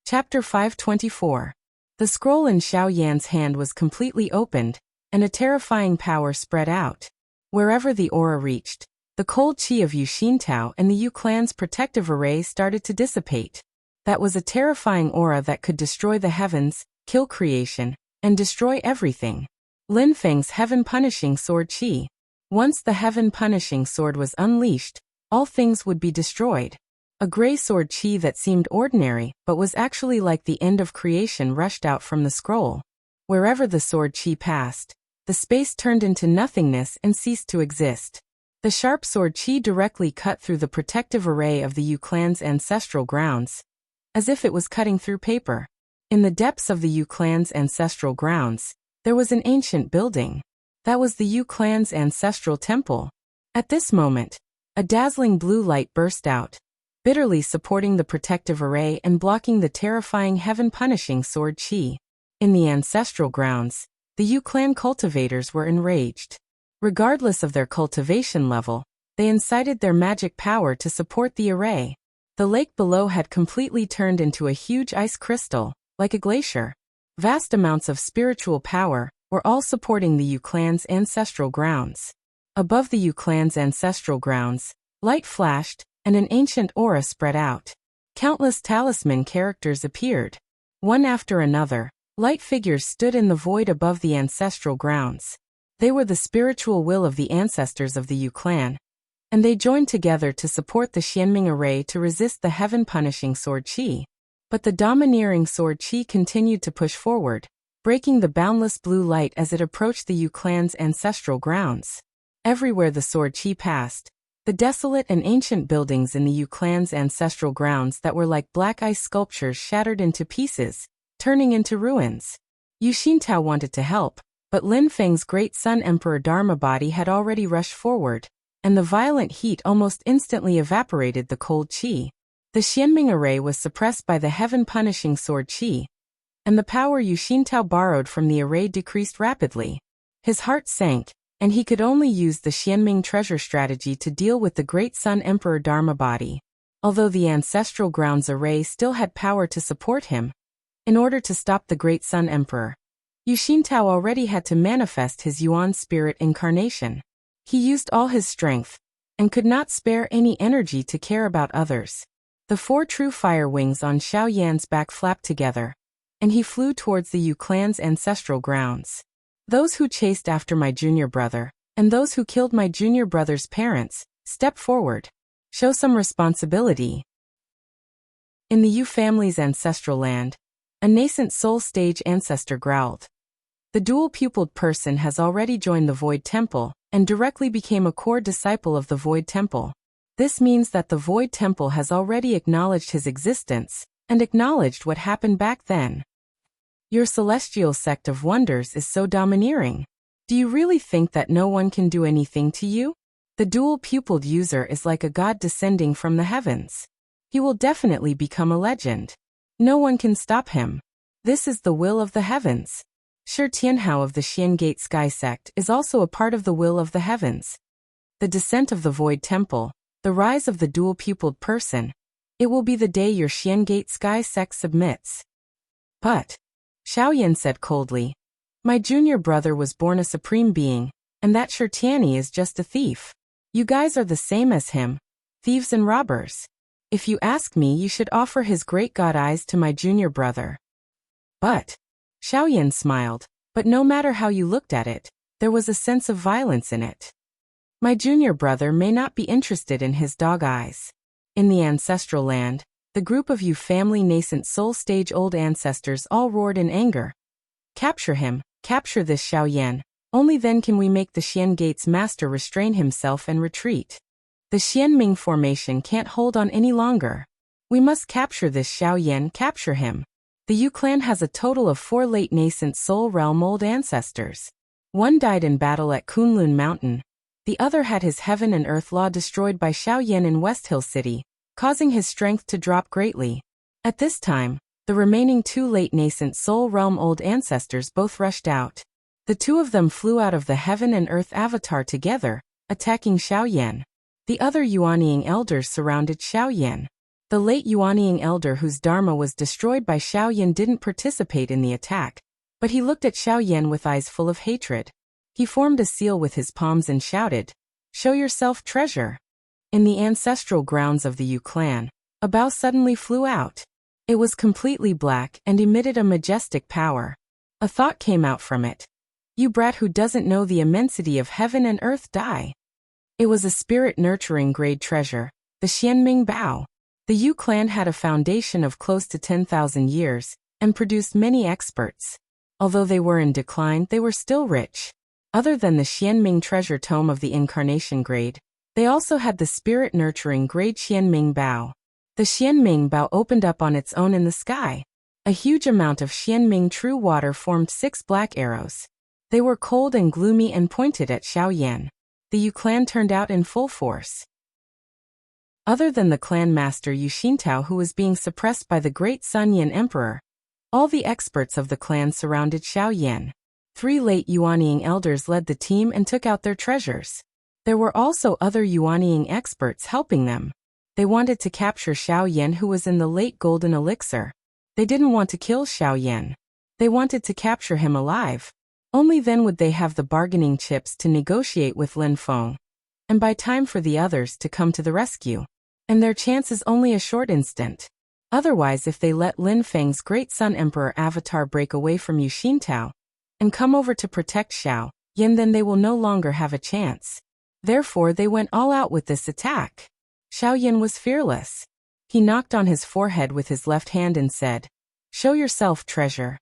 Chapter 524. The scroll in Xiao Yan's hand was completely opened, and a terrifying power spread out. Wherever the aura reached, the cold qi of Yu Xintao and the Yu clan's protective array started to dissipate. That was a terrifying aura that could destroy the heavens, kill creation, and destroy everything. Lin Feng's heaven-punishing sword qi. Once the heaven-punishing sword was unleashed, all things would be destroyed. A gray sword qi that seemed ordinary but was actually like the end of creation rushed out from the scroll. Wherever the sword qi passed, the space turned into nothingness and ceased to exist. The sharp sword qi directly cut through the protective array of the Yu clan's ancestral grounds, as if it was cutting through paper. In the depths of the Yu clan's ancestral grounds, there was an ancient building. That was the Yu clan's ancestral temple. At this moment, a dazzling blue light burst out, bitterly supporting the protective array and blocking the terrifying heaven-punishing sword qi. In the ancestral grounds, the Yu clan cultivators were enraged. Regardless of their cultivation level, they incited their magic power to support the array. The lake below had completely turned into a huge ice crystal, like a glacier. Vast amounts of spiritual power were all supporting the Yu clan's ancestral grounds. Above the Yu clan's ancestral grounds, light flashed, and an ancient aura spread out. Countless talisman characters appeared. One after another, light figures stood in the void above the ancestral grounds. They were the spiritual will of the ancestors of the Yu clan, and they joined together to support the Xianming array to resist the heaven-punishing sword qi. But the domineering sword qi continued to push forward, breaking the boundless blue light as it approached the Yu clan's ancestral grounds. Everywhere the sword qi passed, the desolate and ancient buildings in the Yu clan's ancestral grounds that were like black ice sculptures shattered into pieces, turning into ruins. Yu Xintao wanted to help, but Lin Feng's great son Emperor Dharma body had already rushed forward, and the violent heat almost instantly evaporated the cold qi. The Xianming array was suppressed by the heaven-punishing sword qi, and the power Yu Xintao borrowed from the array decreased rapidly. His heart sank, and he could only use the Xianming treasure strategy to deal with the great son Emperor Dharma body. Although the ancestral grounds array still had power to support him, in order to stop the great sun emperor, Yu Xintao already had to manifest his Yuan spirit incarnation. He used all his strength, and could not spare any energy to care about others. The 4 true fire wings on Xiao Yan's back flapped together, and he flew towards the Yu clan's ancestral grounds. Those who chased after my junior brother, and those who killed my junior brother's parents, step forward. Show some responsibility. In the Yu family's ancestral land, a nascent soul stage ancestor growled. The dual-pupiled person has already joined the Void Temple, and directly became a core disciple of the Void Temple. This means that the Void Temple has already acknowledged his existence, and acknowledged what happened back then. Your celestial sect of wonders is so domineering. Do you really think that no one can do anything to you? The dual-pupiled user is like a god descending from the heavens. He will definitely become a legend. No one can stop him. This is the will of the heavens. Shi Tianhao of the Xian Gate Sky Sect is also a part of the will of the heavens. The descent of the Void Temple, the rise of the dual-pupiled person. It will be the day your Xian Gate Sky Sect submits. But Xiao Yan said coldly, my junior brother was born a supreme being, and that Shi Tianyi is just a thief. You guys are the same as him, thieves and robbers. If you ask me, you should offer his great god eyes to my junior brother. But Xiao Yan smiled, but no matter how you looked at it, there was a sense of violence in it. My junior brother may not be interested in his dog eyes. In the ancestral land, the group of Yu family nascent soul stage old ancestors all roared in anger. Capture him, capture this Xiao Yan, only then can we make the Xian Gate's master restrain himself and retreat. The Xianming formation can't hold on any longer. We must capture this Xiao Yan, capture him. The Yu clan has a total of 4 late nascent soul realm old ancestors. One died in battle at Kunlun Mountain. The other had his heaven and earth law destroyed by Xiao Yan in West Hill City, causing his strength to drop greatly. At this time, the remaining 2 late nascent soul realm old ancestors both rushed out. The 2 of them flew out of the heaven and earth avatar together, attacking Xiao Yan. The other Yuanying elders surrounded Xiao Yan. The late Yuanying elder whose dharma was destroyed by Xiaoyan didn't participate in the attack, but he looked at Xiaoyan with eyes full of hatred. He formed a seal with his palms and shouted, "Show yourself, treasure!" In the ancestral grounds of the Yu clan, a bow suddenly flew out. It was completely black and emitted a majestic power. A thought came out from it. "You brat who doesn't know the immensity of heaven and earth, die." It was a spirit-nurturing grade treasure, the Xianming Bao. The Yu clan had a foundation of close to 10,000 years, and produced many experts. Although they were in decline, they were still rich. Other than the Xianming treasure tome of the incarnation grade, they also had the spirit-nurturing grade Xianming Bao. The Xianming Bao opened up on its own in the sky. A huge amount of Xianming true water formed 6 black arrows. They were cold and gloomy and pointed at Xiaoyan. The Yu clan turned out in full force. Other than the clan master Yu Xintao, who was being suppressed by the great Sun Yin Emperor, all the experts of the clan surrounded Xiaoyan. 3 late Yuanying elders led the team and took out their treasures. There were also other Yuanying experts helping them. They wanted to capture Xiaoyan, who was in the late golden elixir. They didn't want to kill Xiaoyan. They wanted to capture him alive. Only then would they have the bargaining chips to negotiate with Lin Feng, and buy time for the others to come to the rescue. And their chance is only a short instant. Otherwise, if they let Lin Feng's great Sun Emperor avatar break away from Yu Xintao and come over to protect Xiaoyan, then they will no longer have a chance. Therefore, they went all out with this attack. Xiaoyan was fearless. He knocked on his forehead with his left hand and said, "Show yourself, treasure."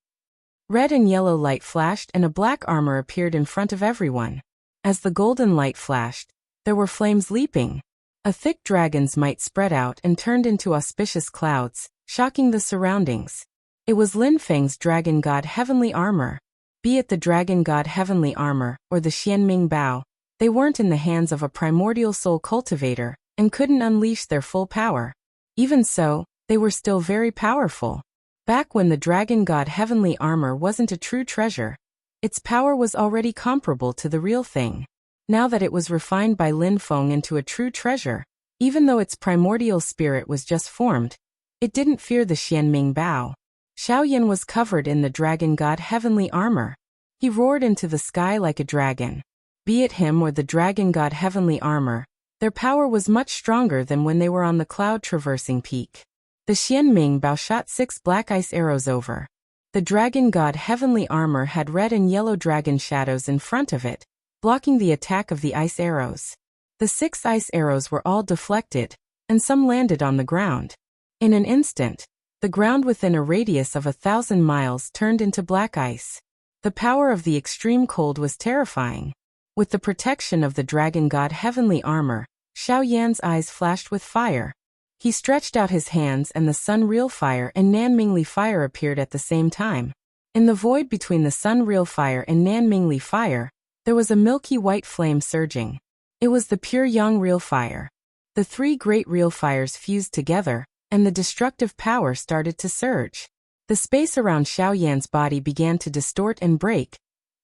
Red and yellow light flashed and a black armor appeared in front of everyone. As the golden light flashed, there were flames leaping. A thick dragon's might spread out and turned into auspicious clouds, shocking the surroundings. It was Lin Feng's Dragon God Heavenly Armor. Be it the Dragon God Heavenly Armor or the Xianming Bao, they weren't in the hands of a primordial soul cultivator and couldn't unleash their full power. Even so, they were still very powerful. Back when the Dragon God Heavenly Armor wasn't a true treasure, its power was already comparable to the real thing. Now that it was refined by Lin Feng into a true treasure, even though its primordial spirit was just formed, it didn't fear the Xianming Bao. Xiaoyan was covered in the Dragon God Heavenly Armor. He roared into the sky like a dragon. Be it him or the Dragon God Heavenly Armor, their power was much stronger than when they were on the cloud-traversing peak. The Xianming Bao shot 6 black ice arrows over. The Dragon God Heavenly Armor had red and yellow dragon shadows in front of it, blocking the attack of the ice arrows. The 6 ice arrows were all deflected, and some landed on the ground. In an instant, the ground within a radius of 1,000 miles turned into black ice. The power of the extreme cold was terrifying. With the protection of the Dragon God Heavenly Armor, Xiaoyan's eyes flashed with fire. He stretched out his hands and the Sun Real Fire and Nanmingli Fire appeared at the same time. In the void between the Sun Real Fire and Nanmingli Fire, there was a milky white flame surging. It was the pure Yang Real Fire. The 3 great real fires fused together, and the destructive power started to surge. The space around Xiaoyan's body began to distort and break.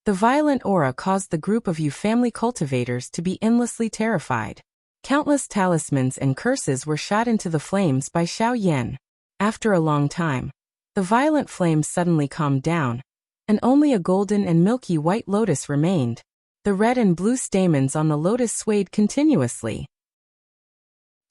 The violent aura caused the group of Yu family cultivators to be endlessly terrified. Countless talismans and curses were shot into the flames by Xiaoyan. After a long time, the violent flames suddenly calmed down, and only a golden and milky white lotus remained. The red and blue stamens on the lotus swayed continuously.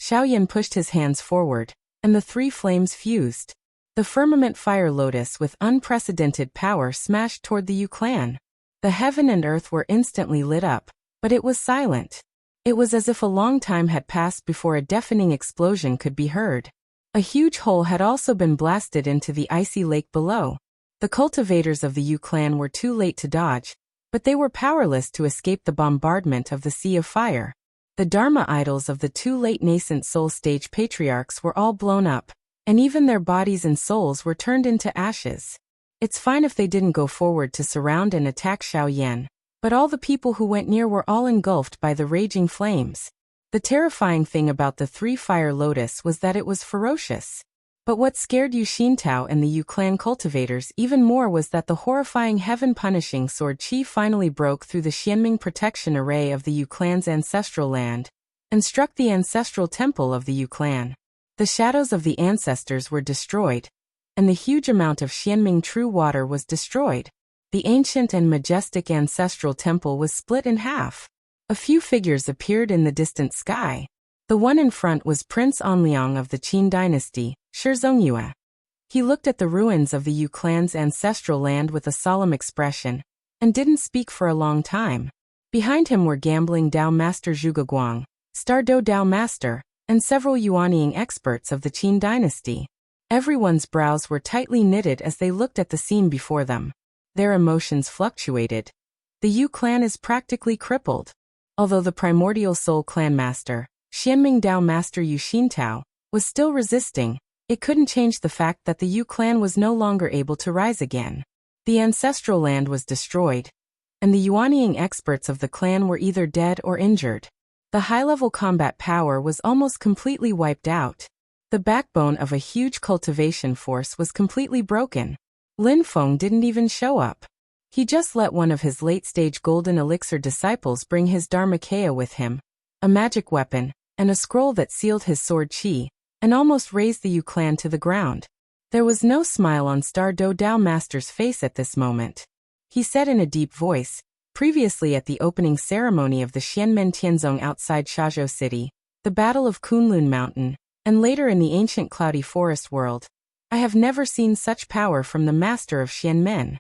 Xiaoyan pushed his hands forward, and the 3 flames fused. The firmament fire lotus with unprecedented power smashed toward the Yu clan. The heaven and earth were instantly lit up, but it was silent. It was as if a long time had passed before a deafening explosion could be heard. A huge hole had also been blasted into the icy lake below. The cultivators of the Yu clan were too late to dodge, but they were powerless to escape the bombardment of the Sea of Fire. The Dharma idols of the 2 late nascent soul stage patriarchs were all blown up, and even their bodies and souls were turned into ashes. It's fine if they didn't go forward to surround and attack Xiaoyan, but all the people who went near were all engulfed by the raging flames. The terrifying thing about the 3 fire lotus was that it was ferocious. But what scared Yu Xintao and the Yu clan cultivators even more was that the horrifying heaven-punishing sword chi finally broke through the Xianming protection array of the Yu clan's ancestral land, and struck the ancestral temple of the Yu clan. The shadows of the ancestors were destroyed, and the huge amount of Xianming true water was destroyed. The ancient and majestic ancestral temple was split in half. A few figures appeared in the distant sky. The one in front was Prince Anliang of the Qin dynasty, Shizongyue. He looked at the ruins of the Yu clan's ancestral land with a solemn expression, and didn't speak for a long time. Behind him were gambling Dao Master Zhuge Star Do Dao Master, and several Yuanying experts of the Qin dynasty. Everyone's brows were tightly knitted as they looked at the scene before them. Their emotions fluctuated. The Yu clan is practically crippled. Although the primordial soul clan master, Xianming Dao Master Yu Xintao, was still resisting, it couldn't change the fact that the Yu clan was no longer able to rise again. The ancestral land was destroyed, and the Yuanying experts of the clan were either dead or injured. The high-level combat power was almost completely wiped out. The backbone of a huge cultivation force was completely broken. Lin Feng didn't even show up. He just let one of his late-stage golden elixir disciples bring his Dharmakaya with him, a magic weapon, and a scroll that sealed his sword chi, and almost razed the Yu clan to the ground. There was no smile on Star Do Dao Master's face at this moment. He said in a deep voice, previously at the opening ceremony of the Xianmen Tianzong outside Shazhou City, the Battle of Kunlun Mountain, and later in the ancient cloudy forest world, I have never seen such power from the master of Xianmen.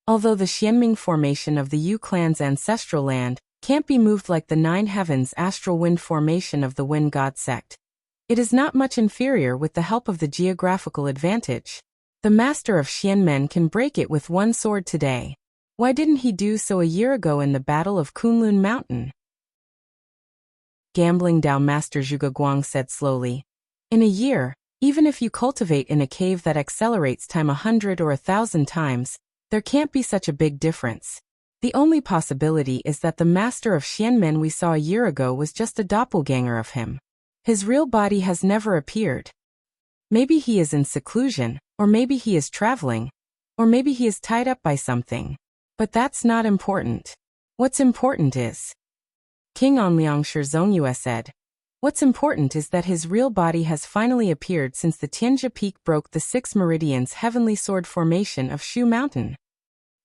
Although the Xianming formation of the Yu clan's ancestral land can't be moved like the Nine Heavens astral wind formation of the Wind God sect, it is not much inferior with the help of the geographical advantage. The master of Xianmen can break it with one sword today. Why didn't he do so a year ago in the Battle of Kunlun Mountain? Gambling Dao Master Zhuge said slowly. In a year, even if you cultivate in a cave that accelerates time 100 or 1,000 times, there can't be such a big difference. The only possibility is that the master of Xianmen we saw a year ago was just a doppelganger of him. His real body has never appeared. Maybe he is in seclusion, or maybe he is traveling, or maybe he is tied up by something. But that's not important. What's important is, King Anliang Shizongyue said, what's important is that his real body has finally appeared since the Tianjia Peak broke the 6 meridians heavenly sword formation of Shu Mountain.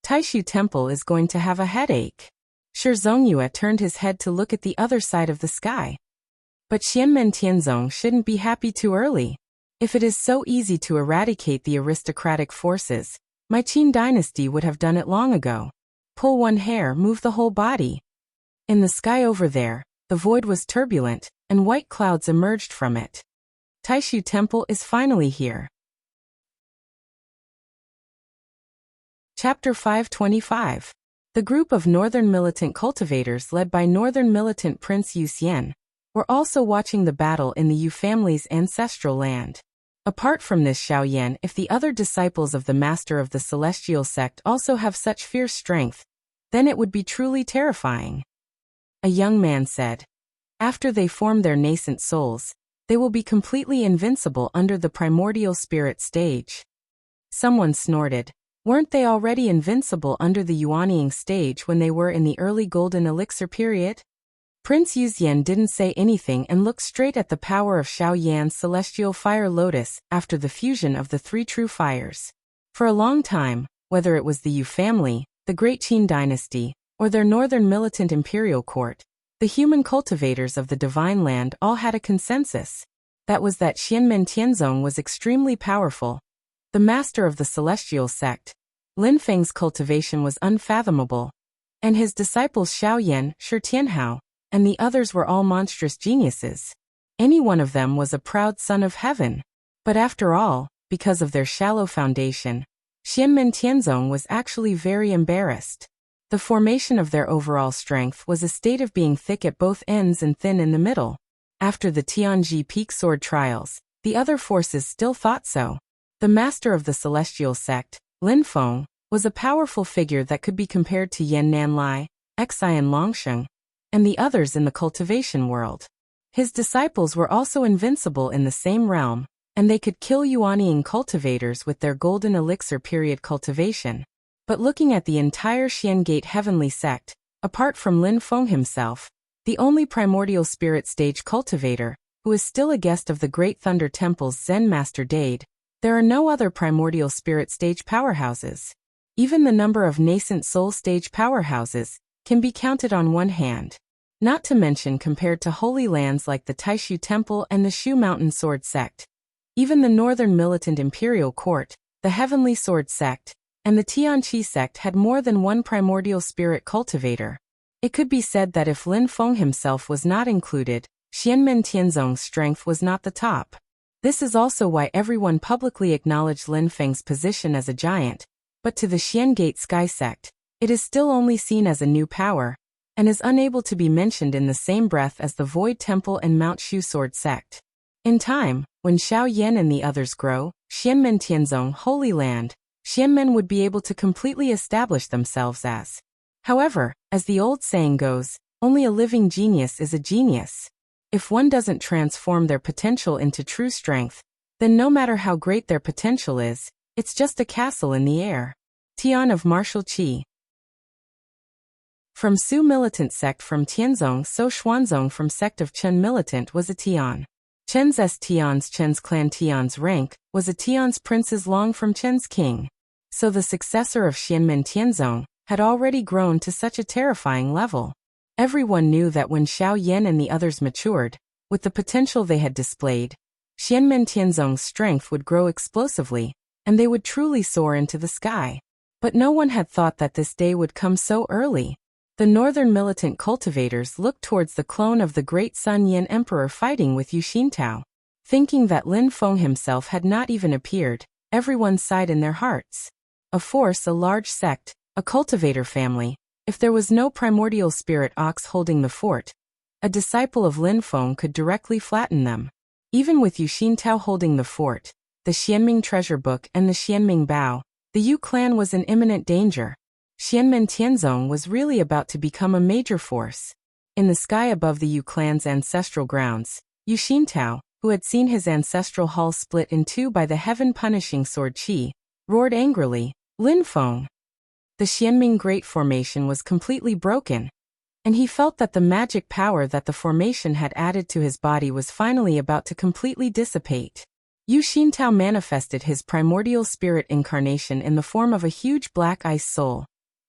Taishu Temple is going to have a headache. Shizongyue turned his head to look at the other side of the sky. But Xianmen Tianzong shouldn't be happy too early. If it is so easy to eradicate the aristocratic forces, my Qin dynasty would have done it long ago. Pull one hair, move the whole body. In the sky over there, the void was turbulent, and white clouds emerged from it. Taishu Temple is finally here. Chapter 525. The group of northern militant cultivators led by northern militant Prince Yu Xian were also watching the battle in the Yu family's ancestral land. Apart from this Xiaoyan, if the other disciples of the Master of the Celestial Sect also have such fierce strength, then it would be truly terrifying. A young man said, after they form their nascent souls, they will be completely invincible under the primordial spirit stage. Someone snorted, weren't they already invincible under the Yuanying stage when they were in the early golden elixir period? Prince Yuxian didn't say anything and looked straight at the power of Xiaoyan's celestial fire lotus after the fusion of the 3 true fires. For a long time, whether it was the Yu family, the Great Qin dynasty, or their northern militant imperial court, the human cultivators of the divine land all had a consensus. That was that Xianmen Tianzong was extremely powerful. The master of the celestial sect, Lin Feng's cultivation was unfathomable, and his disciples Xiaoyan, Shi Tianhao, and the others were all monstrous geniuses. Any one of them was a proud son of heaven. But after all, because of their shallow foundation, Xianmen Tianzong was actually very embarrassed. The formation of their overall strength was a state of being thick at both ends and thin in the middle. After the Tianji Peak sword trials, the other forces still thought so. The master of the celestial sect, Lin Feng, was a powerful figure that could be compared to Yan Nanlai, Xian Longsheng, and the others in the cultivation world. His disciples were also invincible in the same realm, and they could kill Yuanying cultivators with their golden elixir period cultivation. But looking at the entire Xiangate heavenly sect, apart from Lin Feng himself, the only primordial spirit stage cultivator who is still a guest of the Great Thunder Temple's Zen Master Dade, there are no other primordial spirit stage powerhouses. Even the number of nascent soul stage powerhouses can be counted on one hand. Not to mention compared to holy lands like the Taishu Temple and the Shu Mountain Sword Sect. Even the Northern Militant Imperial Court, the Heavenly Sword Sect, and the Tianqi Sect had more than one primordial spirit cultivator. It could be said that if Lin Feng himself was not included, Xianmen Tianzong's strength was not the top. This is also why everyone publicly acknowledged Lin Feng's position as a giant, but to the Xiangate Sky Sect, it is still only seen as a new power, and is unable to be mentioned in the same breath as the Void Temple and Mount Shu Sword Sect. In time, when Xiao Yan and the others grow, Xianmen Tianzong Holy Land, Xianmen would be able to completely establish themselves as. However, as the old saying goes, only a living genius is a genius. If one doesn't transform their potential into true strength, then no matter how great their potential is, it's just a castle in the air. Tian of Martial Qi. From Su Militant Sect from Tianzong, So Xuanzong from Sect of Chen Militant was a Tian. Chen's clan Tian's rank was a Tian's prince's long from Chen's king. So the successor of Xianmen Tianzong had already grown to such a terrifying level. Everyone knew that when Xiao Yan and the others matured, with the potential they had displayed, Xianmen Tianzong's strength would grow explosively, and they would truly soar into the sky. But no one had thought that this day would come so early. The northern militant cultivators looked towards the clone of the great Sun Yin Emperor fighting with Yu Xintao. Thinking that Lin Feng himself had not even appeared, everyone sighed in their hearts. A force, a large sect, a cultivator family. If there was no primordial spirit ox holding the fort, a disciple of Lin Feng could directly flatten them. Even with Yu Xintao holding the fort, the Xianming treasure book and the Xianming Bao, the Yu clan was in imminent danger. Xianmen Tianzong was really about to become a major force. In the sky above the Yu clan's ancestral grounds, Yu Xintao, who had seen his ancestral hall split in two by the heaven-punishing sword Qi, roared angrily, "Lin Feng!" The Xianming Great Formation was completely broken, and he felt that the magic power that the formation had added to his body was finally about to completely dissipate. Yu Xintao manifested his primordial spirit incarnation in the form of a huge black ice soul,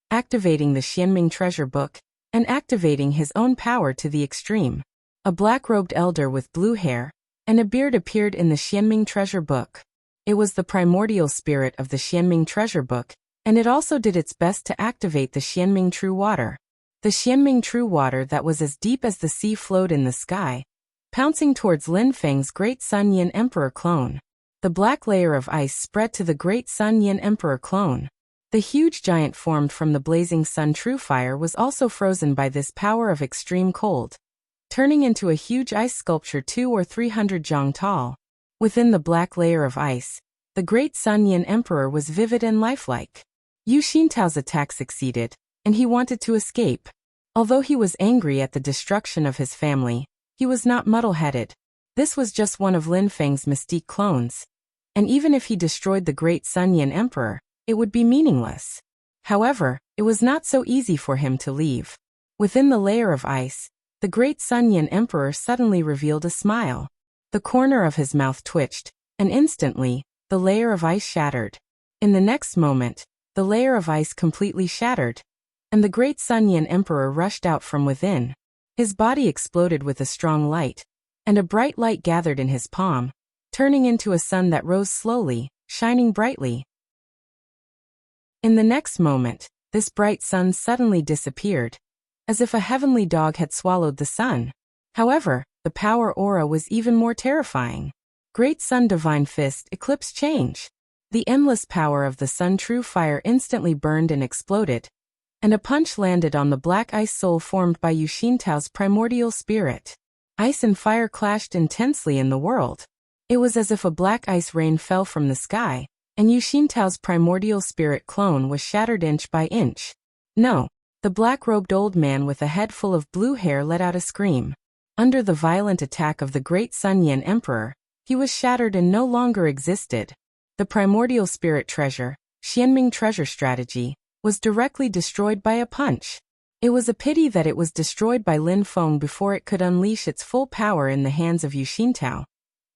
activating the Xianming treasure book, and activating his own power to the extreme. A black-robed elder with blue hair and a beard appeared in the Xianming treasure book. It was the primordial spirit of the Xianming treasure book, and it also did its best to activate the Xianming true water. The Xianming true water that was as deep as the sea flowed in the sky, pouncing towards Lin Feng's great Sun Yin Emperor clone. The black layer of ice spread to the great Sun Yin Emperor clone. The huge giant formed from the blazing sun true fire was also frozen by this power of extreme cold, turning into a huge ice sculpture 200 or 300 zhang tall. Within the black layer of ice, the great Sun Yin Emperor was vivid and lifelike. Yu Xintao's attack succeeded, and he wanted to escape. Although he was angry at the destruction of his family, he was not muddle-headed. This was just one of Lin Feng's mystique clones. And even if he destroyed the great Sun Yin Emperor, it would be meaningless. However, it was not so easy for him to leave. Within the layer of ice, the great Sun Yin Emperor suddenly revealed a smile. The corner of his mouth twitched, and instantly, the layer of ice shattered. In the next moment, the layer of ice completely shattered, and the great Sun Yin Emperor rushed out from within. His body exploded with a strong light, and a bright light gathered in his palm, turning into a sun that rose slowly, shining brightly. In the next moment, this bright sun suddenly disappeared, as if a heavenly dog had swallowed the sun. However, the power aura was even more terrifying. Great Sun Divine Fist Eclipse Change. The endless power of the sun true fire instantly burned and exploded, and a punch landed on the black ice soul formed by Yu Xintao's primordial spirit. Ice and fire clashed intensely in the world. It was as if a black ice rain fell from the sky, and Yu Xintao's primordial spirit clone was shattered inch by inch. No, the black-robed old man with a head full of blue hair let out a scream. Under the violent attack of the great Sun Yin Emperor, he was shattered and no longer existed. The primordial spirit treasure, Xianming treasure strategy, was directly destroyed by a punch. It was a pity that it was destroyed by Lin Feng before it could unleash its full power in the hands of Yu Xintao,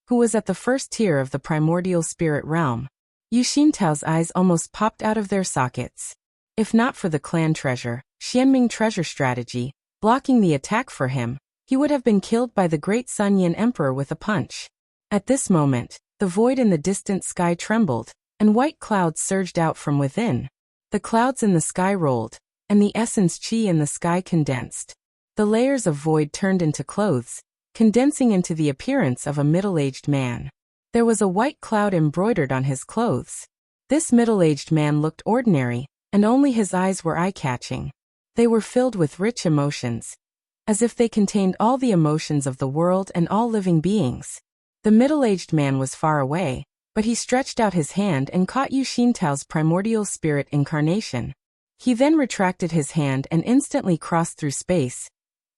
who was at the first tier of the primordial spirit realm. Yu Xintao's eyes almost popped out of their sockets. If not for the clan treasure, Xianming treasure strategy, blocking the attack for him, he would have been killed by the great Sun Yin Emperor with a punch. At this moment, the void in the distant sky trembled, and white clouds surged out from within. The clouds in the sky rolled, and the essence qi in the sky condensed. The layers of void turned into clothes, condensing into the appearance of a middle-aged man. There was a white cloud embroidered on his clothes. This middle-aged man looked ordinary, and only his eyes were eye-catching. They were filled with rich emotions, as if they contained all the emotions of the world and all living beings. The middle-aged man was far away, but he stretched out his hand and caught Yu Xintao's primordial spirit incarnation. He then retracted his hand and instantly crossed through space,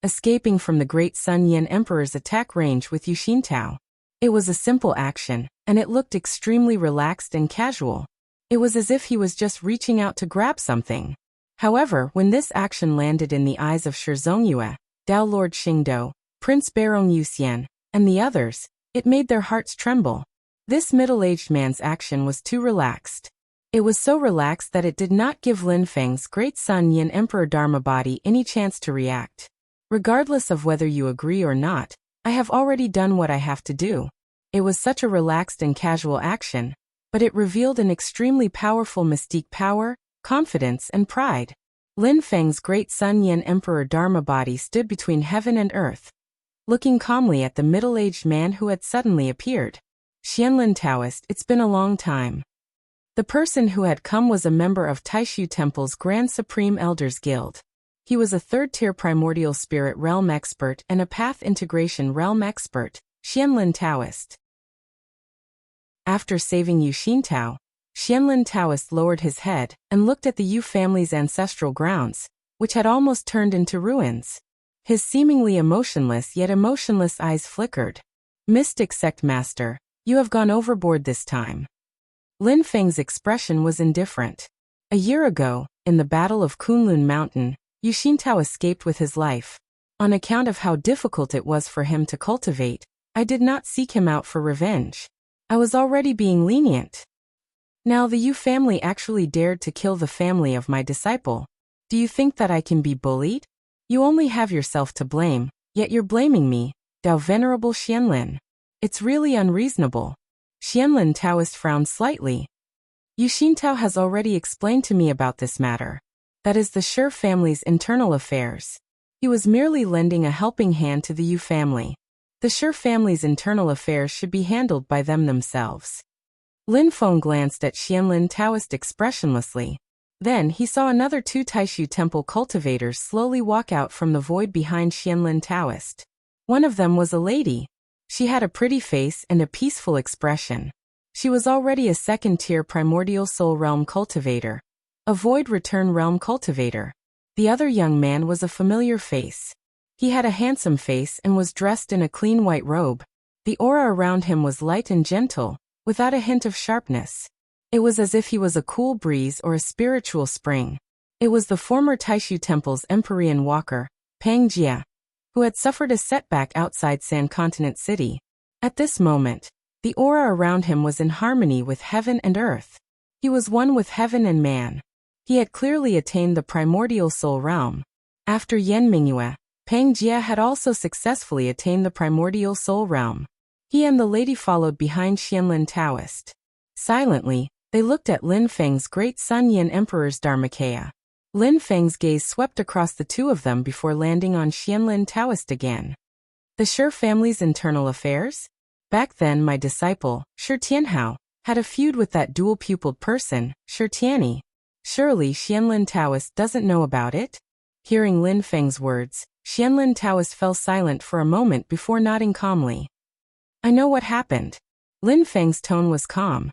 escaping from the great Sun Yin Emperor's attack range with Yu Xintao. It was a simple action, and it looked extremely relaxed and casual. It was as if he was just reaching out to grab something. However, when this action landed in the eyes of Shi Zongyue, Dao Lord Xingdou, Prince Barong Yuxian, and the others, it made their hearts tremble. This middle-aged man's action was too relaxed. It was so relaxed that it did not give Lin Feng's great Sun Yin Emperor Dharma body any chance to react. Regardless of whether you agree or not, I have already done what I have to do. It was such a relaxed and casual action, but it revealed an extremely powerful mystique power, confidence and pride. Lin Feng's great Sun Yin Emperor Dharma body stood between heaven and earth, looking calmly at the middle-aged man who had suddenly appeared. Xianlin Taoist, it's been a long time. The person who had come was a member of Taishu Temple's Grand Supreme Elders Guild. He was a third-tier primordial spirit realm expert and a path integration realm expert, Xianlin Taoist. After saving Yu Xintao, Xianlin Taoist lowered his head and looked at the Yu family's ancestral grounds, which had almost turned into ruins. His seemingly emotionless yet emotionless eyes flickered. Mystic Sect Master, you have gone overboard this time. Lin Feng's expression was indifferent. A year ago, in the Battle of Kunlun Mountain, Yu Xintao escaped with his life. On account of how difficult it was for him to cultivate, I did not seek him out for revenge. I was already being lenient. Now the Yu family actually dared to kill the family of my disciple. Do you think that I can be bullied? You only have yourself to blame, yet you're blaming me, Dao Venerable Xianlin. It's really unreasonable. Xianlin Taoist frowned slightly. Yu Xintao has already explained to me about this matter. That is the Shi family's internal affairs. He was merely lending a helping hand to the Yu family. The Shi family's internal affairs should be handled by them themselves. Lin Feng glanced at Xianlin Taoist expressionlessly. Then he saw another two Taishu Temple cultivators slowly walk out from the void behind Xianlin Taoist. One of them was a lady. She had a pretty face and a peaceful expression. She was already a second-tier primordial soul realm cultivator, a void return realm cultivator. The other young man was a familiar face. He had a handsome face and was dressed in a clean white robe. The aura around him was light and gentle, without a hint of sharpness. It was as if he was a cool breeze or a spiritual spring. It was the former Taishu Temple's Empyrean walker, Pang Jia, who had suffered a setback outside Sand Continent City. At this moment, the aura around him was in harmony with heaven and earth. He was one with heaven and man. He had clearly attained the primordial soul realm. After Yan Mingyue, Pang Jia had also successfully attained the primordial soul realm. He and the lady followed behind Xianlin Taoist. Silently, they looked at Lin Feng's great Sun Yin Emperor's Dharmakaya. Lin Feng's gaze swept across the two of them before landing on Xianlin Taoist again. The Shi family's internal affairs? Back then my disciple, Shi Tianhao, had a feud with that dual-pupiled person, Shi Tianyi. Surely Xianlin Taoist doesn't know about it? Hearing Lin Feng's words, Xianlin Taoist fell silent for a moment before nodding calmly. I know what happened. Lin Feng's tone was calm.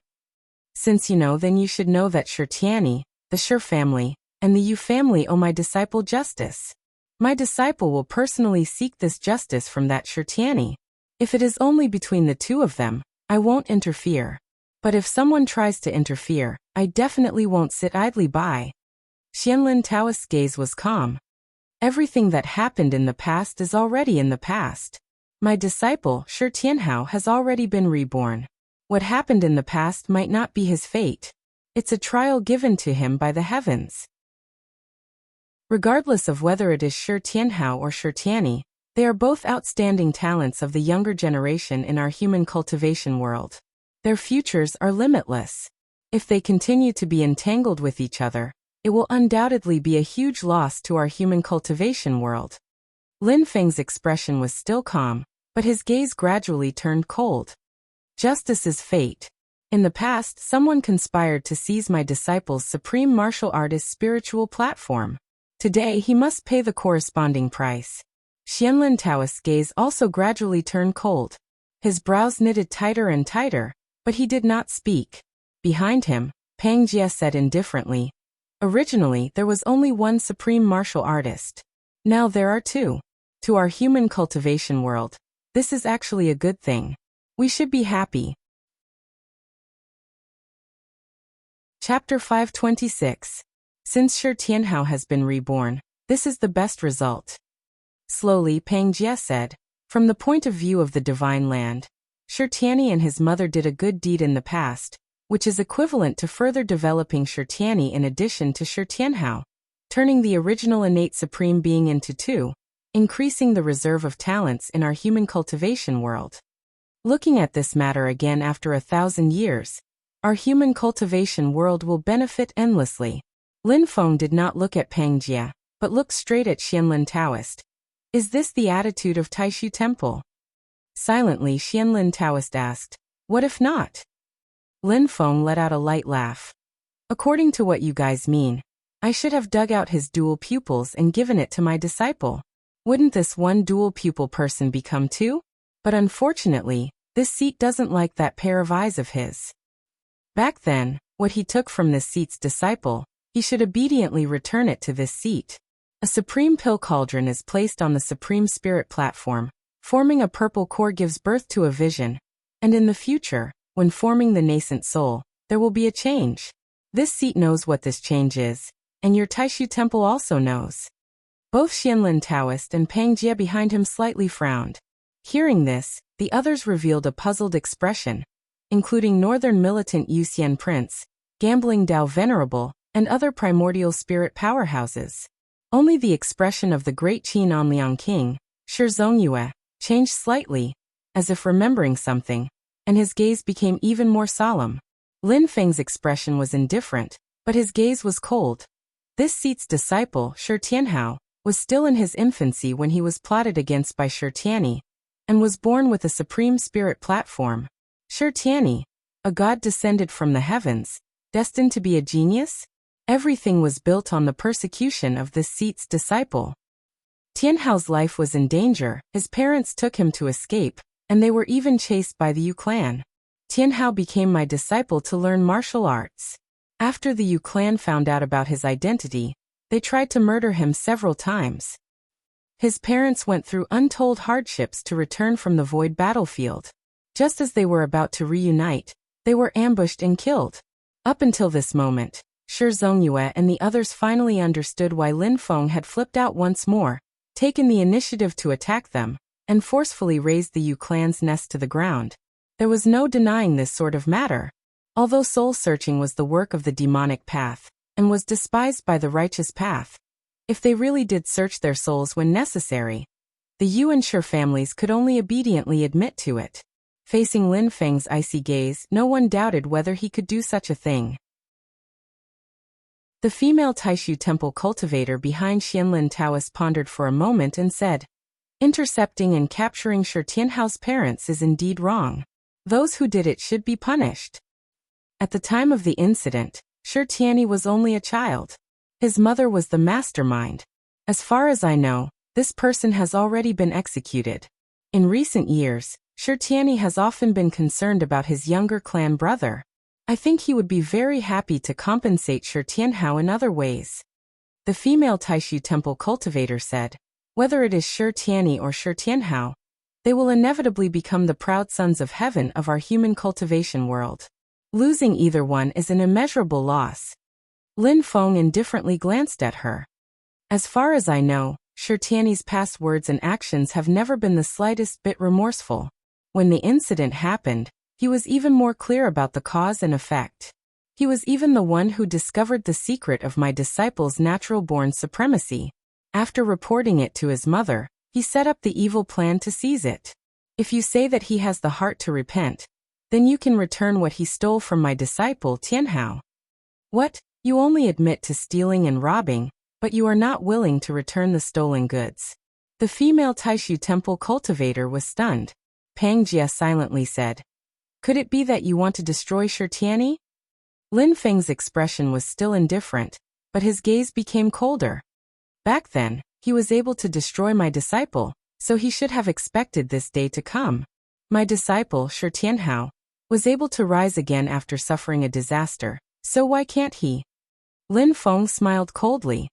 Since you know, then you should know that Shi Tianyi, the Shi family, and the Yu family owe my disciple justice. My disciple will personally seek this justice from that Shi Tianyi. If it is only between the two of them, I won't interfere. But if someone tries to interfere, I definitely won't sit idly by. Xianlin Taoist's gaze was calm. Everything that happened in the past is already in the past. My disciple, Shi Tianhao, has already been reborn. What happened in the past might not be his fate. It's a trial given to him by the heavens. Regardless of whether it is Shi Tianhao or Shi Tianyi, they are both outstanding talents of the younger generation in our human cultivation world. Their futures are limitless. If they continue to be entangled with each other, it will undoubtedly be a huge loss to our human cultivation world. Lin Feng's expression was still calm, but his gaze gradually turned cold. Justice is fate. In the past, someone conspired to seize my disciple's supreme martial artist's spiritual platform. Today, he must pay the corresponding price. Xianlin Taoist's gaze also gradually turned cold. His brows knitted tighter and tighter, but he did not speak. Behind him, Pang Jie said indifferently, "Originally, there was only one supreme martial artist. Now there are two. To our human cultivation world, this is actually a good thing. We should be happy." Chapter 526. Since Shi Tianhao has been reborn, this is the best result. Slowly, Pang Jie said, "From the point of view of the divine land, Shi Tianyi and his mother did a good deed in the past, which is equivalent to further developing Shi Tianyi in addition to Shi Tianhao, turning the original innate supreme being into two, increasing the reserve of talents in our human cultivation world. Looking at this matter again after 1,000 years, our human cultivation world will benefit endlessly." Lin Feng did not look at Pang Jie, but looked straight at Xianlin Taoist. "Is this the attitude of Taishu Temple?" Silently, Xianlin Taoist asked, "What if not?" Lin Feng let out a light laugh. "According to what you guys mean, I should have dug out his dual pupils and given it to my disciple. Wouldn't this one dual pupil person become two? But unfortunately, this seat doesn't like that pair of eyes of his. Back then, what he took from this seat's disciple, he should obediently return it to this seat. A supreme pill cauldron is placed on the supreme spirit platform, forming a purple core gives birth to a vision, and in the future, when forming the nascent soul, there will be a change. This seat knows what this change is, and your Taishu Temple also knows." Both Xianlin Taoist and Pang Jie behind him slightly frowned. Hearing this, the others revealed a puzzled expression, including Northern Militant Yuxian Prince, Gambling Dao Venerable, and other primordial spirit powerhouses. Only the expression of the great Qin Anliang King, Shi Zongyue, changed slightly, as if remembering something, and his gaze became even more solemn. Lin Feng's expression was indifferent, but his gaze was cold. This seat's disciple, Shi Tianhao, was still in his infancy when he was plotted against by Shi Tianyi, and was born with a supreme spirit platform. Shi Tianyi, a god descended from the heavens, destined to be a genius? Everything was built on the persecution of this seat's disciple. Tianhao's life was in danger, his parents took him to escape, and they were even chased by the Yu clan. Tianhao became my disciple to learn martial arts. After the Yu clan found out about his identity, they tried to murder him several times. His parents went through untold hardships to return from the void battlefield. Just as they were about to reunite, they were ambushed and killed. Up until this moment, Shi Zongyue and the others finally understood why Lin Feng had flipped out once more, taken the initiative to attack them, and forcefully razed the Yu clan's nest to the ground. There was no denying this sort of matter. Although soul-searching was the work of the demonic path, and was despised by the righteous path, if they really did search their souls when necessary, the Yu and Shi families could only obediently admit to it. Facing Lin Feng's icy gaze, no one doubted whether he could do such a thing. The female Taishu Temple cultivator behind Xianlin Taoist pondered for a moment and said, "Intercepting and capturing Shi Tianhao's parents is indeed wrong. Those who did it should be punished." At the time of the incident, Shi Tianyi was only a child. His mother was the mastermind. As far as I know, this person has already been executed. In recent years, Shi Tianyi has often been concerned about his younger clan brother. I think he would be very happy to compensate Shi Tianhao in other ways. The female Taishu Temple cultivator said, "Whether it is Shi Tianyi or Shi Tianhao, they will inevitably become the proud sons of heaven of our human cultivation world. Losing either one is an immeasurable loss." Lin Feng indifferently glanced at her. "As far as I know, Shi Tiany's past words and actions have never been the slightest bit remorseful. When the incident happened, he was even more clear about the cause and effect. He was even the one who discovered the secret of my disciple's natural-born supremacy. After reporting it to his mother, he set up the evil plan to seize it. If you say that he has the heart to repent, then you can return what he stole from my disciple Tianhao. What? You only admit to stealing and robbing, but you are not willing to return the stolen goods. The female Taishu temple cultivator was stunned. Pang Jia silently said, "Could it be that you want to destroy Shi Tiany?" Lin Feng's expression was still indifferent, but his gaze became colder. Back then, he was able to destroy my disciple, so he should have expected this day to come. My disciple, Shi Tianhao, was able to rise again after suffering a disaster, so why can't he? Lin Feng smiled coldly.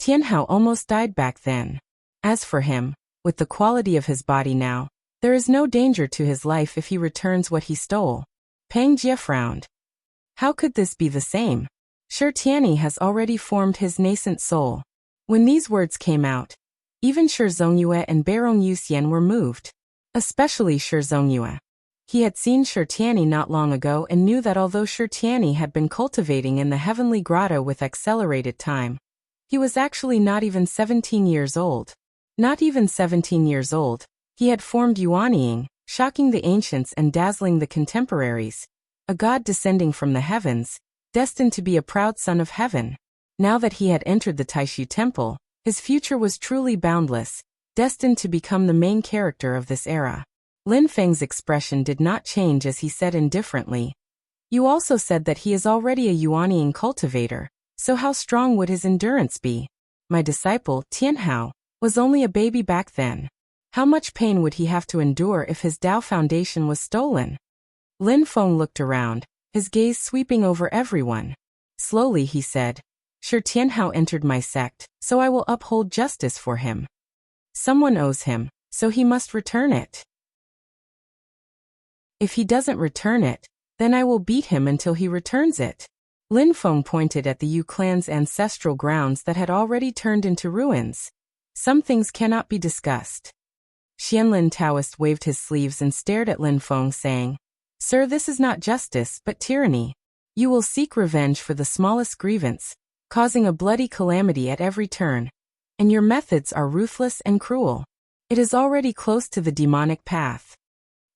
Tianhao almost died back then. As for him, with the quality of his body now, there is no danger to his life if he returns what he stole. Pang Jia frowned. How could this be the same? Shi Tiany has already formed his nascent soul. When these words came out, even Shi Zongyue and Baron Yuxian were moved. Especially Shi Zongyue. He had seen Shi Tiany not long ago and knew that although Shi Tiany had been cultivating in the heavenly grotto with accelerated time, he was actually not even 17 years old. Not even 17 years old, he had formed Yuanying, shocking the ancients and dazzling the contemporaries. A god descending from the heavens, destined to be a proud son of heaven. Now that he had entered the Taishu temple, his future was truly boundless, destined to become the main character of this era. Lin Feng's expression did not change as he said indifferently, "You also said that he is already a Yuanying cultivator, so how strong would his endurance be? My disciple, Tianhao, was only a baby back then. How much pain would he have to endure if his Tao foundation was stolen?" Lin Feng looked around, his gaze sweeping over everyone. Slowly he said, "Shi Tianhao entered my sect, so I will uphold justice for him. Someone owes him, so he must return it. If he doesn't return it, then I will beat him until he returns it." Lin Feng pointed at the Yu clan's ancestral grounds that had already turned into ruins. Some things cannot be discussed. Xianlin Taoist waved his sleeves and stared at Lin Feng saying, "Sir, this is not justice but tyranny. You will seek revenge for the smallest grievance, causing a bloody calamity at every turn, and your methods are ruthless and cruel. It is already close to the demonic path."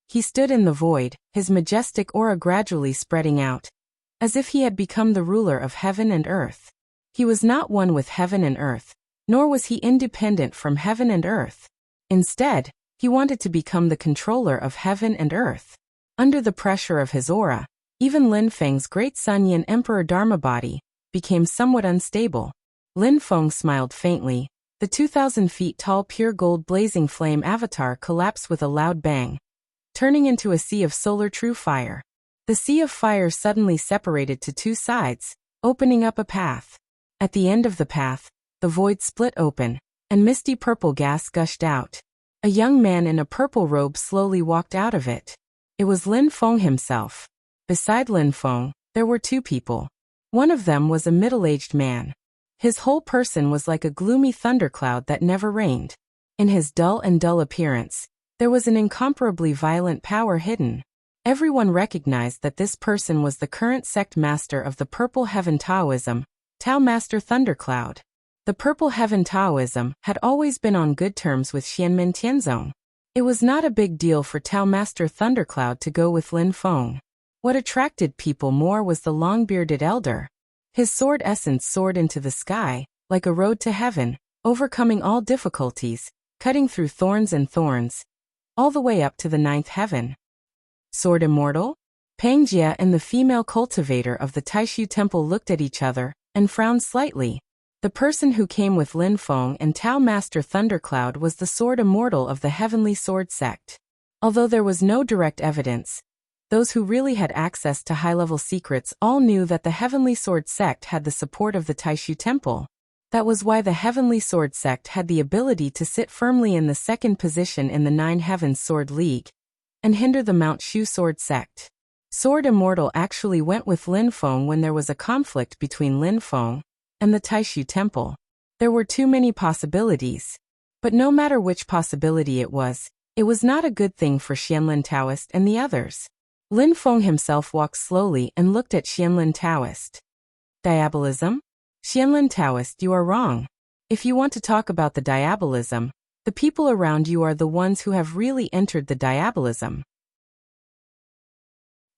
He stood in the void, his majestic aura gradually spreading out, as if he had become the ruler of heaven and earth. He was not one with heaven and earth, nor was he independent from heaven and earth. Instead, he wanted to become the controller of heaven and earth. Under the pressure of his aura, even Lin Feng's great Sun Yin Emperor Dharma body became somewhat unstable. Lin Feng smiled faintly. The 2,000 feet tall pure gold blazing flame avatar collapsed with a loud bang, turning into a sea of solar true fire. The sea of fire suddenly separated to two sides, opening up a path. At the end of the path, the void split open, and misty purple gas gushed out. A young man in a purple robe slowly walked out of it. It was Lin Feng himself. Beside Lin Feng, there were two people. One of them was a middle-aged man. His whole person was like a gloomy thundercloud that never rained. In his dull appearance, there was an incomparably violent power hidden. Everyone recognized that this person was the current sect master of the Purple Heaven Taoism, Tao Master Thundercloud. The Purple Heaven Taoism had always been on good terms with Xianmen Tianzong. It was not a big deal for Tao Master Thundercloud to go with Lin Feng. What attracted people more was the long-bearded elder. His sword essence soared into the sky, like a road to heaven, overcoming all difficulties, cutting through thorns and thorns, all the way up to the 9th heaven. Sword immortal? Pang Jia and the female cultivator of the Taishu temple looked at each other, and frowned slightly. The person who came with Lin Feng and Tao Master Thundercloud was the sword immortal of the Heavenly Sword sect. Although there was no direct evidence, those who really had access to high-level secrets all knew that the Heavenly Sword sect had the support of the Taishu temple. That was why the Heavenly Sword sect had the ability to sit firmly in the second position in the 9 Heavens Sword League, and hinder the Mount Shu Sword sect. Sword Immortal actually went with Lin Feng when there was a conflict between Lin Feng and the Taishu temple. There were too many possibilities. But no matter which possibility it was not a good thing for Xianlin Taoist and the others. Lin Feng himself walked slowly and looked at Xianlin Taoist. Diabolism? Xianlin Taoist, you are wrong. If you want to talk about the diabolism, the people around you are the ones who have really entered the diabolism.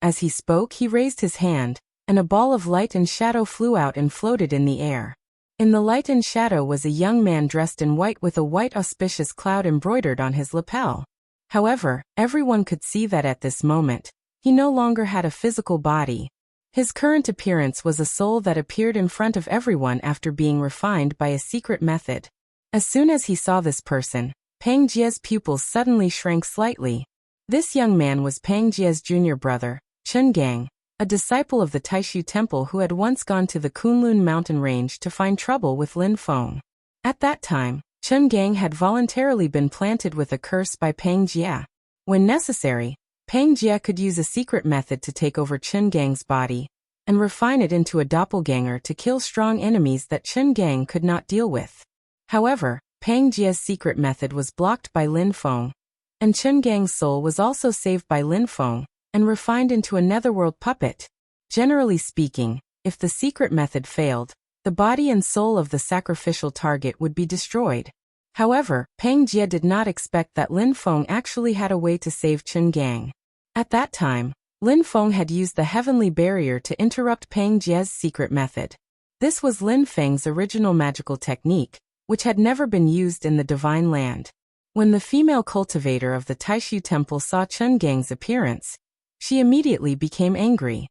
As he spoke, he raised his hand, and a ball of light and shadow flew out and floated in the air. In the light and shadow was a young man dressed in white with a white auspicious cloud embroidered on his lapel. However, everyone could see that at this moment, he no longer had a physical body. His current appearance was a soul that appeared in front of everyone after being refined by a secret method. As soon as he saw this person, Pang Jie's pupils suddenly shrank slightly. This young man was Pang Jie's junior brother, Chen Gang, a disciple of the Taishu Temple who had once gone to the Kunlun mountain range to find trouble with Lin Feng. At that time, Chen Gang had voluntarily been planted with a curse by Pang Jie. When necessary, Pang Jie could use a secret method to take over Chen Gang's body and refine it into a doppelganger to kill strong enemies that Chen Gang could not deal with. However, Pang Jie's secret method was blocked by Lin Feng, and Chen Gang's soul was also saved by Lin Feng and refined into a netherworld puppet. Generally speaking, if the secret method failed, the body and soul of the sacrificial target would be destroyed. However, Pang Jie did not expect that Lin Feng actually had a way to save Chen Gang. At that time, Lin Feng had used the heavenly barrier to interrupt Pang Jie's secret method. This was Lin Feng's original magical technique, which had never been used in the Divine Land. When the female cultivator of the Taishu Temple saw Chen Gang's appearance, she immediately became angry.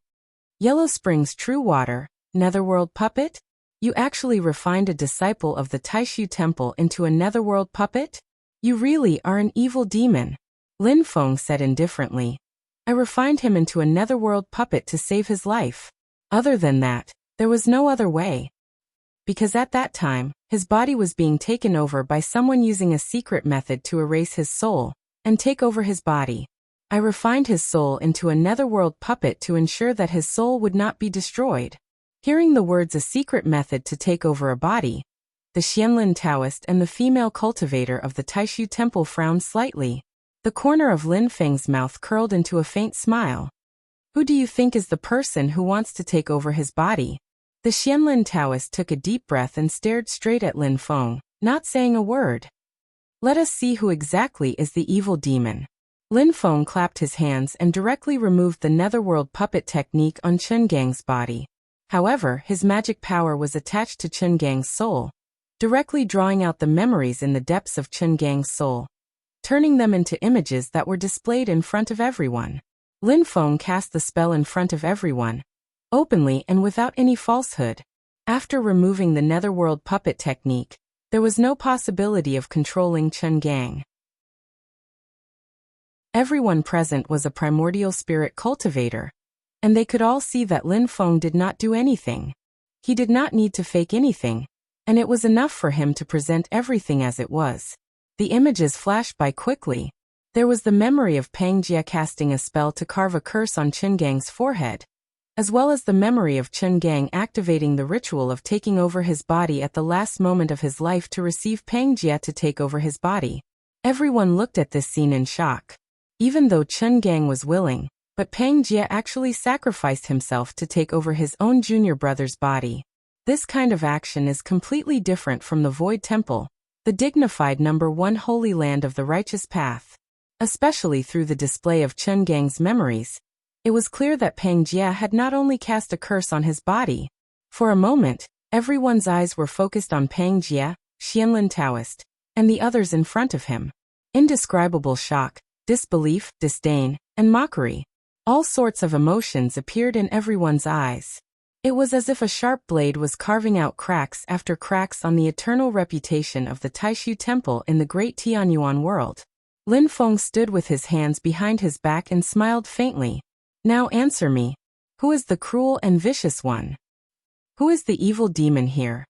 Yellow Springs True Water, Netherworld Puppet? You actually refined a disciple of the Taishu Temple into a netherworld puppet? You really are an evil demon. Lin Feng said indifferently. I refined him into a netherworld puppet to save his life. Other than that, there was no other way. Because at that time, his body was being taken over by someone using a secret method to erase his soul and take over his body. I refined his soul into a netherworld puppet to ensure that his soul would not be destroyed. Hearing the words a secret method to take over a body, the Xianlin Taoist and the female cultivator of the Taishu Temple frowned slightly. The corner of Lin Feng's mouth curled into a faint smile. Who do you think is the person who wants to take over his body? The Xianlin Taoist took a deep breath and stared straight at Lin Feng, not saying a word. Let us see who exactly is the evil demon. Lin Feng clapped his hands and directly removed the netherworld puppet technique on Chen Gang's body. However, his magic power was attached to Chen Gang's soul, directly drawing out the memories in the depths of Chen Gang's soul, turning them into images that were displayed in front of everyone. Lin Feng cast the spell in front of everyone, openly and without any falsehood. After removing the netherworld puppet technique, there was no possibility of controlling Chen Gang. Everyone present was a primordial spirit cultivator, and they could all see that Lin Feng did not do anything. He did not need to fake anything, and it was enough for him to present everything as it was. The images flashed by quickly. There was the memory of Pang Jie casting a spell to carve a curse on Chen Gang's forehead, as well as the memory of Chen Gang activating the ritual of taking over his body at the last moment of his life to receive Pang Jie to take over his body. Everyone looked at this scene in shock. Even though Chen Gang was willing, but Pang Jie actually sacrificed himself to take over his own junior brother's body. This kind of action is completely different from the Void Temple, the dignified #1 holy land of the righteous path. Especially through the display of Chen Gang's memories, it was clear that Pang Jie had not only cast a curse on his body. For a moment, everyone's eyes were focused on Pang Jie, Xianlin Taoist, and the others in front of him. Indescribable shock, disbelief, disdain, and mockery. All sorts of emotions appeared in everyone's eyes. It was as if a sharp blade was carving out cracks after cracks on the eternal reputation of the Taishu Temple in the great Tianyuan world. Lin Feng stood with his hands behind his back and smiled faintly. Now answer me. Who is the cruel and vicious one? Who is the evil demon here?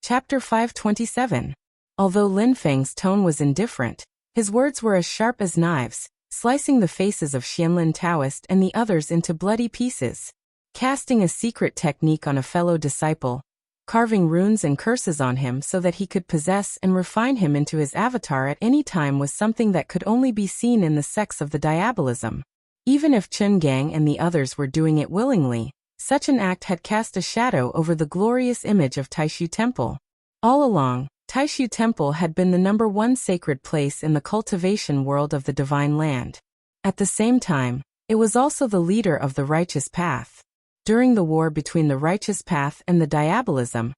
Chapter 527. Although Lin Feng's tone was indifferent, his words were as sharp as knives, slicing the faces of Xianlin Taoist and the others into bloody pieces. casting a secret technique on a fellow disciple, carving runes and curses on him so that he could possess and refine him into his avatar at any time was something that could only be seen in the sects of the diabolism. Even if Chen Gang and the others were doing it willingly, such an act had cast a shadow over the glorious image of Taishu Temple. All along, Taishu Temple had been the #1 sacred place in the cultivation world of the Divine Land. At the same time, it was also the leader of the righteous path. During the war between the righteous path and the diabolism,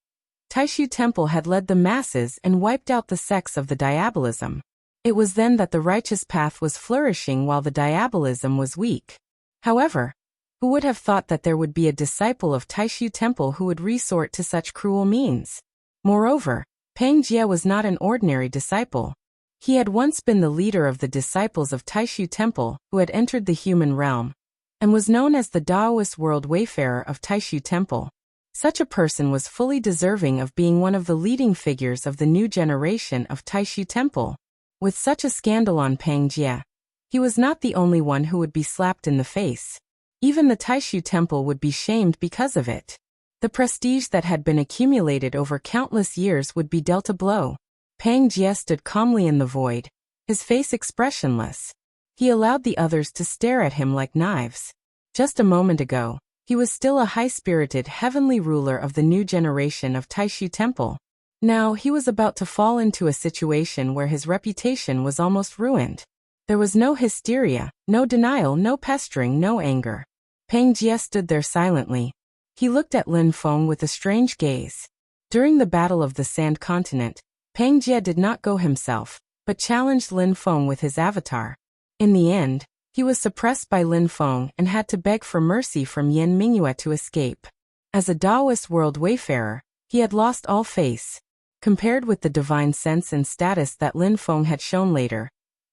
Taishu Temple had led the masses and wiped out the sects of the diabolism. It was then that the righteous path was flourishing while the diabolism was weak. However, who would have thought that there would be a disciple of Taishu Temple who would resort to such cruel means? Moreover, Peng Jie was not an ordinary disciple. He had once been the leader of the disciples of Taishu Temple who had entered the human realm, and was known as the Taoist world wayfarer of Taishu Temple. Such a person was fully deserving of being one of the leading figures of the new generation of Taishu Temple. With such a scandal on Peng Jie, he was not the only one who would be slapped in the face. Even the Taishu Temple would be shamed because of it. The prestige that had been accumulated over countless years would be dealt a blow. Peng Jie stood calmly in the void, his face expressionless. He allowed the others to stare at him like knives. Just a moment ago, he was still a high-spirited heavenly ruler of the new generation of Taishu Temple. Now he was about to fall into a situation where his reputation was almost ruined. There was no hysteria, no denial, no pestering, no anger. Peng Jie stood there silently. He looked at Lin Feng with a strange gaze. During the Battle of the Sand Continent, Peng Jie did not go himself, but challenged Lin Feng with his avatar. In the end, he was suppressed by Lin Feng and had to beg for mercy from Yan Mingyue to escape. As a Taoist world wayfarer, he had lost all face. Compared with the divine sense and status that Lin Feng had shown later,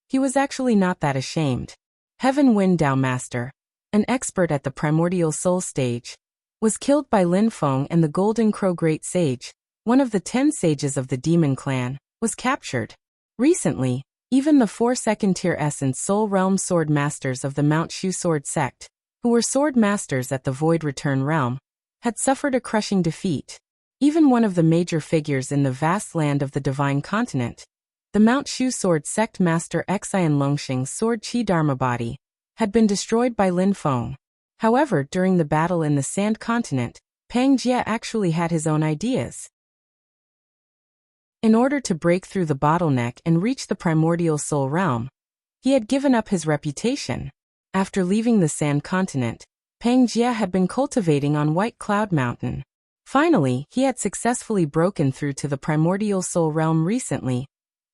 he was actually not that ashamed. Heaven Wind Dao Master, an expert at the primordial soul stage, was killed by Lin Feng, and the Golden Crow Great Sage, one of the 10 sages of the Demon Clan, was captured. Recently, even the 4 second-tier Essence Soul Realm Sword Masters of the Mount Shu Sword Sect, who were Sword Masters at the Void Return Realm, had suffered a crushing defeat. Even one of the major figures in the vast land of the Divine Continent, the Mount Shu Sword Sect Master Xian Longxing's Sword Qi Dharma body, had been destroyed by Lin Feng. However, during the battle in the Sand Continent, Peng Jie actually had his own ideas. In order to break through the bottleneck and reach the primordial soul realm, he had given up his reputation. After leaving the Sand Continent, Peng Jie had been cultivating on White Cloud Mountain. Finally, he had successfully broken through to the primordial soul realm recently,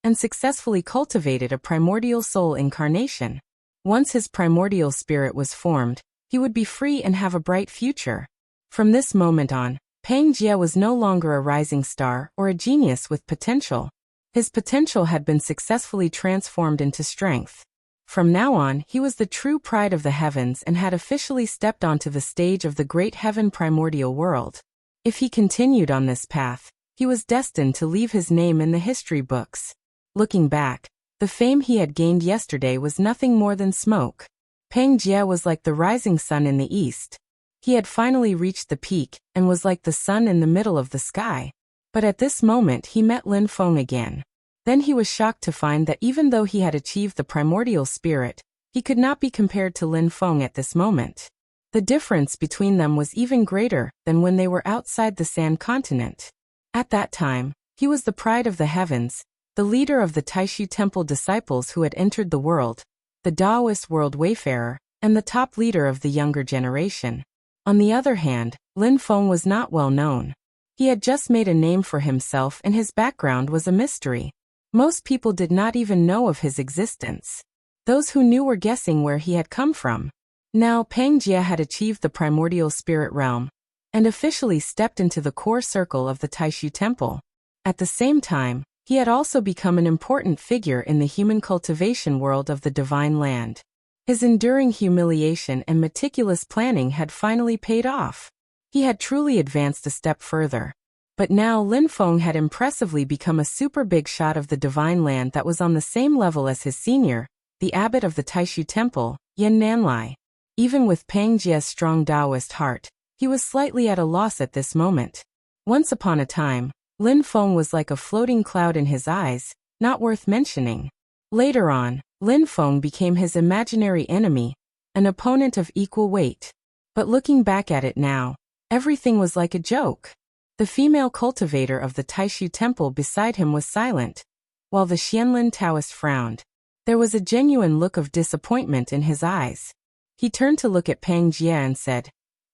and successfully cultivated a primordial soul incarnation. Once his primordial spirit was formed, he would be free and have a bright future. From this moment on, Peng Jie was no longer a rising star or a genius with potential. His potential had been successfully transformed into strength. From now on, he was the true pride of the heavens and had officially stepped onto the stage of the great heaven primordial world. If he continued on this path, he was destined to leave his name in the history books. Looking back, the fame he had gained yesterday was nothing more than smoke. Peng Jie was like the rising sun in the east. He had finally reached the peak and was like the sun in the middle of the sky. But at this moment he met Lin Feng again. Then he was shocked to find that even though he had achieved the primordial spirit, he could not be compared to Lin Feng at this moment. The difference between them was even greater than when they were outside the Sand Continent. At that time, he was the pride of the heavens, the leader of the Taishu Temple disciples who had entered the world, the Taoist world wayfarer, and the top leader of the younger generation. On the other hand, Lin Feng was not well known. He had just made a name for himself and his background was a mystery. Most people did not even know of his existence. Those who knew were guessing where he had come from. Now Peng Jie had achieved the primordial spirit realm, and officially stepped into the core circle of the Taishu Temple. At the same time, he had also become an important figure in the human cultivation world of the Divine Land. His enduring humiliation and meticulous planning had finally paid off. He had truly advanced a step further. But now Lin Feng had impressively become a super big shot of the Divine Land that was on the same level as his senior, the abbot of the Taishu Temple, Yan Nanlai. Even with Peng Jie's strong Taoist heart, He was slightly at a loss at this moment. Once upon a time, Lin Feng was like a floating cloud in his eyes, not worth mentioning. Later on, Lin Feng became his imaginary enemy, an opponent of equal weight. But looking back at it now, everything was like a joke. The female cultivator of the Taishu temple beside him was silent, while the Xianlin Taoist frowned. There was a genuine look of disappointment in his eyes. He turned to look at Pang Jie and said,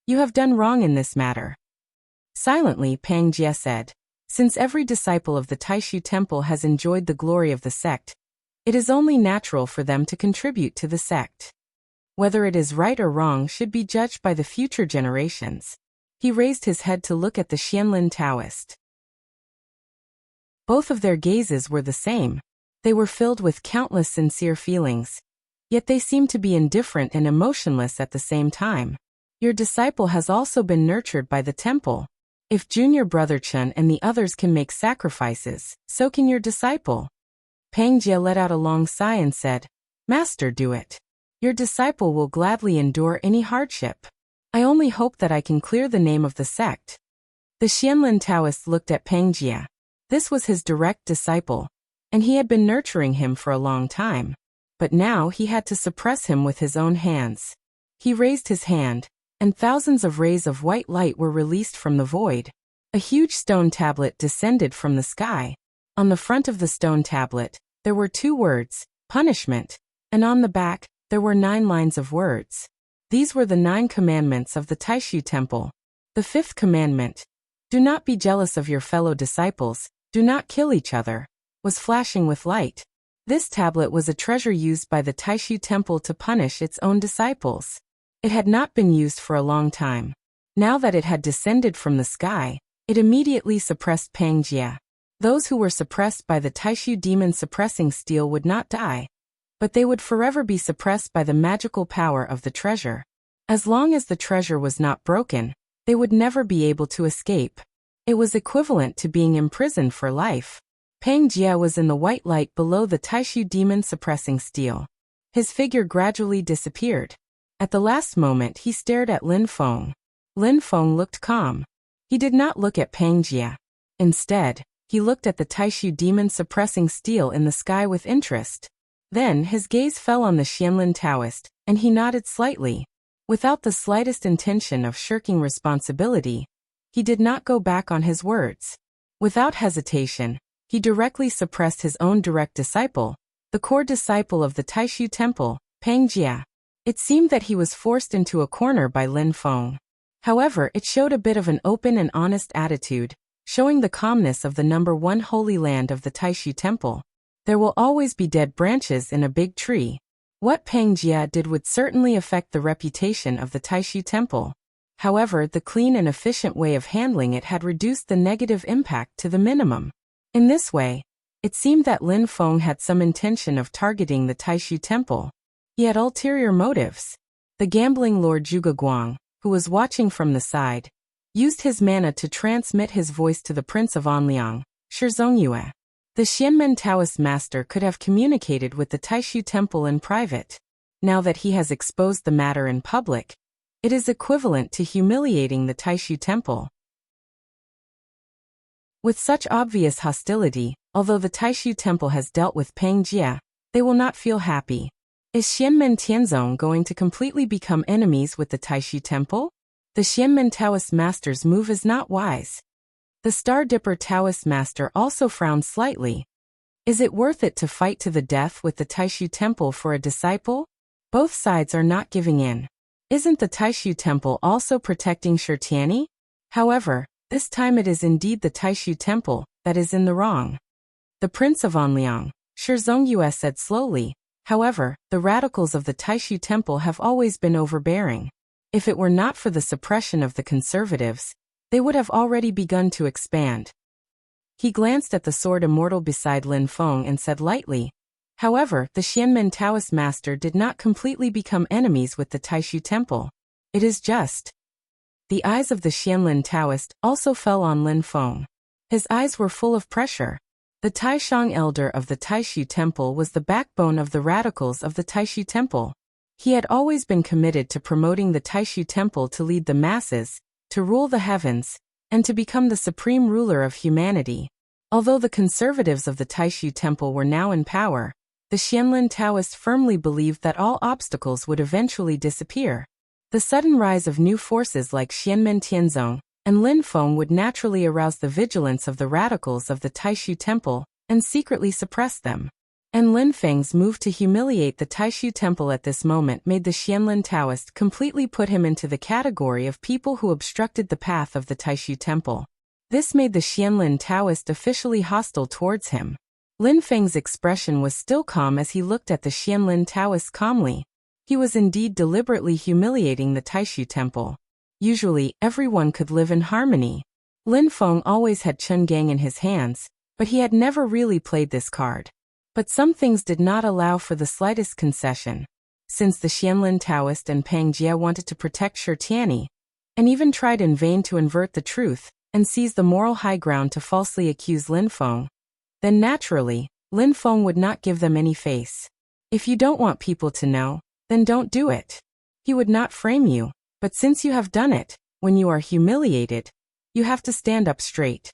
"You have done wrong in this matter." Silently, Pang Jie said, "Since every disciple of the Taishu temple has enjoyed the glory of the sect, it is only natural for them to contribute to the sect. Whether it is right or wrong should be judged by the future generations." He raised his head to look at the Xianlin Taoist. Both of their gazes were the same. They were filled with countless sincere feelings. Yet they seemed to be indifferent and emotionless at the same time. "Your disciple has also been nurtured by the temple. If junior brother Chen and the others can make sacrifices, so can your disciple." Pang Jie let out a long sigh and said, "Master, do it. Your disciple will gladly endure any hardship. I only hope that I can clear the name of the sect." The Xianlin Taoist looked at Pang Jie. This was his direct disciple, and he had been nurturing him for a long time. But now he had to suppress him with his own hands. He raised his hand, and thousands of rays of white light were released from the void. A huge stone tablet descended from the sky. On the front of the stone tablet, there were 2 words, "punishment," and on the back, there were 9 lines of words. These were the 9 commandments of the Taishu temple. The 5th commandment, "Do not be jealous of your fellow disciples, do not kill each other," was flashing with light. This tablet was a treasure used by the Taishu temple to punish its own disciples. It had not been used for a long time. Now that it had descended from the sky, it immediately suppressed Pang Jie. Those who were suppressed by the Taishu demon suppressing steel would not die, but they would forever be suppressed by the magical power of the treasure. As long as the treasure was not broken, they would never be able to escape. It was equivalent to being imprisoned for life. Pang Jie was in the white light below the Taishu demon suppressing steel. His figure gradually disappeared. At the last moment he stared at Lin Feng. Lin Feng looked calm. He did not look at Pang Jie. Instead, he looked at the Taishu demon suppressing steel in the sky with interest. Then his gaze fell on the Xianlin Taoist, and he nodded slightly. Without the slightest intention of shirking responsibility, he did not go back on his words. Without hesitation, he directly suppressed his own direct disciple, the core disciple of the Taishu temple, Pang Jie. It seemed that he was forced into a corner by Lin Feng. However, it showed a bit of an open and honest attitude, showing the calmness of the #1 holy land of the Taishu temple. There will always be dead branches in a big tree. What Pang Jie did would certainly affect the reputation of the Taishu temple. However, the clean and efficient way of handling it had reduced the negative impact to the minimum. In this way, it seemed that Lin Feng had some intention of targeting the Taishu temple. He had ulterior motives. The gambling lord Zhuge Guang, who was watching from the side, used his mana to transmit his voice to the Prince of Anliang, Shi Zongyue. The Xianmen Taoist master could have communicated with the Taishu temple in private. Now that he has exposed the matter in public, it is equivalent to humiliating the Taishu temple. With such obvious hostility, although the Taishu temple has dealt with Pang Jie, they will not feel happy. Is Xianmen Tianzong going to completely become enemies with the Taishu temple? The Xianmen Taoist master's move is not wise. The Star Dipper Taoist master also frowned slightly. Is it worth it to fight to the death with the Taishu temple for a disciple? Both sides are not giving in. Isn't the Taishu temple also protecting Shi Tianyi? However, this time it is indeed the Taishu temple that is in the wrong. The Prince of Anliang, Shi Zongyue said slowly. However, the radicals of the Taishu temple have always been overbearing. If it were not for the suppression of the conservatives, they would have already begun to expand. He glanced at the sword immortal beside Lin Feng and said lightly, however, the Xianmen Taoist master did not completely become enemies with the Taishu temple. It is just. The eyes of the Xianlin Taoist also fell on Lin Feng. His eyes were full of pressure. The Taishang elder of the Taishu temple was the backbone of the radicals of the Taishu temple. He had always been committed to promoting the Taishu temple to lead the masses, to rule the heavens, and to become the supreme ruler of humanity. Although the conservatives of the Taishu Temple were now in power, the Xianlin Taoists firmly believed that all obstacles would eventually disappear. The sudden rise of new forces like Xianmen Tianzong and Lin Feng would naturally arouse the vigilance of the radicals of the Taishu Temple and secretly suppress them. And Lin Feng's move to humiliate the Taishu Temple at this moment made the Xianlin Taoist completely put him into the category of people who obstructed the path of the Taishu Temple. This made the Xianlin Taoist officially hostile towards him. Lin Feng's expression was still calm as he looked at the Xianlin Taoist calmly. He was indeed deliberately humiliating the Taishu Temple. Usually, everyone could live in harmony. Lin Feng always had Chun Gang in his hands, but he had never really played this card. But some things did not allow for the slightest concession. Since the Xianlin Taoist and Pang Jie wanted to protect Shi Tianyi, and even tried in vain to invert the truth and seize the moral high ground to falsely accuse Lin Feng, then naturally, Lin Feng would not give them any face. If you don't want people to know, then don't do it. He would not frame you, but since you have done it, when you are humiliated, you have to stand up straight.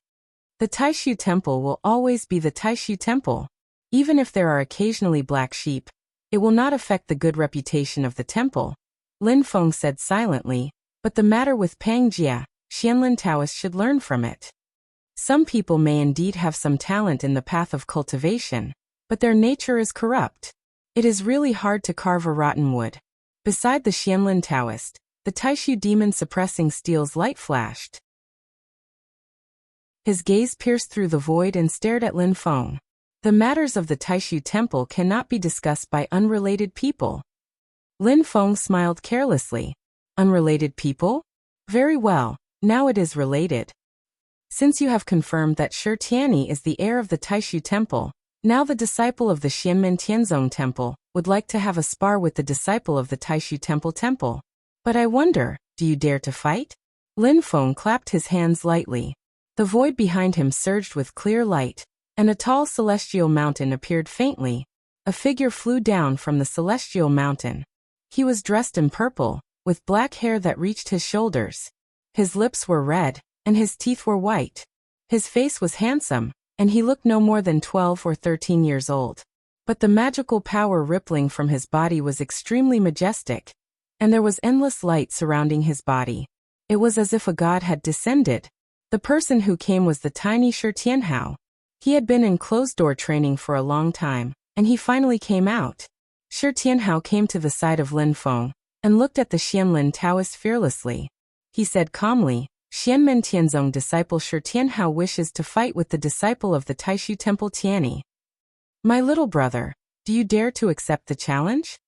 The Taishu Temple will always be the Taishu Temple. Even if there are occasionally black sheep, it will not affect the good reputation of the temple. Lin Feng said silently, but the matter with Pang Jie, Xianlin Taoists should learn from it. Some people may indeed have some talent in the path of cultivation, but their nature is corrupt. It is really hard to carve a rotten wood. Beside the Xianlin Taoist, the Taishu demon suppressing steel's light flashed. His gaze pierced through the void and stared at Lin Feng. The matters of the Taishu Temple cannot be discussed by unrelated people. Lin Feng smiled carelessly. Unrelated people? Very well, now it is related. Since you have confirmed that Shi Tianyi is the heir of the Taishu Temple, now the disciple of the Xianmen Tianzong Temple would like to have a spar with the disciple of the Taishu Temple. But I wonder, do you dare to fight? Lin Feng clapped his hands lightly. The void behind him surged with clear light, and a tall celestial mountain appeared faintly. A figure flew down from the celestial mountain. He was dressed in purple, with black hair that reached his shoulders. His lips were red, and his teeth were white. His face was handsome, and he looked no more than 12 or 13 years old. But the magical power rippling from his body was extremely majestic, and there was endless light surrounding his body. It was as if a god had descended. The person who came was the tiny Shi Tianhao. He had been in closed-door training for a long time, and he finally came out. Shi Tianhao came to the side of Lin Feng and looked at the Xianlin Taoist fearlessly. He said calmly, Xianmen Tianzong disciple Shi Tianhao wishes to fight with the disciple of the Taishu Temple Tianyi. My little brother, do you dare to accept the challenge?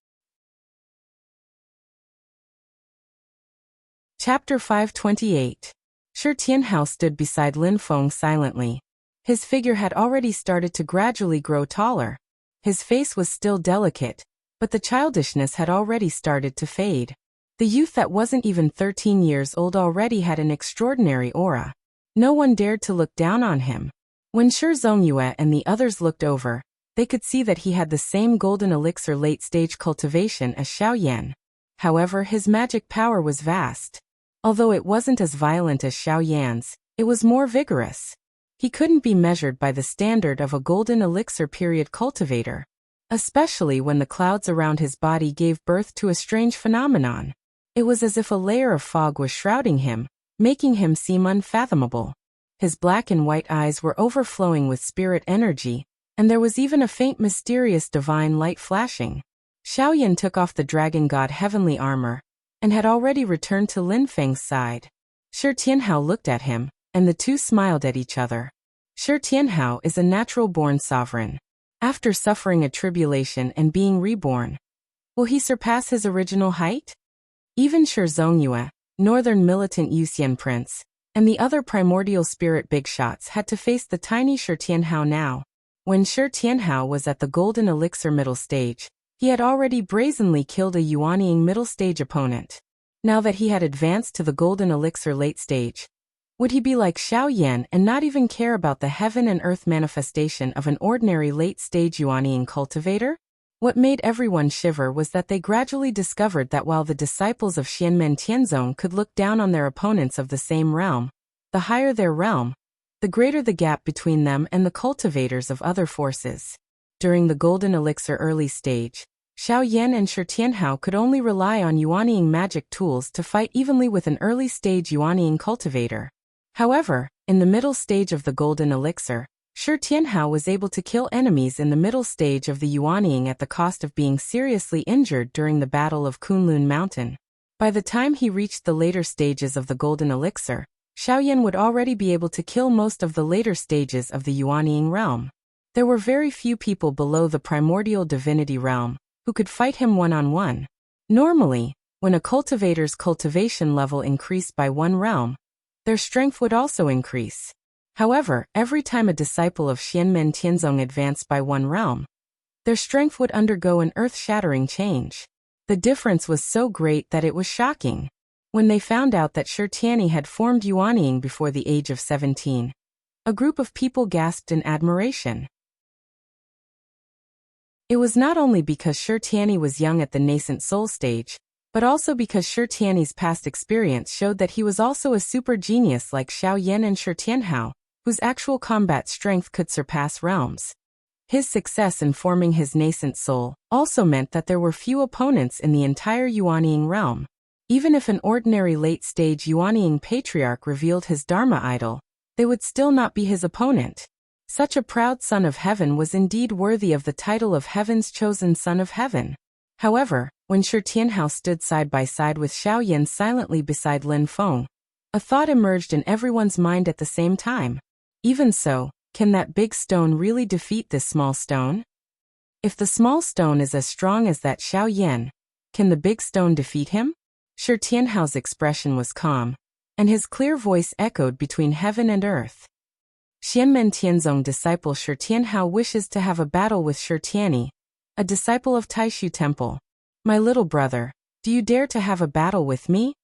Chapter 528. Shi Tianhao stood beside Lin Feng silently. His figure had already started to gradually grow taller. His face was still delicate, but the childishness had already started to fade. The youth that wasn't even 13 years old already had an extraordinary aura. No one dared to look down on him. When Shi Zongyue and the others looked over, they could see that he had the same golden elixir late-stage cultivation as Xiao Yan. However, his magic power was vast. Although it wasn't as violent as Xiao Yan's, it was more vigorous. He couldn't be measured by the standard of a golden elixir period cultivator, especially when the clouds around his body gave birth to a strange phenomenon. It was as if a layer of fog was shrouding him, making him seem unfathomable. His black and white eyes were overflowing with spirit energy, and there was even a faint mysterious divine light flashing. Xiaoyan took off the dragon god heavenly armor, and had already returned to Lin Feng's side. Shi Tianhao looked at him, and the two smiled at each other. Shi Tianhao is a natural-born sovereign. After suffering a tribulation and being reborn, will he surpass his original height? Even Shi Zongyue, northern militant Yuxian prince, and the other primordial spirit big shots had to face the tiny Shi Tianhao now. When Shi Tianhao was at the golden elixir middle stage, he had already brazenly killed a Yuanying middle stage opponent. Now that he had advanced to the golden elixir late stage, would he be like Xiao Yan and not even care about the heaven and earth manifestation of an ordinary late-stage Yuanying cultivator? What made everyone shiver was that they gradually discovered that while the disciples of Xianmen Tianzong could look down on their opponents of the same realm, the higher their realm, the greater the gap between them and the cultivators of other forces. During the Golden Elixir early stage, Xiao Yan and Shi Tianhao could only rely on Yuanying magic tools to fight evenly with an early-stage Yuanying cultivator. However, in the middle stage of the Golden Elixir, Shi Tianhao was able to kill enemies in the middle stage of the Yuanying at the cost of being seriously injured during the Battle of Kunlun Mountain. By the time he reached the later stages of the Golden Elixir, Xiao Yan would already be able to kill most of the later stages of the Yuanying realm. There were very few people below the primordial divinity realm who could fight him one-on-one. Normally, when a cultivator's cultivation level increased by one realm, their strength would also increase. However, every time a disciple of Xianmen Tianzong advanced by one realm, their strength would undergo an earth-shattering change. The difference was so great that it was shocking. When they found out that Shi Tianyi had formed Yuanying before the age of 17, a group of people gasped in admiration. It was not only because Shi Tianyi was young at the nascent soul stage, but also because Shi Tianyi's past experience showed that he was also a super genius like Xiao Yan and Shi Tianhao, whose actual combat strength could surpass realms. His success in forming his nascent soul also meant that there were few opponents in the entire Yuanying realm. Even if an ordinary late-stage Yuanying patriarch revealed his Dharma idol, they would still not be his opponent. Such a proud son of heaven was indeed worthy of the title of heaven's chosen son of heaven. However, when Shi Tianhao stood side by side with Xiao Yan silently beside Lin Feng, a thought emerged in everyone's mind at the same time. Even so, can that big stone really defeat this small stone? If the small stone is as strong as that Xiao Yan, can the big stone defeat him? Shi Tianhao's expression was calm, and his clear voice echoed between heaven and earth. Xianmen Tianzong disciple Shi Tianhao wishes to have a battle with Shi Tianyi, a disciple of Taishu Temple. My little brother, do you dare to have a battle with me?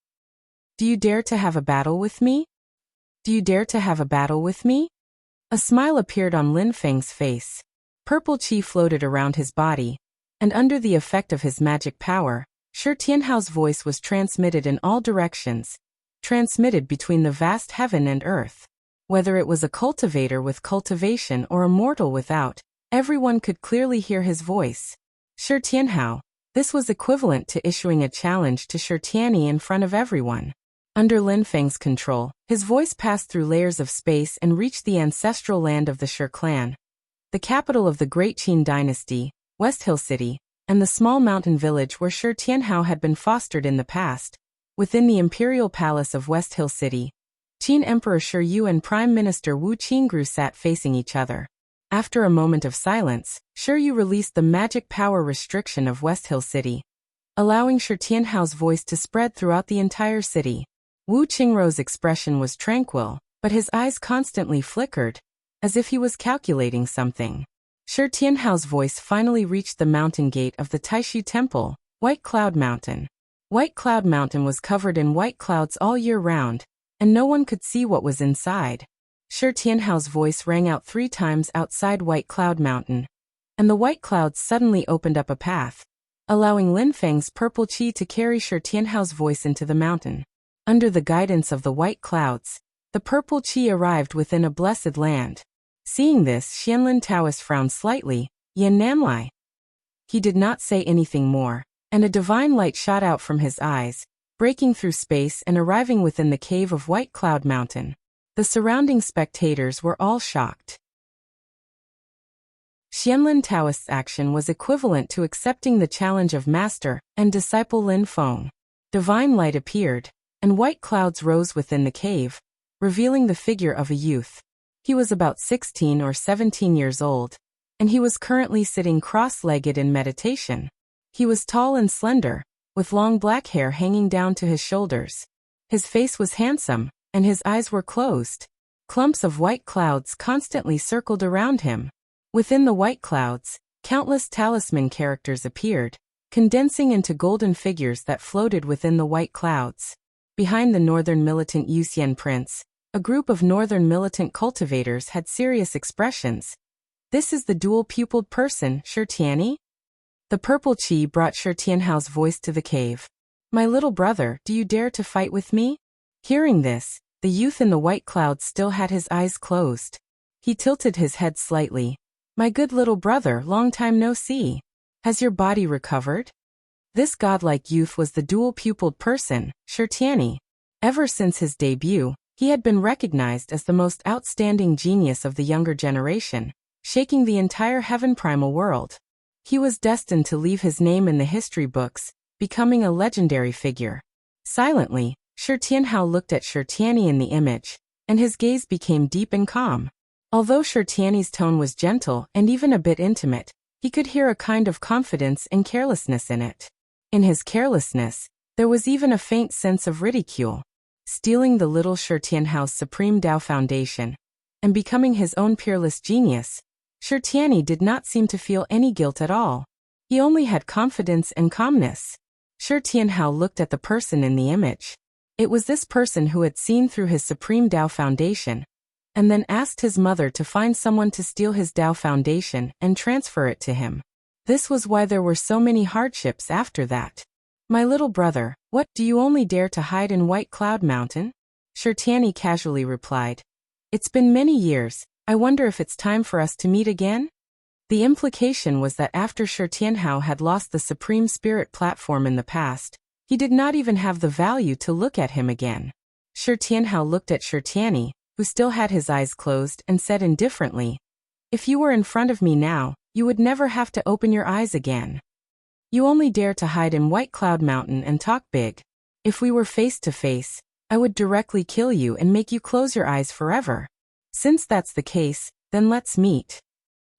Do you dare to have a battle with me? Do you dare to have a battle with me? A smile appeared on Lin Feng's face. Purple qi floated around his body, and under the effect of his magic power, Shi Tianhao's voice was transmitted in all directions, transmitted between the vast heaven and earth. Whether it was a cultivator with cultivation or a mortal without, everyone could clearly hear his voice. Shi Tianhao. This was equivalent to issuing a challenge to Shi Tianyi in front of everyone. Under Lin Feng's control, his voice passed through layers of space and reached the ancestral land of the Shi clan, the capital of the Great Qin dynasty, West Hill City, and the small mountain village where Shi Tianhao had been fostered in the past. Within the imperial palace of West Hill City, Qin Emperor Shi Yu and Prime Minister Wu Qingru sat facing each other. After a moment of silence, Shi Yu released the magic power restriction of West Hill City, allowing Shi Tianhao's voice to spread throughout the entire city. Wu Qingru's expression was tranquil, but his eyes constantly flickered, as if he was calculating something. Shi Tianhao's voice finally reached the mountain gate of the Taishu Temple, White Cloud Mountain. White Cloud Mountain was covered in white clouds all year round, and no one could see what was inside. Shi Tianhao's voice rang out 3 times outside White Cloud Mountain, and the white clouds suddenly opened up a path, allowing Lin Feng's purple qi to carry Shi Tianhao's voice into the mountain. Under the guidance of the white clouds, the purple qi arrived within a blessed land. Seeing this, Xianlin Taoist frowned slightly. Yan Nanlai. He did not say anything more, and a divine light shot out from his eyes, breaking through space and arriving within the cave of White Cloud Mountain. The surrounding spectators were all shocked. Xianlin Taoist's action was equivalent to accepting the challenge of master and disciple Lin Feng. Divine light appeared, and white clouds rose within the cave, revealing the figure of a youth. He was about 16 or 17 years old, and he was currently sitting cross-legged in meditation. He was tall and slender, with long black hair hanging down to his shoulders. His face was handsome, and his eyes were closed. Clumps of white clouds constantly circled around him. Within the white clouds, countless talisman characters appeared, condensing into golden figures that floated within the white clouds. Behind the northern militant Yuxian prince, a group of northern militant cultivators had serious expressions. This is the dual-pupiled person, Shi Tianyi? The purple qi brought Shi Tianhao's voice to the cave. My little brother, do you dare to fight with me? Hearing this, the youth in the white cloud still had his eyes closed. He tilted his head slightly. My good little brother, long time no see. Has your body recovered? This godlike youth was the dual-pupiled person, Shi Tianyi. Ever since his debut, he had been recognized as the most outstanding genius of the younger generation, shaking the entire heaven primal world. He was destined to leave his name in the history books, becoming a legendary figure. Silently, Shi Tianhao looked at Shi Tianyi in the image, and his gaze became deep and calm. Although Shi Tianyi's tone was gentle and even a bit intimate, he could hear a kind of confidence and carelessness in it. In his carelessness, there was even a faint sense of ridicule. Stealing the little Shi Tianhao's supreme Tao foundation, and becoming his own peerless genius, Shi Tianyi did not seem to feel any guilt at all. He only had confidence and calmness. Shi Tianhao looked at the person in the image. It was this person who had seen through his supreme Tao foundation, and then asked his mother to find someone to steal his Tao foundation and transfer it to him. This was why there were so many hardships after that. My little brother, what, do you only dare to hide in White Cloud Mountain? Shi Tianyi casually replied. It's been many years, I wonder if it's time for us to meet again? The implication was that after Shi Tianhao had lost the Supreme Spirit platform in the past, he did not even have the value to look at him again. Shi Tianhao looked at Shi Tianyi, who still had his eyes closed, and said indifferently, if you were in front of me now, you would never have to open your eyes again. You only dare to hide in White Cloud Mountain and talk big. If we were face to face, I would directly kill you and make you close your eyes forever. Since that's the case, then let's meet.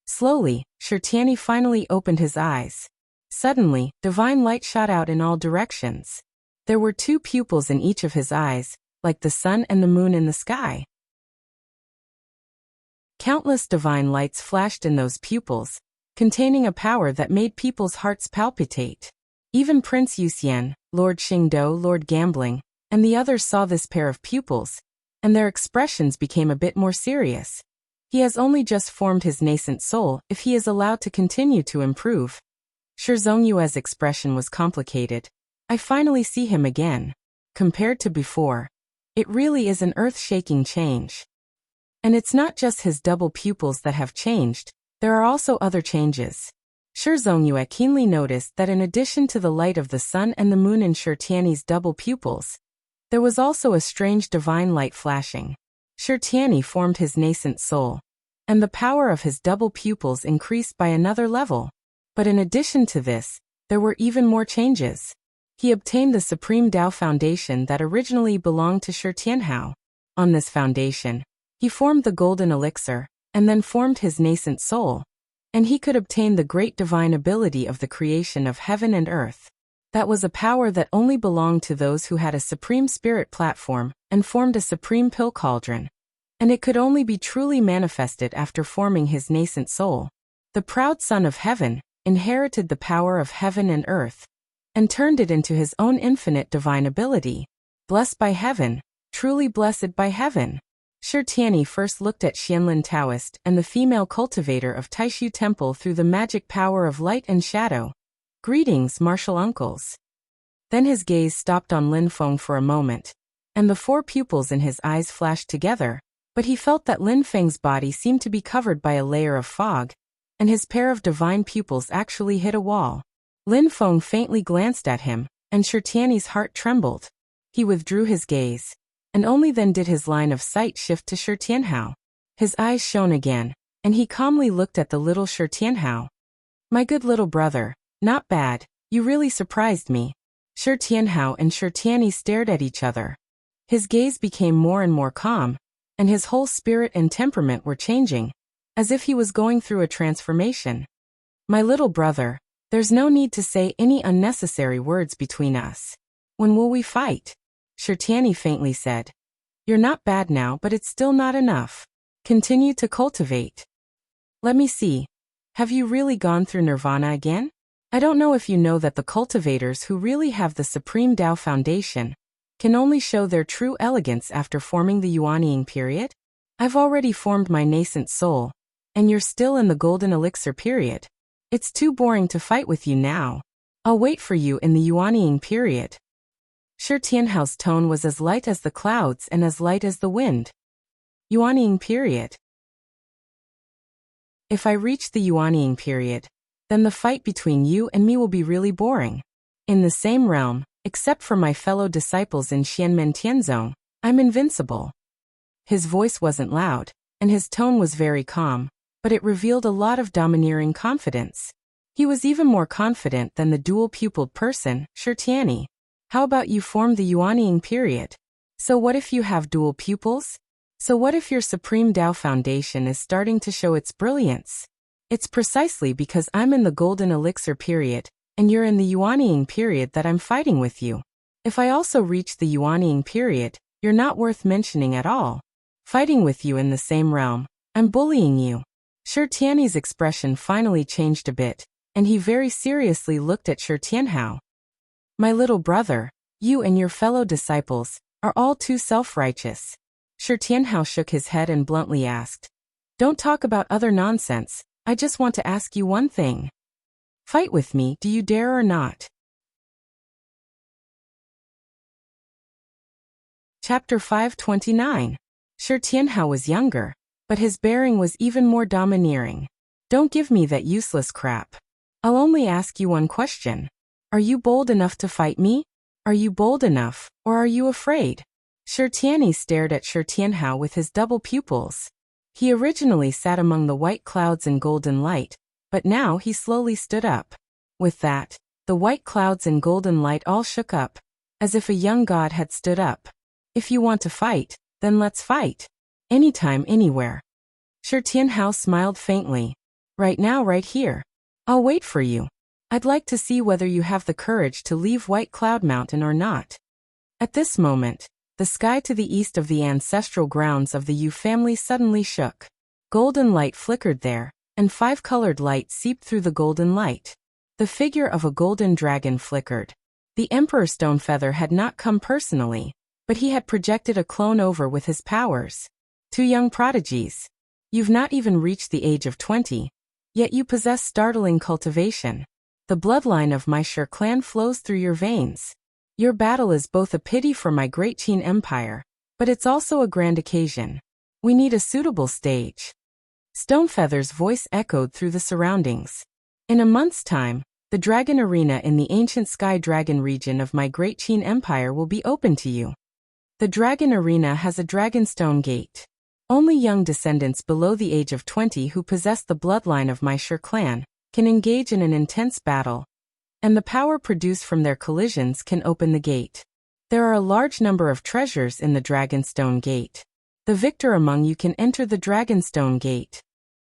Slowly, Shi Tianyi finally opened his eyes. Suddenly, divine light shot out in all directions. There were 2 pupils in each of his eyes, like the sun and the moon in the sky. Countless divine lights flashed in those pupils, containing a power that made people's hearts palpitate. Even Prince Yuxian, Lord Xingdou, Lord Gambling, and the others saw this pair of pupils, and their expressions became a bit more serious. He has only just formed his nascent soul if he is allowed to continue to improve. Shi Zongyue's expression was complicated. I finally see him again. Compared to before, it really is an earth-shaking change. And it's not just his double pupils that have changed, there are also other changes. Shi Zongyue keenly noticed that in addition to the light of the sun and the moon in Shi Tianyi's double pupils, there was also a strange divine light flashing. Shi Tianyi formed his nascent soul, and the power of his double pupils increased by another level. But in addition to this, there were even more changes. He obtained the Supreme Tao Foundation that originally belonged to Shi Tianhao. On this foundation, he formed the Golden Elixir, and then formed his nascent soul. And he could obtain the great divine ability of the creation of heaven and earth. That was a power that only belonged to those who had a Supreme Spirit platform and formed a Supreme Pill Cauldron. And it could only be truly manifested after forming his nascent soul. The proud son of heaven inherited the power of heaven and earth, and turned it into his own infinite divine ability. Blessed by heaven, truly blessed by heaven. Shi Tianyi first looked at Xianlin Taoist and the female cultivator of Taishu Temple through the magic power of light and shadow. Greetings, martial uncles. Then his gaze stopped on Lin Feng for a moment, and the 4 pupils in his eyes flashed together, but he felt that Lin Feng's body seemed to be covered by a layer of fog, and his pair of divine pupils actually hit a wall. Lin Feng faintly glanced at him, and Shi Tianyi's heart trembled. He withdrew his gaze, and only then did his line of sight shift to Shi Tianhao. His eyes shone again, and he calmly looked at the little Shi Tianhao. My good little brother, not bad, you really surprised me. Shi Tianhao and Shi Tianyi stared at each other. His gaze became more and more calm, and his whole spirit and temperament were changing, as if he was going through a transformation. My little brother, there's no need to say any unnecessary words between us. When will we fight? Shi Tianyi faintly said. You're not bad now, but it's still not enough. Continue to cultivate. Let me see. Have you really gone through nirvana again? I don't know if you know that the cultivators who really have the Supreme Tao Foundation can only show their true elegance after forming the Yuanying period. I've already formed my nascent soul, and you're still in the Golden Elixir period. It's too boring to fight with you now. I'll wait for you in the Yuanying period. Shi Tianhao's tone was as light as the clouds and as light as the wind. Yuanying period. If I reach the Yuanying period, then the fight between you and me will be really boring. In the same realm, except for my fellow disciples in Xianmen Tianzong, I'm invincible. His voice wasn't loud, and his tone was very calm, but it revealed a lot of domineering confidence. He was even more confident than the dual-pupiled person, Shi Tianyi. How about you form the Yuanying period? So what if you have dual pupils? So what if your Supreme Tao Foundation is starting to show its brilliance? It's precisely because I'm in the Golden Elixir period, and you're in the Yuanying period that I'm fighting with you. If I also reach the Yuanying period, you're not worth mentioning at all. Fighting with you in the same realm, I'm bullying you. Shi Tianyi's expression finally changed a bit, and he very seriously looked at Shi Tianhao. My little brother, you and your fellow disciples are all too self-righteous. Shi Tianhao shook his head and bluntly asked, "Don't talk about other nonsense, I just want to ask you one thing. Fight with me, do you dare or not?" Chapter 529. Shi Tianhao was younger, but his bearing was even more domineering. Don't give me that useless crap. I'll only ask you one question. Are you bold enough to fight me? Are you bold enough, or are you afraid? Shi Tianyi stared at Shi Tianhao with his double pupils. He originally sat among the white clouds and golden light, but now he slowly stood up. With that, the white clouds and golden light all shook up, as if a young god had stood up. If you want to fight, then let's fight. Anytime, anywhere. Shi Tianhao smiled faintly. Right now, right here. I'll wait for you. I'd like to see whether you have the courage to leave White Cloud Mountain or not. At this moment, the sky to the east of the ancestral grounds of the Yu family suddenly shook. Golden light flickered there, and five-colored light seeped through the golden light. The figure of a golden dragon flickered. The Emperor Stonefeather had not come personally, but he had projected a clone over with his powers. Two young prodigies. You've not even reached the age of 20, yet you possess startling cultivation. The bloodline of my Shi clan flows through your veins. Your battle is both a pity for my great Qin Empire, but it's also a grand occasion. We need a suitable stage. Stonefeather's voice echoed through the surroundings. In a month's time, the Dragon Arena in the ancient Sky Dragon region of my great Qin Empire will be open to you. The Dragon Arena has a Dragonstone gate. Only young descendants below the age of 20 who possess the bloodline of my Shi clan can engage in an intense battle, and the power produced from their collisions can open the gate. There are a large number of treasures in the Dragonstone gate. The victor among you can enter the Dragonstone gate.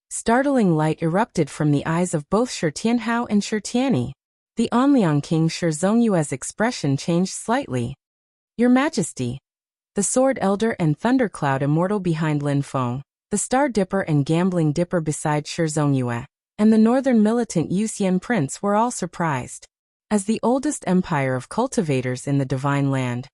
Startling light erupted from the eyes of both Shi Tianhao and Shi Tianyi. The Anliang King Shi Zongyue's expression changed slightly. Your Majesty. The Sword Elder and Thundercloud Immortal behind Lin Feng, the Star Dipper and Gambling Dipper beside Shi Zongyue, and the northern militant Yuxian Prince were all surprised. As the oldest empire of cultivators in the Divine Land,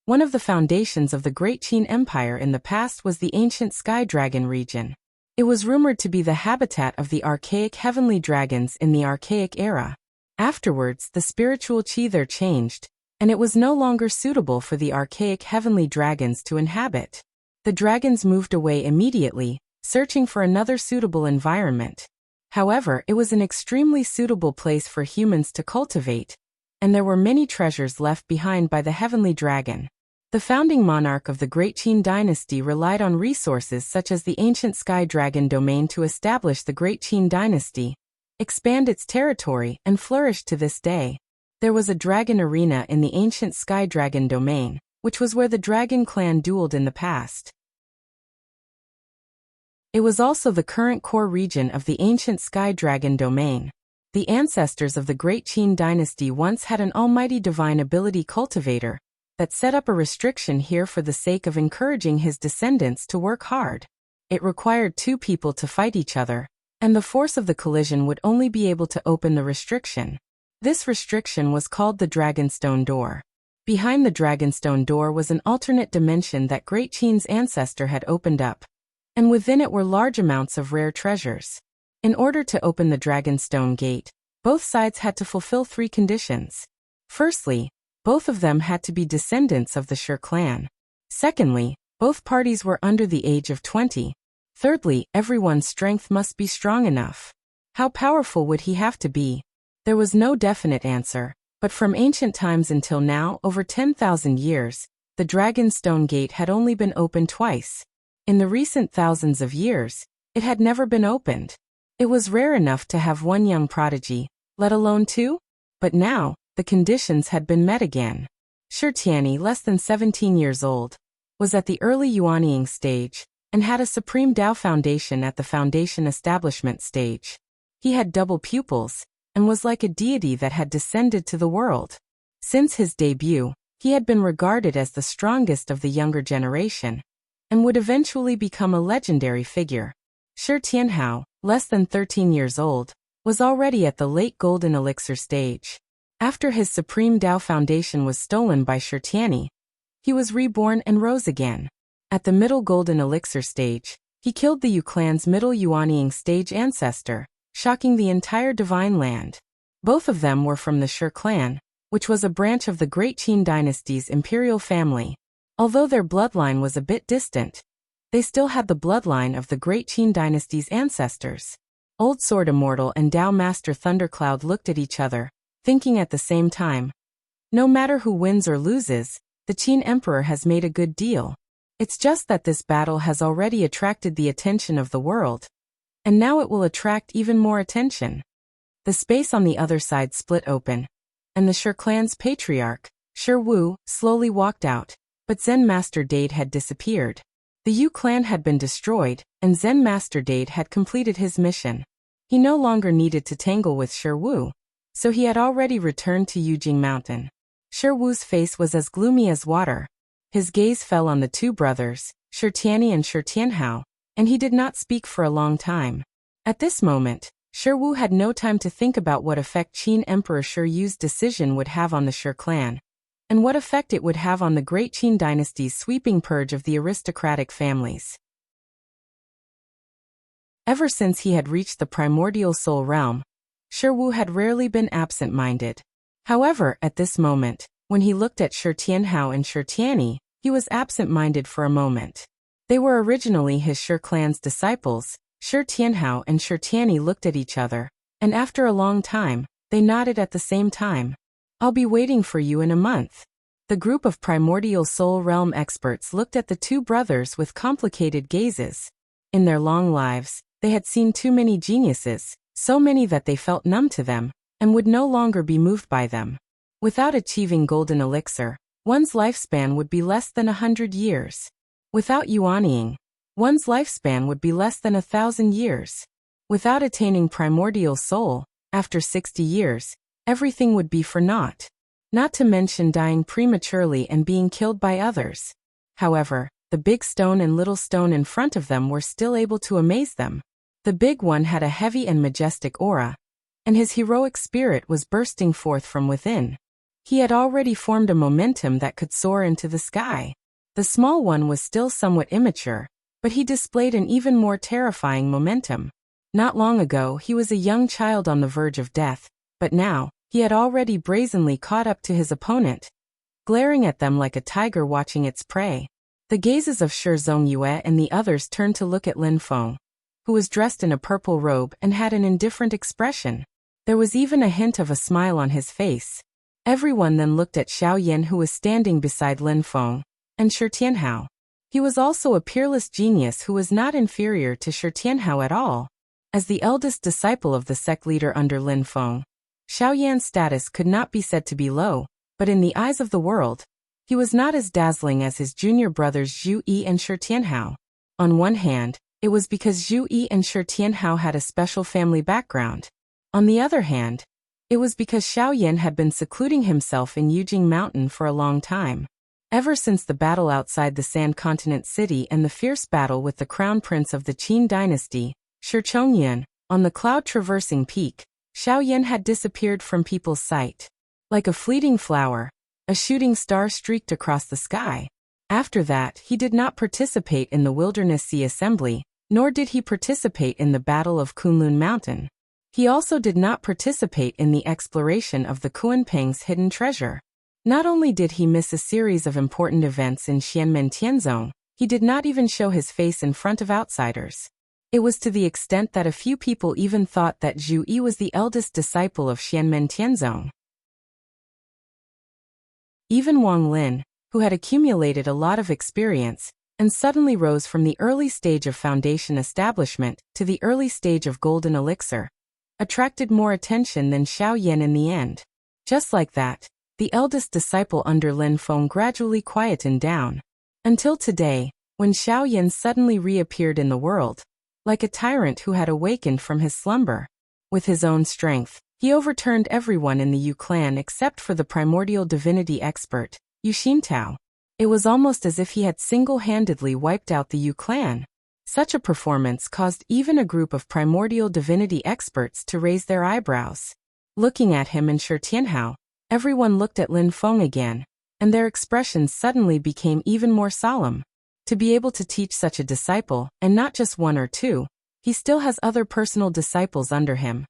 one of the foundations of the Great Qin Empire in the past was the ancient Sky Dragon region. It was rumored to be the habitat of the archaic heavenly dragons in the archaic era. Afterwards, the spiritual qi there changed, and it was no longer suitable for the archaic heavenly dragons to inhabit. The dragons moved away immediately, searching for another suitable environment. However, it was an extremely suitable place for humans to cultivate, and there were many treasures left behind by the heavenly dragon. The founding monarch of the Great Qin dynasty relied on resources such as the ancient Sky Dragon domain to establish the Great Qin dynasty, expand its territory, and flourish to this day. There was a dragon arena in the ancient Sky Dragon domain, which was where the dragon clan dueled in the past. It was also the current core region of the ancient Sky Dragon domain. The ancestors of the Great Qin dynasty once had an almighty divine ability cultivator that set up a restriction here for the sake of encouraging his descendants to work hard. It required two people to fight each other, and the force of the collision would only be able to open the restriction. This restriction was called the Dragonstone Door. Behind the Dragonstone Door was an alternate dimension that Great Qin's ancestor had opened up, and within it were large amounts of rare treasures. In order to open the Dragonstone Gate, both sides had to fulfill 3 conditions. Firstly, both of them had to be descendants of the Sher clan. Secondly, both parties were under the age of 20. Thirdly, everyone's strength must be strong enough. How powerful would he have to be? There was no definite answer, but from ancient times until now, over 10,000 years, the Dragonstone Gate had only been opened twice. In the recent thousands of years, it had never been opened. It was rare enough to have one young prodigy, let alone 2? But now, the conditions had been met again. Shi Tianyi, less than 17 years old, was at the early Yuanying stage, and had a supreme Dao foundation at the foundation establishment stage. He had double pupils, and was like a deity that had descended to the world. Since his debut, he had been regarded as the strongest of the younger generation, and would eventually become a legendary figure. Shi Tianhao, less than 13 years old, was already at the late golden elixir stage. After his supreme Dao foundation was stolen by Shi Tianyi, he was reborn and rose again. At the middle golden elixir stage, he killed the Yu clan's middle Yuanying stage ancestor, shocking the entire divine land. Both of them were from the Shi clan, which was a branch of the Great Qin dynasty's imperial family. Although their bloodline was a bit distant, they still had the bloodline of the Great Qin dynasty's ancestors. Old Sword Immortal and Dao Master Thundercloud looked at each other, thinking at the same time. No matter who wins or loses, the Qin Emperor has made a good deal. It's just that this battle has already attracted the attention of the world, and now it will attract even more attention. The space on the other side split open, and the Shi clan's patriarch, Shi Wu, slowly walked out, but Zen Master Dade had disappeared. The Yu clan had been destroyed, and Zen Master Dade had completed his mission. He no longer needed to tangle with Shi Wu, so he had already returned to Yujing Mountain. Shi Wu's face was as gloomy as water. His gaze fell on the 2 brothers, Shi Tianyi and Shi Tianhao, and he did not speak for a long time. At this moment, Shi Wu had no time to think about what effect Qin Emperor Shi Yu's decision would have on the Shi clan, and what effect it would have on the Great Qin dynasty's sweeping purge of the aristocratic families. Ever since he had reached the primordial soul realm, Shi Wu had rarely been absent-minded. However, at this moment, when he looked at Shi Tianhao and Shi Tianyi, he was absent-minded for a moment. They were originally his Shi clan's disciples. Shi Tianhao and Shi Tianyi looked at each other, and after a long time, they nodded at the same time. I'll be waiting for you in a month. The group of primordial soul realm experts looked at the 2 brothers with complicated gazes. In their long lives, they had seen too many geniuses, so many that they felt numb to them, and would no longer be moved by them. Without achieving golden elixir, one's lifespan would be less than 100 years. Without yuanying, one's lifespan would be less than 1,000 years. Without attaining primordial soul, after 60 years, everything would be for naught. Not to mention dying prematurely and being killed by others. However, the big stone and little stone in front of them were still able to amaze them. The big one had a heavy and majestic aura, and his heroic spirit was bursting forth from within. He had already formed a momentum that could soar into the sky. The small one was still somewhat immature, but he displayed an even more terrifying momentum. Not long ago he was a young child on the verge of death, but now, he had already brazenly caught up to his opponent, glaring at them like a tiger watching its prey. The gazes of Shi Zongyue and the others turned to look at Lin Feng, who was dressed in a purple robe and had an indifferent expression. There was even a hint of a smile on his face. Everyone then looked at Xiao Yan, who was standing beside Lin Feng, and Shi Tianhao. He was also a peerless genius who was not inferior to Shi Tianhao at all. As the eldest disciple of the sect leader under Lin Feng, Xiao Yan's status could not be said to be low, but in the eyes of the world, he was not as dazzling as his junior brothers Zhu Yi and Shi Tianhao. On one hand, it was because Zhu Yi and Shi Tianhao had a special family background. On the other hand, it was because Xiao Yan had been secluding himself in Yujing Mountain for a long time. Ever since the battle outside the Sand Continent City and the fierce battle with the crown prince of the Qin dynasty, Shi Chongyan, on the cloud-traversing peak, Xiao Yan had disappeared from people's sight. Like a fleeting flower, a shooting star streaked across the sky. After that, he did not participate in the Wilderness Sea Assembly, nor did he participate in the Battle of Kunlun Mountain. He also did not participate in the exploration of the Kuanping's hidden treasure. Not only did he miss a series of important events in Xianmen Tianzong, he did not even show his face in front of outsiders. It was to the extent that a few people even thought that Zhu Yi was the eldest disciple of Xianmen Tianzong. Even Wang Lin, who had accumulated a lot of experience, and suddenly rose from the early stage of foundation establishment to the early stage of golden elixir, attracted more attention than Xiao Yan in the end. Just like that, the eldest disciple under Lin Feng gradually quietened down. Until today, when Xiao Yan suddenly reappeared in the world, like a tyrant who had awakened from his slumber. With his own strength, he overturned everyone in the Yu clan except for the primordial divinity expert, Yu Xintao. It was almost as if he had single-handedly wiped out the Yu clan. Such a performance caused even a group of primordial divinity experts to raise their eyebrows. Looking at him and Shi Tianhao, everyone looked at Lin Feng again, and their expressions suddenly became even more solemn. To be able to teach such a disciple, and not just one or two, he still has other personal disciples under him.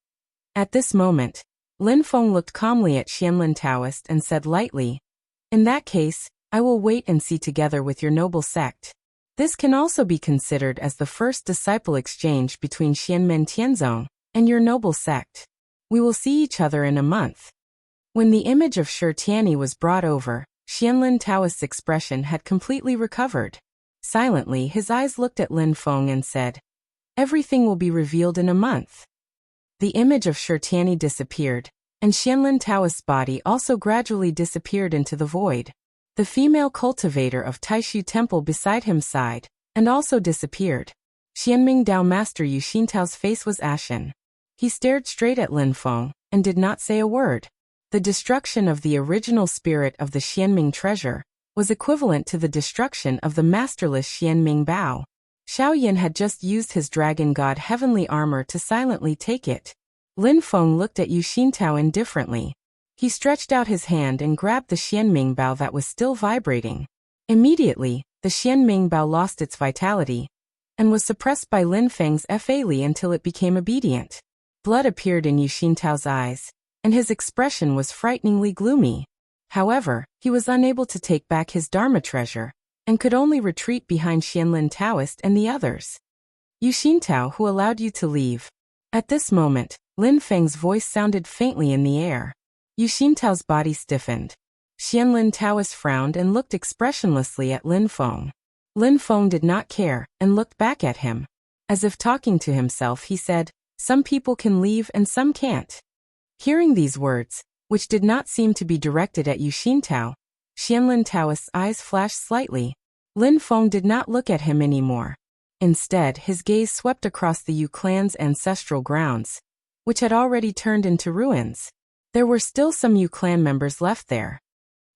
At this moment, Lin Feng looked calmly at Xianlin Taoist and said lightly, "In that case, I will wait and see together with your noble sect." This can also be considered as the first disciple exchange between Xianmen Tianzong and your noble sect. We will see each other in a month. When the image of Shi Tianyi was brought over, Xianlin Taoist's expression had completely recovered. Silently, his eyes looked at Lin Feng and said, "Everything will be revealed in a month." The image of Shi Tianyi disappeared, and Xianlin Taoist's body also gradually disappeared into the void. The female cultivator of Taishu Temple beside him sighed, and also disappeared. Xianming Dao Master Yu Xintao's face was ashen. He stared straight at Lin Feng, and did not say a word. The destruction of the original spirit of the Xianming treasure was equivalent to the destruction of the masterless Xianming Bao. Xiao Yan had just used his dragon god heavenly armor to silently take it. Lin Feng looked at Yu Xintao indifferently. He stretched out his hand and grabbed the Xianming Bao that was still vibrating. Immediately, the Xianming Bao lost its vitality, and was suppressed by Lin Feng's Fa Li until it became obedient. Blood appeared in Yu Xintao's eyes, and his expression was frighteningly gloomy. However, he was unable to take back his Dharma treasure, and could only retreat behind Xianlin Taoist and the others. "Yu Xintao, who allowed you to leave?" At this moment, Lin Feng's voice sounded faintly in the air. Yu Xintao's body stiffened. Xianlin Taoist frowned and looked expressionlessly at Lin Feng. Lin Feng did not care, and looked back at him. As if talking to himself, he said, "Some people can leave and some can't." Hearing these words, which did not seem to be directed at Yu Xintao, Xianlin Taoist's eyes flashed slightly. Lin Feng did not look at him anymore. Instead, his gaze swept across the Yu clan's ancestral grounds, which had already turned into ruins. There were still some Yu clan members left there.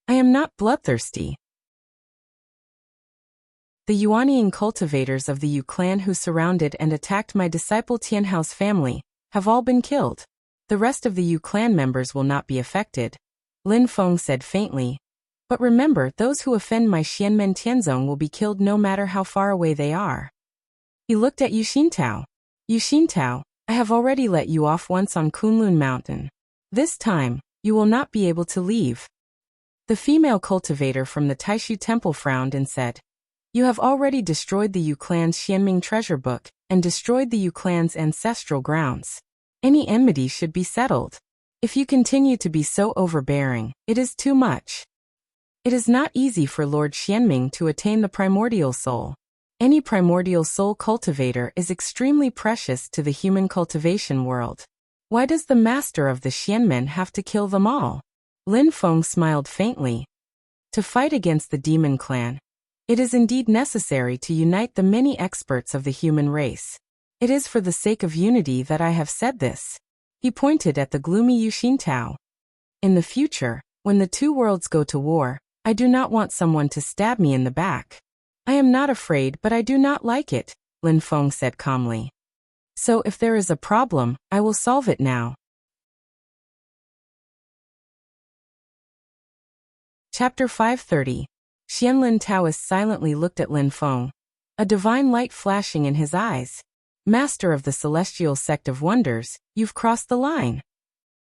"I am not bloodthirsty." The Yuanying cultivators of the Yu clan who surrounded and attacked my disciple Tianhao's family have all been killed. The rest of the Yu clan members will not be affected, Lin Feng said faintly. But remember, those who offend my Xianmen Tianzong will be killed no matter how far away they are. He looked at Yu Xintao. "Yu Xintao, I have already let you off once on Kunlun Mountain. This time, you will not be able to leave." The female cultivator from the Taishu Temple frowned and said, "You have already destroyed the Yu clan's Xianming treasure book, and destroyed the Yu clan's ancestral grounds. Any enmity should be settled. If you continue to be so overbearing, it is too much. It is not easy for Lord Xianming to attain the primordial soul. Any primordial soul cultivator is extremely precious to the human cultivation world. Why does the master of the Xianmen have to kill them all?" Lin Feng smiled faintly. "To fight against the demon clan, it is indeed necessary to unite the many experts of the human race. It is for the sake of unity that I have said this." He pointed at the gloomy Yu Xintao. "In the future, when the two worlds go to war, I do not want someone to stab me in the back." "I am not afraid, but I do not like it," Lin Feng said calmly. "So if there is a problem, I will solve it now." Chapter 530. Xianlin Taoist silently looked at Lin Feng. a divine light flashing in his eyes. Master of the celestial sect of wonders, you've crossed the line.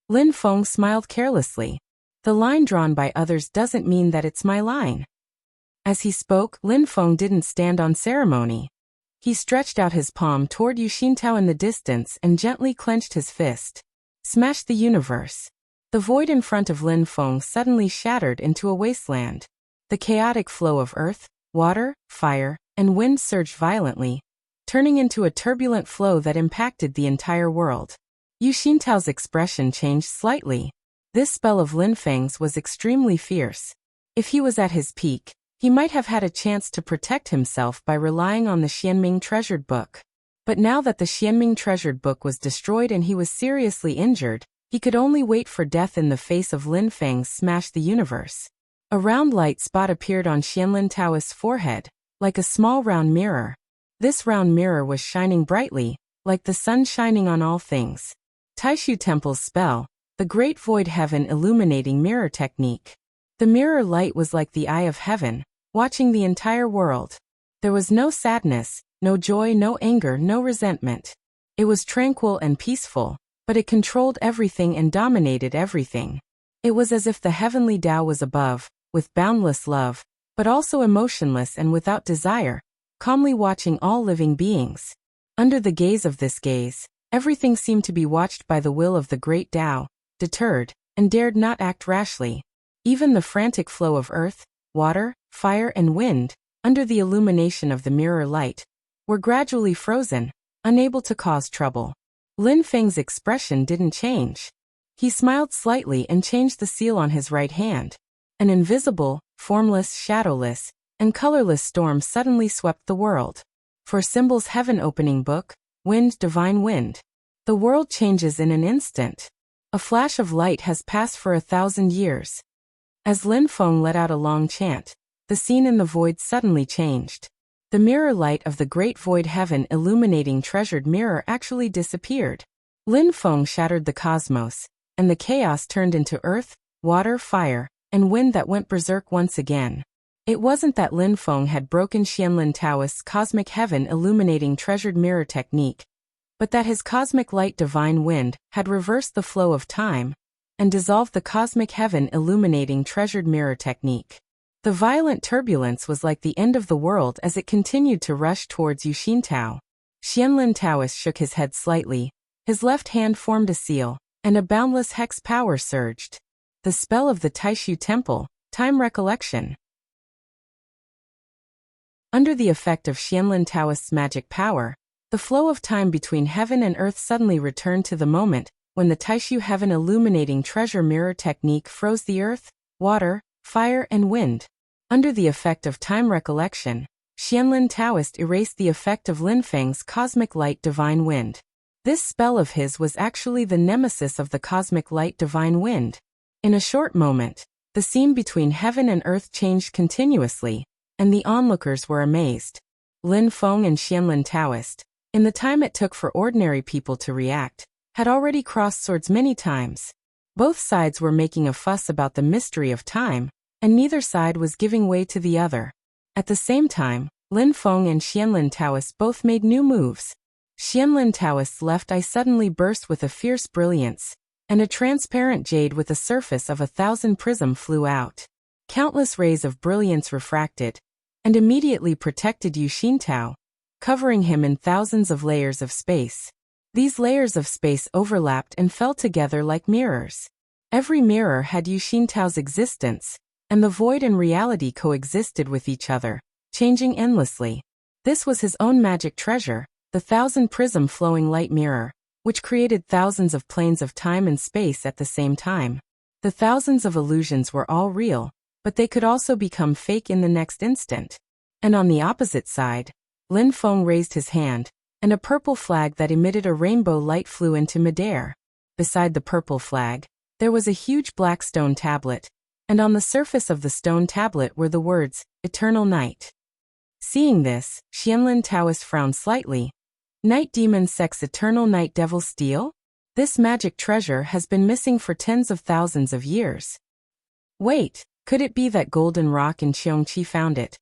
Lin Feng smiled carelessly. The line drawn by others doesn't mean that it's my line. As he spoke, Lin Feng didn't stand on ceremony. He stretched out his palm toward Yu Xintao in the distance and gently clenched his fist. Smash the universe. The void in front of Lin Feng suddenly shattered into a wasteland. The chaotic flow of earth, water, fire, and wind surged violently, turning into a turbulent flow that impacted the entire world. Yu Xintao's expression changed slightly. This spell of Lin Feng's was extremely fierce. If he was at his peak, he might have had a chance to protect himself by relying on the Xianming treasured book. But now that the Xianming treasured book was destroyed and he was seriously injured, he could only wait for death in the face of Lin Feng's smash the universe. A round light spot appeared on Xianlin Taoist's forehead, like a small round mirror. This round mirror was shining brightly, like the sun shining on all things. Taishu Temple's spell, the Great Void Heaven Illuminating Mirror Technique. The mirror light was like the eye of heaven, watching the entire world. There was no sadness, no joy, no anger, no resentment. It was tranquil and peaceful, but it controlled everything and dominated everything. It was as if the heavenly Tao was above, with boundless love, but also emotionless and without desire, calmly watching all living beings. Under the gaze of this gaze, everything seemed to be watched by the will of the great Tao, deterred, and dared not act rashly. Even the frantic flow of earth, water, fire and wind, under the illumination of the mirror light, were gradually frozen, unable to cause trouble. Lin Feng's expression didn't change. He smiled slightly and changed the seal on his right hand. An invisible, formless, shadowless, and colorless storm suddenly swept the world. For symbols heaven opening book, wind divine wind. The world changes in an instant. A flash of light has passed for 1,000 years. As Lin Feng let out a long chant, the scene in the void suddenly changed. The mirror light of the Great Void Heaven illuminating treasured mirror actually disappeared. Lin Feng shattered the cosmos, and the chaos turned into earth, water, fire, and wind that went berserk once again. It wasn't that Lin Feng had broken Xianlin Taoist's cosmic heaven illuminating treasured mirror technique, but that his cosmic light divine wind had reversed the flow of time and dissolved the cosmic heaven illuminating treasured mirror technique. The violent turbulence was like the end of the world as it continued to rush towards Yu Xintao. Xianlin Taoist shook his head slightly, his left hand formed a seal, and a boundless hex power surged. The spell of the Taishu Temple, time recollection. Under the effect of Xianlin Taoist's magic power, the flow of time between heaven and earth suddenly returned to the moment when the Taishu Heaven Illuminating Treasure Mirror Technique froze the earth, water, fire and wind. Under the effect of time recollection, Xianlin Taoist erased the effect of Lin Feng's cosmic light divine wind. This spell of his was actually the nemesis of the cosmic light divine wind. In a short moment, the scene between heaven and earth changed continuously, and the onlookers were amazed. Lin Feng and Xianlin Taoist, in the time it took for ordinary people to react, had already crossed swords many times. Both sides were making a fuss about the mystery of time, and neither side was giving way to the other. At the same time, Lin Feng and Xianlin Taoist both made new moves. Xianlin Taoist's left eye suddenly burst with a fierce brilliance, and a transparent jade with a surface of 1,000 prism flew out. Countless rays of brilliance refracted, and immediately protected Yu Xintao, covering him in thousands of layers of space. These layers of space overlapped and fell together like mirrors. Every mirror had Yu Xintao's existence, and the void and reality coexisted with each other, changing endlessly. This was his own magic treasure, the 1,000 prism flowing light mirror, which created thousands of planes of time and space at the same time. The thousands of illusions were all real, but they could also become fake in the next instant. And on the opposite side, Lin Feng raised his hand, and a purple flag that emitted a rainbow light flew into midair. Beside the purple flag, there was a huge black stone tablet, and on the surface of the stone tablet were the words, Eternal Night. Seeing this, Xianlin Taoist frowned slightly. Night Demon Sex Eternal Night Devil Steal? This magic treasure has been missing for tens of thousands of years. Wait, could it be that Golden Rock in Cheongqi found it?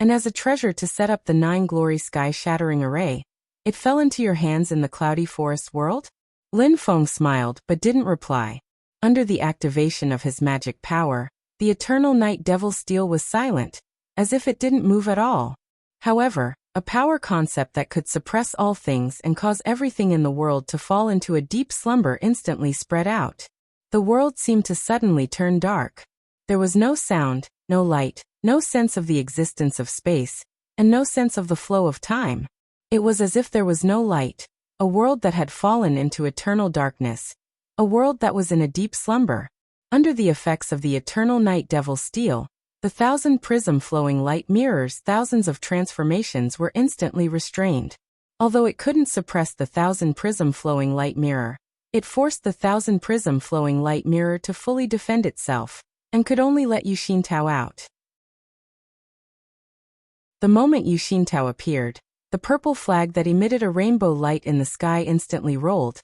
and as a treasure to set up the 9 glory sky-shattering array, it fell into your hands in the cloudy forest world? Lin Feng smiled but didn't reply. Under the activation of his magic power, the eternal night devil steel was silent, as if it didn't move at all. However, a power concept that could suppress all things and cause everything in the world to fall into a deep slumber instantly spread out. The world seemed to suddenly turn dark. There was no sound, no light, no sense of the existence of space, and no sense of the flow of time. It was as if there was no light, a world that had fallen into eternal darkness, a world that was in a deep slumber. Under the effects of the eternal night devil steel, the 1,000 prism flowing light mirrors thousands of transformations were instantly restrained. Although it couldn't suppress the 1,000 prism flowing light mirror, it forced the 1,000 prism flowing light mirror to fully defend itself, and could only let Yu Xintao out. The moment Yu Xintao appeared, the purple flag that emitted a rainbow light in the sky instantly rolled,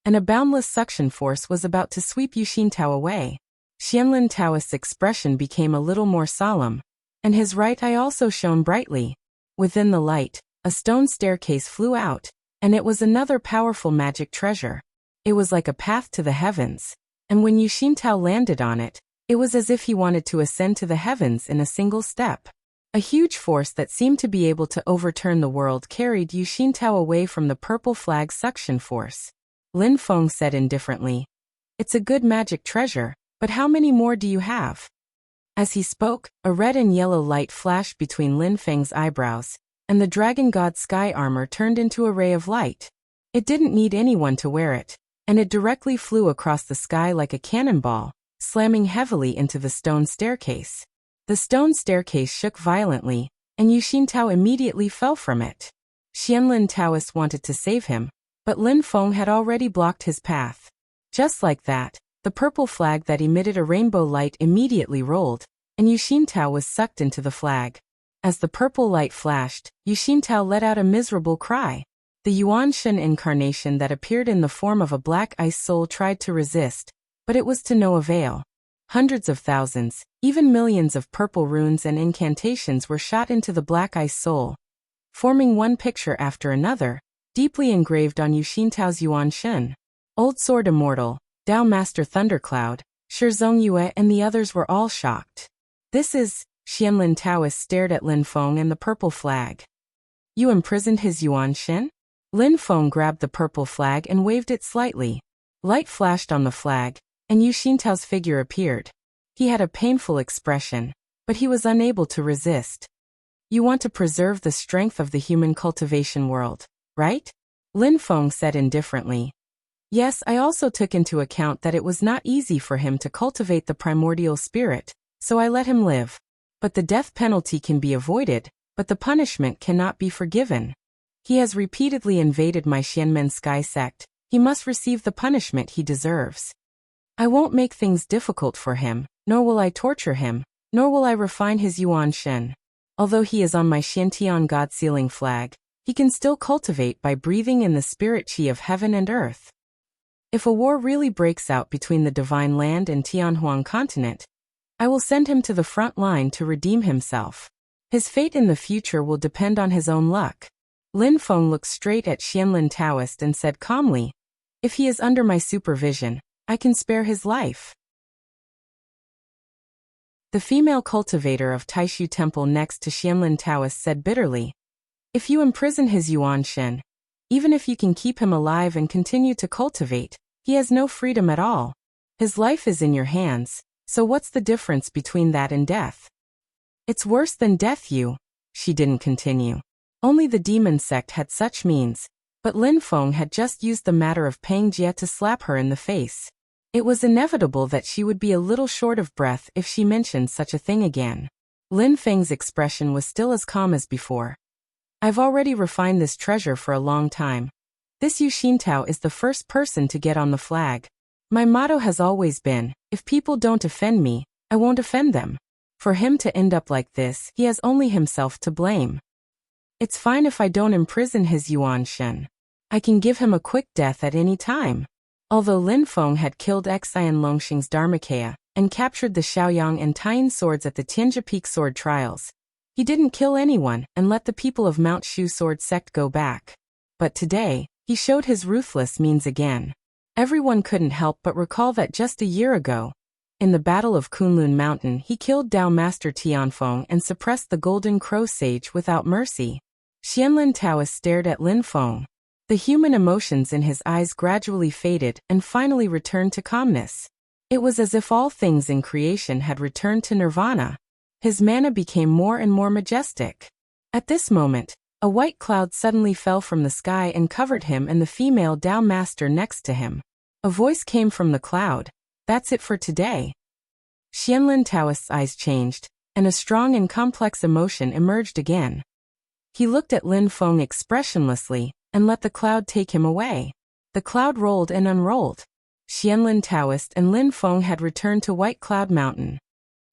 and a boundless suction force was about to sweep Yu Xintao away. Xianlin Taoist's expression became a little more solemn, and his right eye also shone brightly. Within the light, a stone staircase flew out, and it was another powerful magic treasure. It was like a path to the heavens, and when Yu Xintao landed on it, it was as if he wanted to ascend to the heavens in a single step. A huge force that seemed to be able to overturn the world carried Yu Xintao away from the purple flag's suction force. Lin Feng said indifferently, "It's a good magic treasure, but how many more do you have?" As he spoke, a red and yellow light flashed between Lin Feng's eyebrows, and the dragon god sky armor turned into a ray of light. It didn't need anyone to wear it, and it directly flew across the sky like a cannonball, slamming heavily into the stone staircase. The stone staircase shook violently, and Yu Xintao immediately fell from it. Xianlin Taoist wanted to save him, but Lin Feng had already blocked his path. Just like that, the purple flag that emitted a rainbow light immediately rolled, and Yu Xintao was sucked into the flag. As the purple light flashed, Yu Xintao let out a miserable cry. The Yuanshen incarnation that appeared in the form of a black ice soul tried to resist, but it was to no avail. Hundreds of thousands, even millions of purple runes and incantations were shot into the black ice soul, forming one picture after another, deeply engraved on Yu Xintao's Yuanshen. Old Sword Immortal, Dao Master Thundercloud, Shizong Yue and the others were all shocked. "This is..." Xianlin Taoist stared at Lin Feng and the purple flag. "You imprisoned his Yuanshen?" Lin Feng grabbed the purple flag and waved it slightly. Light flashed on the flag, and Yu Xintao's figure appeared. He had a painful expression, but he was unable to resist. "You want to preserve the strength of the human cultivation world, right?" Lin Feng said indifferently. "Yes, I also took into account that it was not easy for him to cultivate the primordial spirit, so I let him live. But the death penalty can be avoided, but the punishment cannot be forgiven. He has repeatedly invaded my Xianmen Sky sect. He must receive the punishment he deserves. I won't make things difficult for him, nor will I torture him, nor will I refine his Yuanshen. Although he is on my Xiantian God-sealing flag, he can still cultivate by breathing in the spirit qi of heaven and earth. If a war really breaks out between the Divine Land and Tianhuang continent, I will send him to the front line to redeem himself. His fate in the future will depend on his own luck." Lin Feng looked straight at Xianlin Taoist and said calmly, "If he is under my supervision, I can spare his life." The female cultivator of Taishu Temple next to Xianlin Taoist said bitterly, "If you imprison his Yuanshen, even if you can keep him alive and continue to cultivate, he has no freedom at all. His life is in your hands, so what's the difference between that and death?" "It's worse than death, she didn't continue. Only the demon sect had such means, but Lin Feng had just used the matter of Peng Jie to slap her in the face. It was inevitable that she would be a little short of breath if she mentioned such a thing again. Lin Feng's expression was still as calm as before. "I've already refined this treasure for a long time. This Yu Xintao is the first person to get on the flag. My motto has always been, if people don't offend me, I won't offend them. For him to end up like this, he has only himself to blame. It's fine if I don't imprison his Yuanshen. I can give him a quick death at any time." Although Lin Feng had killed Xian Longxing's Dharmakaya and captured the Xiaoyang and Taiyin swords at the Tianjia Peak sword trials, He didn't kill anyone and let the people of Mount Shu Sword Sect go back. But today, he showed his ruthless means again. Everyone couldn't help but recall that just a year ago, in the Battle of Kunlun Mountain, he killed Dao Master Tianfeng and suppressed the Golden Crow Sage without mercy. Xianlin Taoist stared at Lin Feng. The human emotions in his eyes gradually faded and finally returned to calmness. It was as if all things in creation had returned to nirvana. His mana became more and more majestic. At this moment, a white cloud suddenly fell from the sky and covered him and the female Dao Master next to him. A voice came from the cloud. That's it for today. Xianlin Taoist's eyes changed, and a strong and complex emotion emerged again. He looked at Lin Feng expressionlessly, and let the cloud take him away. The cloud rolled and unrolled. Xianlin Taoist and Lin Feng had returned to White Cloud Mountain.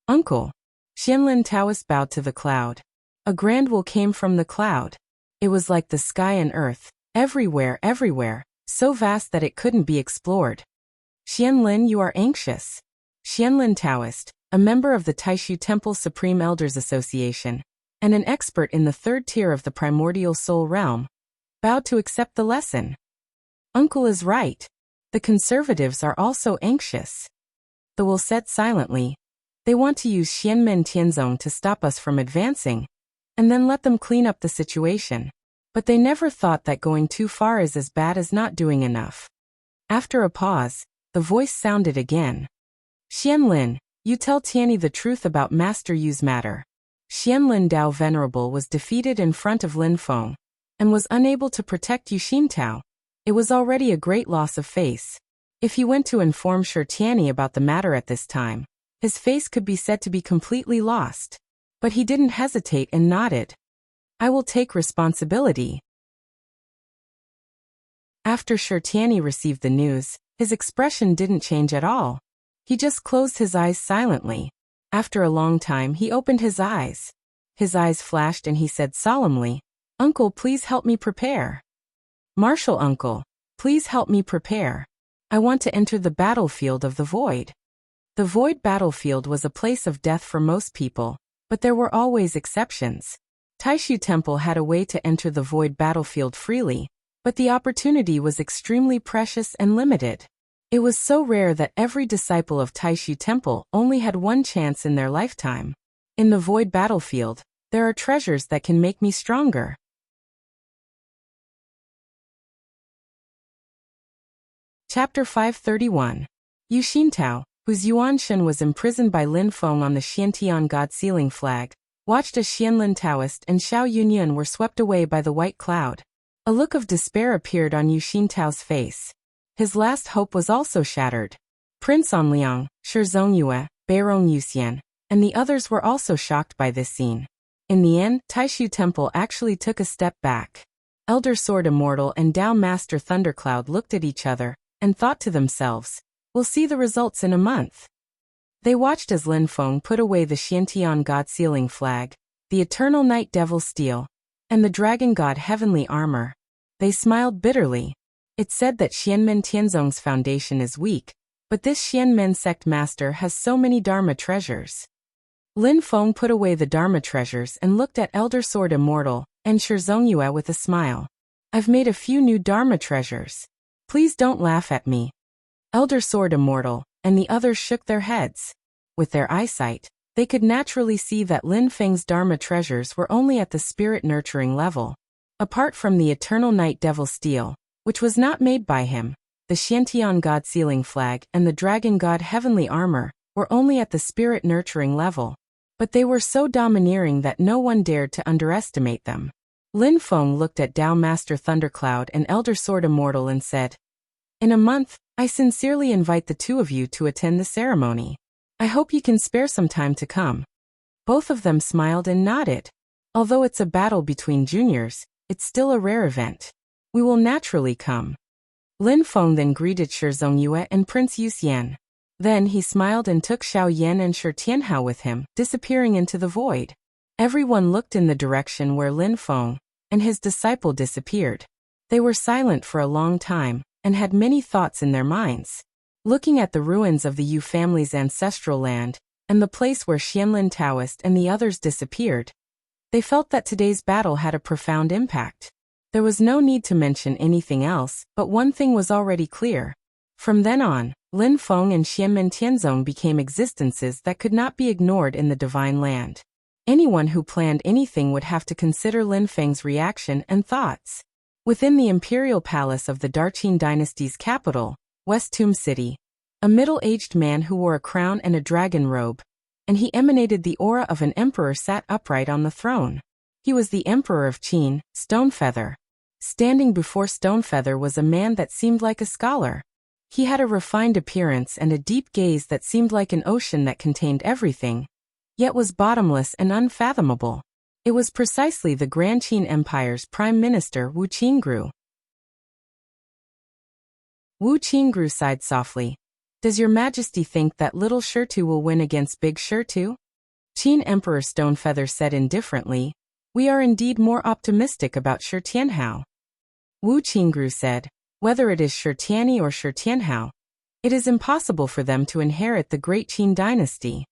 Uncle. Xianlin Taoist bowed to the cloud. A grand will came from the cloud. It was like the sky and earth, everywhere, so vast that it couldn't be explored. Xianlin, you are anxious. Xianlin Taoist, a member of the Taishu Temple Supreme Elders Association, and an expert in the third tier of the primordial soul realm, bowed to accept the lesson. Uncle is right. The conservatives are also anxious. The Will said silently. They want to use Xianmen Tianzong to stop us from advancing, and then let them clean up the situation. But they never thought that going too far is as bad as not doing enough. After a pause, the voice sounded again. Xianlin, you tell Tianyi the truth about Master Yu's matter. Xianlin Dao Venerable was defeated in front of Lin Feng, and was unable to protect Yuxintao. It was already a great loss of face. If he went to inform Shi Tianyi about the matter at this time, his face could be said to be completely lost. But he didn't hesitate and nodded. I will take responsibility. After Shi Tianyi received the news, his expression didn't change at all. He just closed his eyes silently. After a long time he opened his eyes. His eyes flashed and he said solemnly, Uncle, please help me prepare. Martial uncle, please help me prepare. I want to enter the battlefield of the void. The void battlefield was a place of death for most people, but there were always exceptions. Taishu Temple had a way to enter the void battlefield freely, but the opportunity was extremely precious and limited. It was so rare that every disciple of Taishu Temple only had one chance in their lifetime. In the void battlefield, there are treasures that can make me stronger. Chapter 531. Yuxintao, whose Yuanshan was imprisoned by Lin Feng on the Xiantian God Sealing Flag, watched as Xianlin Taoist and Xiao Yunyun were swept away by the white cloud. A look of despair appeared on Yuxintao's face. His last hope was also shattered. Prince Onliang, Shi Zongyue, Beirong Yuxian, and the others were also shocked by this scene. In the end, Taishu Temple actually took a step back. Elder Sword Immortal and Dao Master Thundercloud looked at each other and thought to themselves, we'll see the results in a month. They watched as Lin Feng put away the Xiantian God Sealing Flag, the Eternal Night Devil Steel, and the Dragon God Heavenly Armor. They smiled bitterly. It's said that Xianmen Tianzong's foundation is weak, but this Xianmen sect master has so many Dharma treasures. Lin Feng put away the Dharma treasures and looked at Elder Sword Immortal and Shi Zongyue with a smile. I've made a few new Dharma treasures. Please don't laugh at me. Elder Sword Immortal and the others shook their heads. With their eyesight, they could naturally see that Lin Feng's Dharma treasures were only at the spirit nurturing level. Apart from the Eternal Night Devil Steel, which was not made by him, the Xiantian God Sealing Flag and the Dragon God Heavenly Armor were only at the spirit nurturing level. But they were so domineering that no one dared to underestimate them. Lin Feng looked at Dao Master Thundercloud and Elder Sword Immortal and said, in a month, I sincerely invite the two of you to attend the ceremony. I hope you can spare some time to come. Both of them smiled and nodded. Although it's a battle between juniors, it's still a rare event. We will naturally come. Lin Feng then greeted Shi Zongyue and Prince Yuxian. Then he smiled and took Xiao Yan and Shi Tianhao with him, disappearing into the void. Everyone looked in the direction where Lin Feng and his disciple disappeared. They were silent for a long time and had many thoughts in their minds. Looking at the ruins of the Yu family's ancestral land and the place where Xianlin Taoist and the others disappeared, They felt that today's battle had a profound impact. There was no need to mention anything else, but one thing was already clear. From then on, Lin Feng and Xianmen Tianzong became existences that could not be ignored in the Divine Land. Anyone who planned anything would have to consider Lin Feng's reaction and thoughts. Within the imperial palace of the Darqin dynasty's capital, West Tomb City, a middle-aged man who wore a crown and a dragon robe, and he emanated the aura of an emperor sat upright on the throne. He was the emperor of Qin, Stonefeather. Standing before Stonefeather was a man that seemed like a scholar. He had a refined appearance and a deep gaze that seemed like an ocean that contained everything, yet was bottomless and unfathomable. It was precisely the Grand Qin Empire's Prime Minister Wu Qingru. Wu Qingru sighed softly. Does your majesty think that little Shirtu will win against big Shirtu? Qin Emperor Stonefeather said indifferently. We are indeed more optimistic about Shi Tianhao. Wu Qingru said, whether it is Shi Tianyi or Shi Tianhao, it is impossible for them to inherit the great Qin dynasty.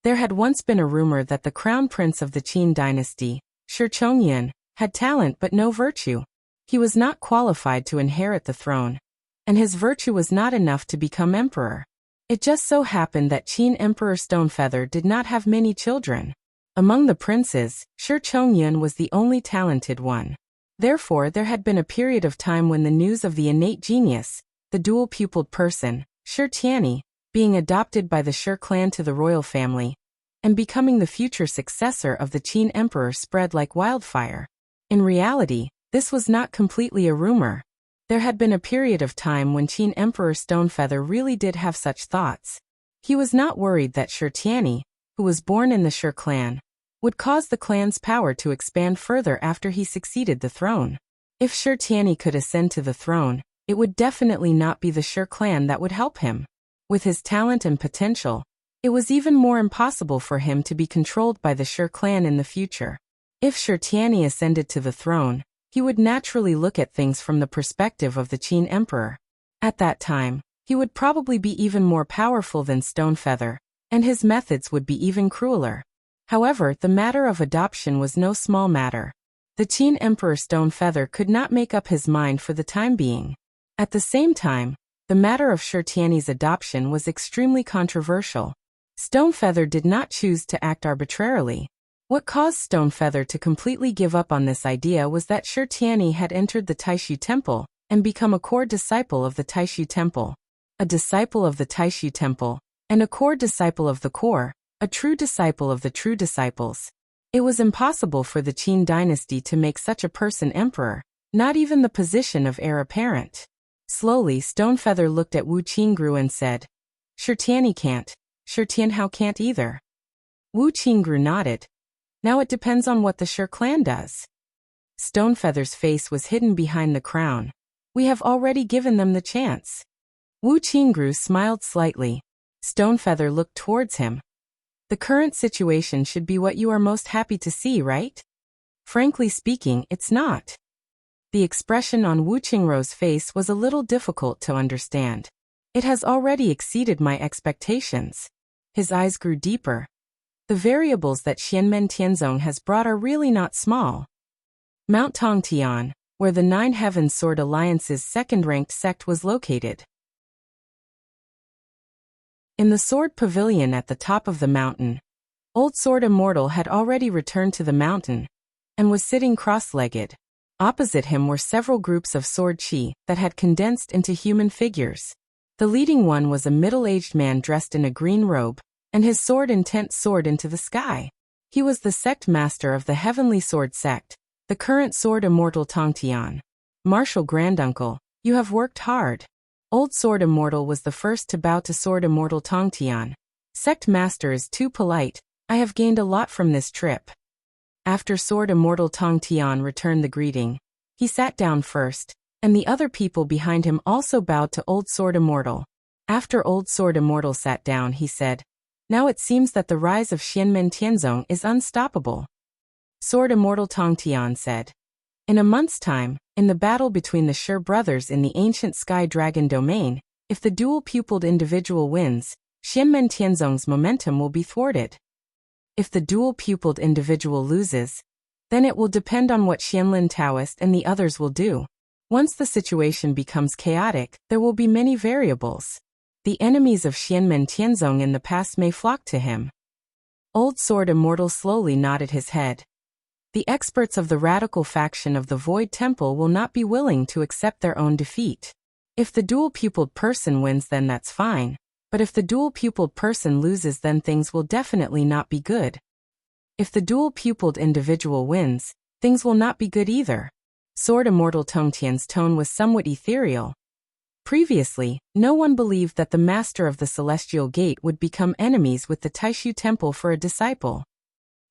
There had once been a rumor that the crown prince of the Qin dynasty, Shi Chongyan, had talent but no virtue. He was not qualified to inherit the throne, and his virtue was not enough to become emperor. It just so happened that Qin Emperor Stonefeather did not have many children. Among the princes, Shi Chongyan was the only talented one. Therefore, there had been a period of time when the news of the innate genius, the dual-pupiled person, Shi Tianyi, being adopted by the Shi clan to the royal family, and becoming the future successor of the Qin emperor spread like wildfire. In reality, this was not completely a rumor. There had been a period of time when Qin Emperor Stonefeather really did have such thoughts. He was not worried that Shi Tianyi, who was born in the Shi clan, would cause the clan's power to expand further after he succeeded the throne. If Shi Tianyi could ascend to the throne, it would definitely not be the Shi clan that would help him. With his talent and potential, it was even more impossible for him to be controlled by the Shi clan in the future. If Shi Tianyi ascended to the throne, he would naturally look at things from the perspective of the Qin emperor. At that time, he would probably be even more powerful than Stonefeather, and his methods would be even crueler. However, the matter of adoption was no small matter. The Qin Emperor Stonefeather could not make up his mind for the time being. At the same time, the matter of Shi Tianyi's adoption was extremely controversial. Stonefeather did not choose to act arbitrarily. What caused Stonefeather to completely give up on this idea was that Shi Tianyi had entered the Taishu Temple and become a core disciple of the Taishu Temple. A disciple of the Taishu Temple, and a core disciple of the core, a true disciple of the true disciples. It was impossible for the Qin dynasty to make such a person emperor, not even the position of heir apparent. Slowly, Stonefeather looked at Wu Qingru and said, Shi Tianyi can't, Shi Tianhao can't either. Wu Qingru nodded. Now it depends on what the Shi clan does. Stonefeather's face was hidden behind the crown. We have already given them the chance. Wu Qingru smiled slightly. Stonefeather looked towards him. The current situation should be what you are most happy to see, right? Frankly speaking, it's not. The expression on Wu Qingru's face was a little difficult to understand. It has already exceeded my expectations. His eyes grew deeper. The variables that Xianmen Tianzong has brought are really not small. Mount Tongtian, where the Nine Heavens Sword Alliance's second-ranked sect was located. In the Sword Pavilion at the top of the mountain, Old Sword Immortal had already returned to the mountain and was sitting cross-legged. Opposite him were several groups of sword chi that had condensed into human figures. The leading one was a middle-aged man dressed in a green robe, and his sword intent soared into the sky. He was the sect master of the Heavenly Sword Sect, the current Sword Immortal Tongtian. Martial Granduncle, you have worked hard. Old Sword Immortal was the first to bow to Sword Immortal Tongtian. Sect master is too polite, I have gained a lot from this trip. After Sword Immortal Tongtian returned the greeting, he sat down first, and the other people behind him also bowed to Old Sword Immortal. After Old Sword Immortal sat down, he said, Now it seems that the rise of Xianmen Tianzong is unstoppable. Sword Immortal Tongtian said, In a month's time, in the battle between the Shi brothers in the ancient Sky Dragon domain, if the dual-pupiled individual wins, Xianmen Tianzong's momentum will be thwarted. If the dual-pupiled individual loses, then it will depend on what Xianlin Taoist and the others will do. Once the situation becomes chaotic, there will be many variables. The enemies of Xianmen Tianzong in the past may flock to him. Old Sword Immortal slowly nodded his head. The experts of the radical faction of the Void Temple will not be willing to accept their own defeat. If the dual-pupiled person wins, then that's fine. But if the dual-pupiled person loses, then things will definitely not be good. If the dual-pupiled individual wins, things will not be good either. Sword Immortal Tongtian's tone was somewhat ethereal. Previously, no one believed that the master of the Celestial Gate would become enemies with the Taishu Temple for a disciple.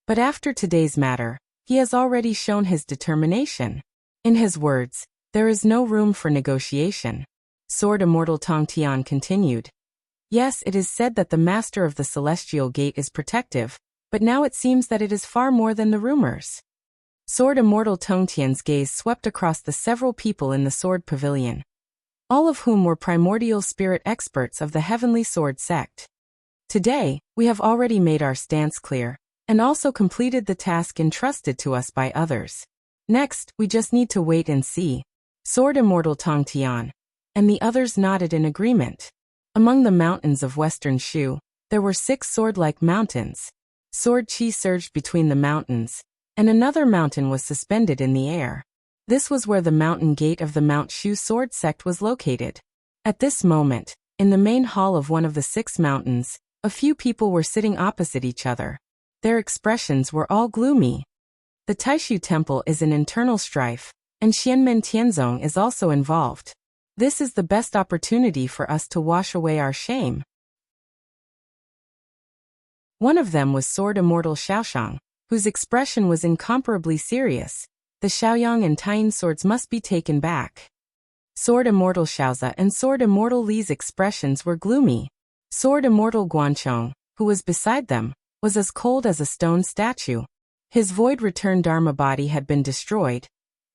But after today's matter, he has already shown his determination. In his words, there is no room for negotiation. Sword Immortal Tongtian continued. Yes, it is said that the master of the Celestial Gate is protective, but now it seems that it is far more than the rumors. Sword Immortal Tongtian's gaze swept across the several people in the Sword Pavilion, all of whom were primordial spirit experts of the Heavenly Sword sect. Today, we have already made our stance clear, and also completed the task entrusted to us by others. Next, we just need to wait and see. Sword Immortal Tongtian and the others nodded in agreement. Among the mountains of Western Shu, there were 6 sword-like mountains. Sword Qi surged between the mountains, and another mountain was suspended in the air. This was where the mountain gate of the Mount Shu sword sect was located. At this moment, in the main hall of one of the 6 mountains, a few people were sitting opposite each other. Their expressions were all gloomy. The Taishu Temple is in internal strife, and Xianmen Tianzong is also involved. This is the best opportunity for us to wash away our shame. One of them was Sword Immortal Xiaoshang, whose expression was incomparably serious. The Xiaoyang and Taiying swords must be taken back. Sword Immortal Xiaoza and Sword Immortal Li's expressions were gloomy. Sword Immortal Guanchong, who was beside them, was as cold as a stone statue. His void return Dharma body had been destroyed,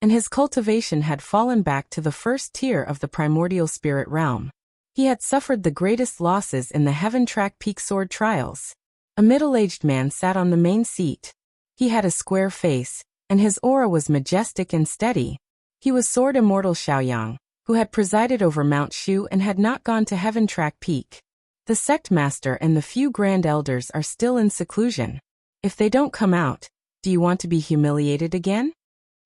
and his cultivation had fallen back to the first tier of the primordial spirit realm. He had suffered the greatest losses in the Heaven Track Peak Sword trials. A middle-aged man sat on the main seat. He had a square face, and his aura was majestic and steady. He was Sword Immortal Xiaoyang, who had presided over Mount Shu and had not gone to Heaven Track Peak. The sect master and the few grand elders are still in seclusion. If they don't come out, do you want to be humiliated again?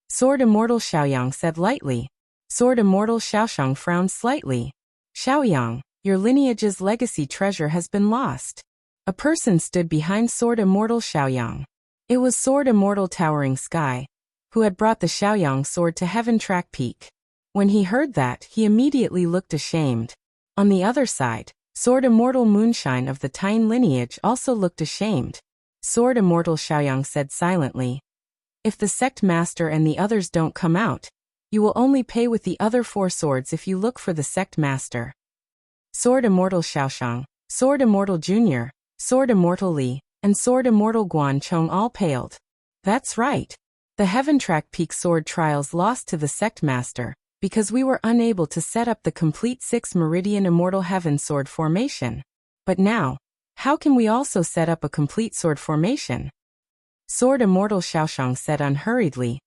Sword Immortal Xiaoyang said lightly. Sword Immortal Xiaoshang frowned slightly. Xiaoyang, your lineage's legacy treasure has been lost. A person stood behind Sword Immortal Xiaoyang. It was Sword Immortal Towering Sky, who had brought the Xiaoyang sword to Heaven Track Peak. When he heard that, he immediately looked ashamed. On the other side, Sword Immortal Moonshine of the Taiying lineage also looked ashamed. Sword Immortal Xiaoyang said silently, if the sect master and the others don't come out, you will only pay with the other 4 swords if you look for the sect master. Sword Immortal Xiaoshang, Sword Immortal Junior, Sword Immortal Li, and Sword Immortal Guanchong all paled. That's right. The Heaven Track Peak Sword trials lost to the sect master, because we were unable to set up the complete 6 Meridian Immortal Heaven Sword formation. But now, how can we also set up a complete sword formation? Sword Immortal Xiaoshang said unhurriedly,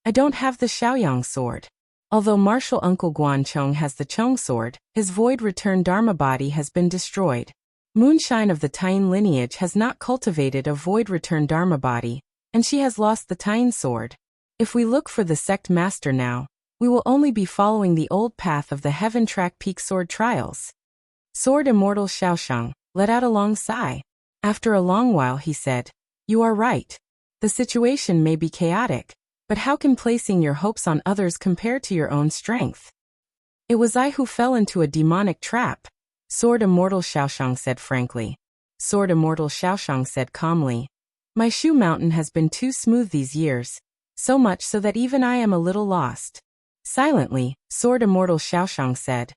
I don't have the Xiaoyang sword. Although Martial Uncle Guanchong has the Chong sword, his void return Dharma body has been destroyed. Moonshine of the Taiying lineage has not cultivated a void return Dharma body, and she has lost the Taiying sword. If we look for the sect master now, we will only be following the old path of the Heaven Track Peak Sword trials. Sword Immortal Xiaoshang let out a long sigh. After a long while he said, you are right. The situation may be chaotic, but how can placing your hopes on others compare to your own strength? It was I who fell into a demonic trap, Sword Immortal Xiaoshang said frankly. Sword Immortal Xiaoshang said calmly, my Shu mountain has been too smooth these years, so much so that even I am a little lost. Silently, Sword Immortal Xiaoshang said,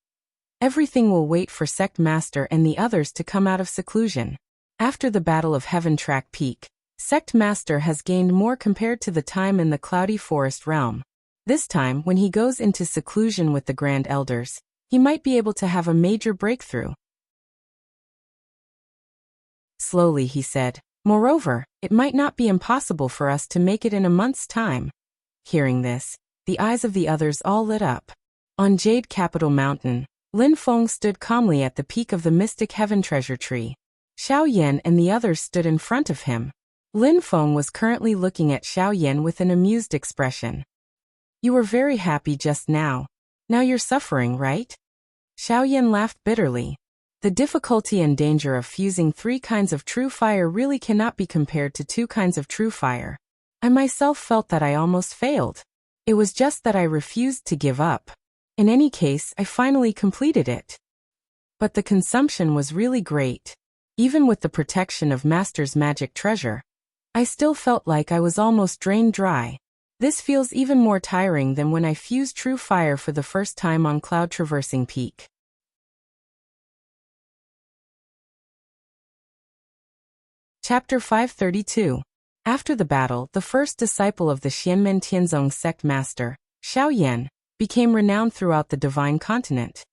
everything will wait for sect master and the others to come out of seclusion. After the Battle of Heaven Track Peak, Sect Master has gained more compared to the time in the Cloudy Forest realm. This time, when he goes into seclusion with the Grand Elders, he might be able to have a major breakthrough. Slowly he said, Moreover, it might not be impossible for us to make it in a month's time. Hearing this, the eyes of the others all lit up. On Jade Capital Mountain, Lin Feng stood calmly at the peak of the Mystic Heaven Treasure Tree. Xiao Yan and the others stood in front of him. Lin Feng was currently looking at Xiao Yan with an amused expression. You were very happy just now. Now you're suffering, right? Xiao Yan laughed bitterly. The difficulty and danger of fusing 3 kinds of true fire really cannot be compared to 2 kinds of true fire. I myself felt that I almost failed. It was just that I refused to give up. In any case, I finally completed it. But the consumption was really great. Even with the protection of Master's magic treasure, I still felt like I was almost drained dry. This feels even more tiring than when I fused true fire for the first time on Cloud Traversing Peak. Chapter 532. After the battle, the first disciple of the Xianmen Tianzong sect master, Xiao Yan, became renowned throughout the Divine Continent.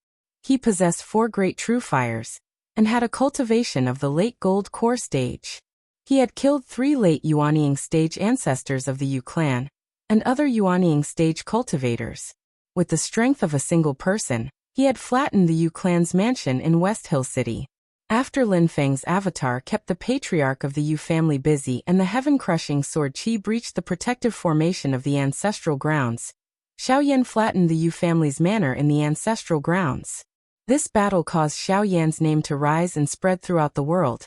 He possessed 4 great true fires, and had a cultivation of the late Gold Core stage. He had killed 3 late Yuanying stage ancestors of the Yu clan, and other Yuanying stage cultivators. With the strength of a single person, he had flattened the Yu clan's mansion in West Hill City. After Lin Feng's avatar kept the patriarch of the Yu family busy and the heaven-crushing sword Qi breached the protective formation of the ancestral grounds, Xiao Yan flattened the Yu family's manor in the ancestral grounds. This battle caused Xiao Yan's name to rise and spread throughout the world,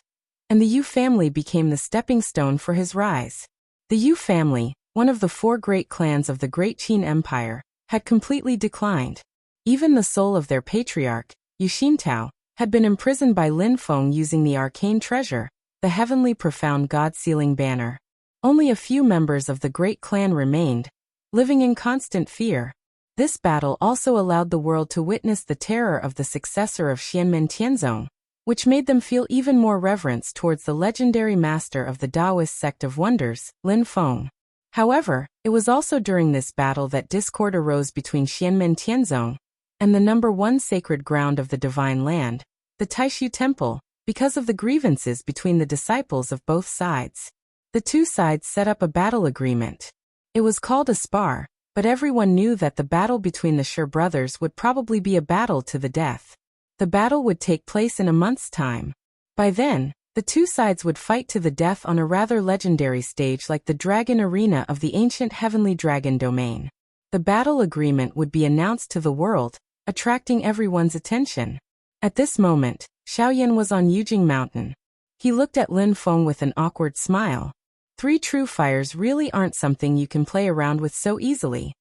and the Yu family became the stepping stone for his rise. The Yu family, one of the 4 great clans of the Great Qin Empire, had completely declined. Even the soul of their patriarch, Yu Xintao, had been imprisoned by Lin Feng using the arcane treasure, the heavenly profound God-sealing banner. Only a few members of the great clan remained, living in constant fear. This battle also allowed the world to witness the terror of the successor of Xianmen Tianzong, which made them feel even more reverence towards the legendary master of the Taoist sect of wonders, Lin Feng. However, it was also during this battle that discord arose between Xianmen Tianzong and the number 1 sacred ground of the Divine Land, the Taishu Temple, because of the grievances between the disciples of both sides. The 2 sides set up a battle agreement. It was called a spar, but everyone knew that the battle between the Shi brothers would probably be a battle to the death. The battle would take place in a month's time. By then, the 2 sides would fight to the death on a rather legendary stage like the Dragon Arena of the ancient Heavenly Dragon Domain. The battle agreement would be announced to the world, attracting everyone's attention. At this moment, Xiao Yan was on Yujing Mountain. He looked at Lin Feng with an awkward smile. 3 true fires really aren't something you can play around with so easily.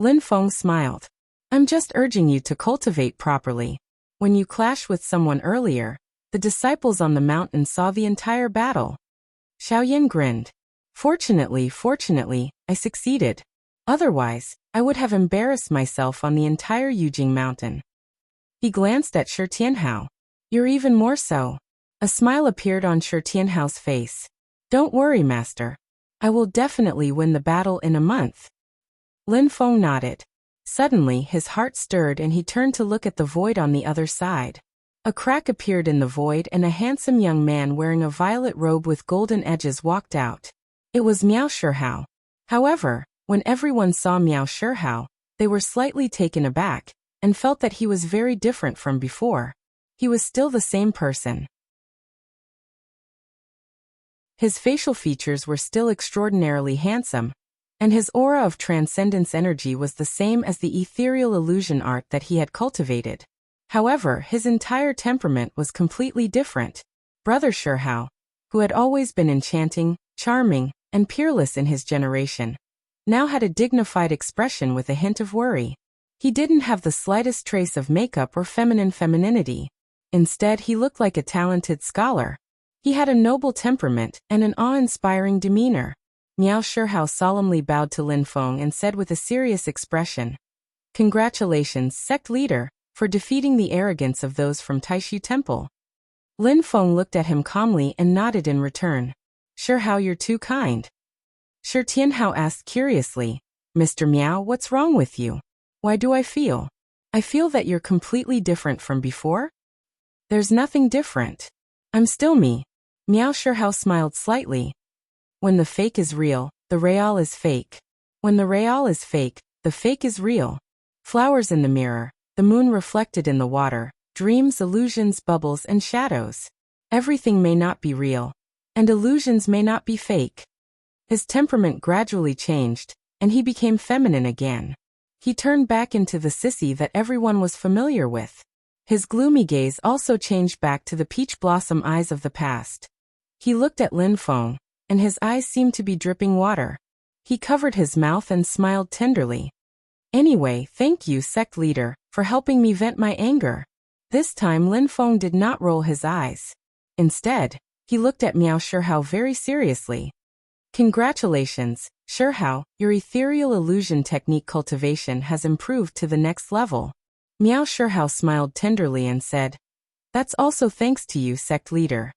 Lin Feng smiled. I'm just urging you to cultivate properly. When you clashed with someone earlier, the disciples on the mountain saw the entire battle. Xiao Yan grinned. Fortunately, I succeeded. Otherwise, I would have embarrassed myself on the entire Yujing Mountain. He glanced at Shi Tianhao. You're even more so. A smile appeared on Shi Tianhao's face. Don't worry, Master. I will definitely win the battle in a month. Lin Feng nodded. Suddenly, his heart stirred and he turned to look at the void on the other side. A crack appeared in the void and a handsome young man wearing a violet robe with golden edges walked out. It was Miao Shihao. However, when everyone saw Miao Shihao, they were slightly taken aback, and felt that he was very different from before. He was still the same person. His facial features were still extraordinarily handsome, and his aura of transcendence energy was the same as the ethereal illusion art that he had cultivated. However, his entire temperament was completely different. Brother Shihao, who had always been enchanting, charming, and peerless in his generation, now had a dignified expression with a hint of worry. He didn't have the slightest trace of makeup or femininity. Instead, he looked like a talented scholar. He had a noble temperament and an awe-inspiring demeanor. Miao Shihao solemnly bowed to Lin Feng and said with a serious expression, "Congratulations, sect leader, for defeating the arrogance of those from Taishu Temple." Lin Feng looked at him calmly and nodded in return. "Shihao, you're too kind." Shi Tianhao asked curiously, "Mr. Miao, what's wrong with you? Why do I feel that you're completely different from before?" "There's nothing different. I'm still me." Miao Shihao smiled slightly. When the fake is real, the real is fake. When the real is fake, the fake is real. Flowers in the mirror, the moon reflected in the water, dreams, illusions, bubbles, and shadows. Everything may not be real, and illusions may not be fake. His temperament gradually changed, and he became feminine again. He turned back into the sissy that everyone was familiar with. His gloomy gaze also changed back to the peach blossom eyes of the past. He looked at Lin Feng, and his eyes seemed to be dripping water. He covered his mouth and smiled tenderly. Anyway, thank you, sect leader, for helping me vent my anger. This time Lin Feng did not roll his eyes. Instead, he looked at Miao Shihao very seriously. Congratulations, Shihao, your ethereal illusion technique cultivation has improved to the next level. Miao Shihao smiled tenderly and said, That's also thanks to you, sect leader.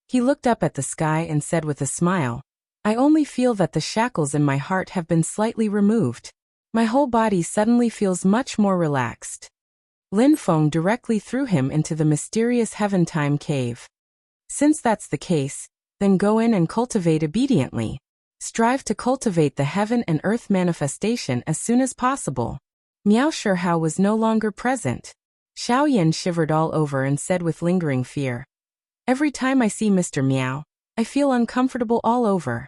He looked up at the sky and said with a smile, I only feel that the shackles in my heart have been slightly removed. My whole body suddenly feels much more relaxed. Lin Feng directly threw him into the mysterious Heaven-Time cave. Since that's the case, then go in and cultivate obediently. Strive to cultivate the heaven and earth manifestation as soon as possible. Miao Shihao was no longer present. Xiaoyan shivered all over and said with lingering fear, Every time I see Mr. Miao, I feel uncomfortable all over.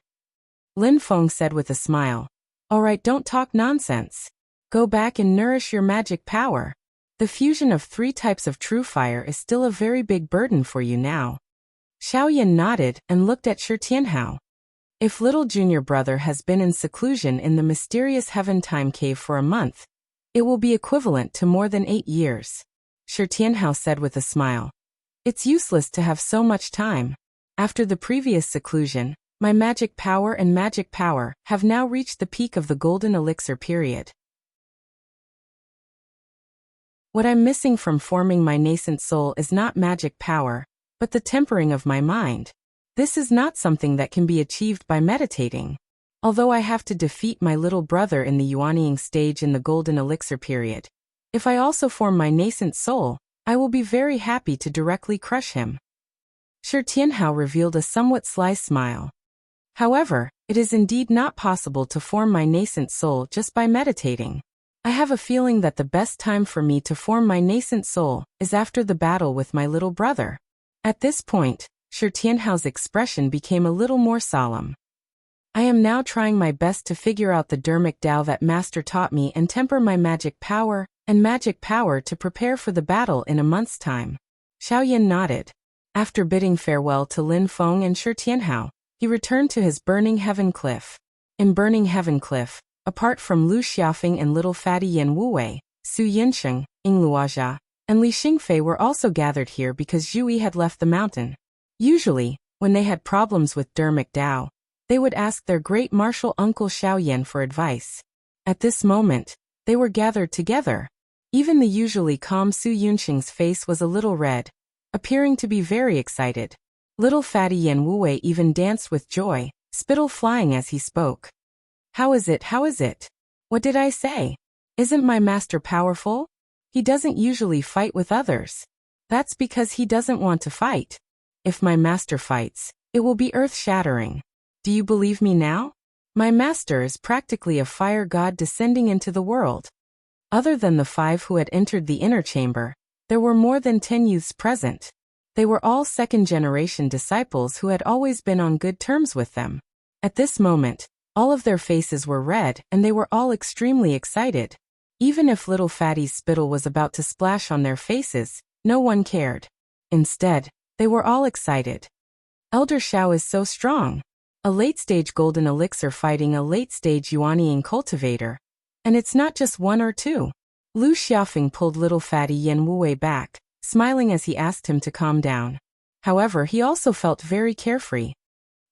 Lin Feng said with a smile, All right, don't talk nonsense. Go back and nourish your magic power. The fusion of 3 types of true fire is still a very big burden for you now. Xiaoyan nodded and looked at Shi Tianhao. If little junior brother has been in seclusion in the mysterious Heaven-Time cave for a month, it will be equivalent to more than 8 years. Shi Tianhao said with a smile. It's useless to have so much time. After the previous seclusion, my magic power and magic power have now reached the peak of the golden elixir period. What I'm missing from forming my nascent soul is not magic power, but the tempering of my mind. This is not something that can be achieved by meditating. Although I have to defeat my little brother in the Yuanying stage in the golden elixir period, if I also form my nascent soul, I will be very happy to directly crush him. Shi Tianhao revealed a somewhat sly smile. However, it is indeed not possible to form my nascent soul just by meditating. I have a feeling that the best time for me to form my nascent soul is after the battle with my little brother. At this point, Shi Tianhao's expression became a little more solemn. I am now trying my best to figure out the Dermic Tao that Master taught me and temper my magic power to prepare for the battle in a month's time. Xiaoyan nodded. After bidding farewell to Lin Feng and Shi Tianhao, he returned to his Burning Heaven Cliff. In Burning Heaven Cliff, apart from Lu Xiaofeng and little fatty Yan Wuwei, Su Yinsheng, Ying Luozha, and Li Xingfei were also gathered here because Zhu Yi had left the mountain. Usually, when they had problems with Dermic Tao, they would ask their great martial uncle Xiaoyan for advice. At this moment, they were gathered together. Even the usually calm Su Yunxing's face was a little red, appearing to be very excited. Little fatty Yan Wuwei even danced with joy, spittle flying as he spoke. How is it? How is it? What did I say? Isn't my master powerful? He doesn't usually fight with others. That's because he doesn't want to fight. If my master fights, it will be earth-shattering. Do you believe me now? My master is practically a fire god descending into the world. Other than the 5 who had entered the inner chamber, there were more than 10 youths present. They were all second-generation disciples who had always been on good terms with them. At this moment, all of their faces were red and they were all extremely excited. Even if little fatty's spittle was about to splash on their faces, no one cared. Instead, they were all excited. Elder Xiao is so strong. A late-stage golden elixir fighting a late-stage Yuanying cultivator. And it's not just 1 or 2. Lu Xiaofeng pulled little fatty Yan Wuwei back, smiling as he asked him to calm down. However, he also felt very carefree.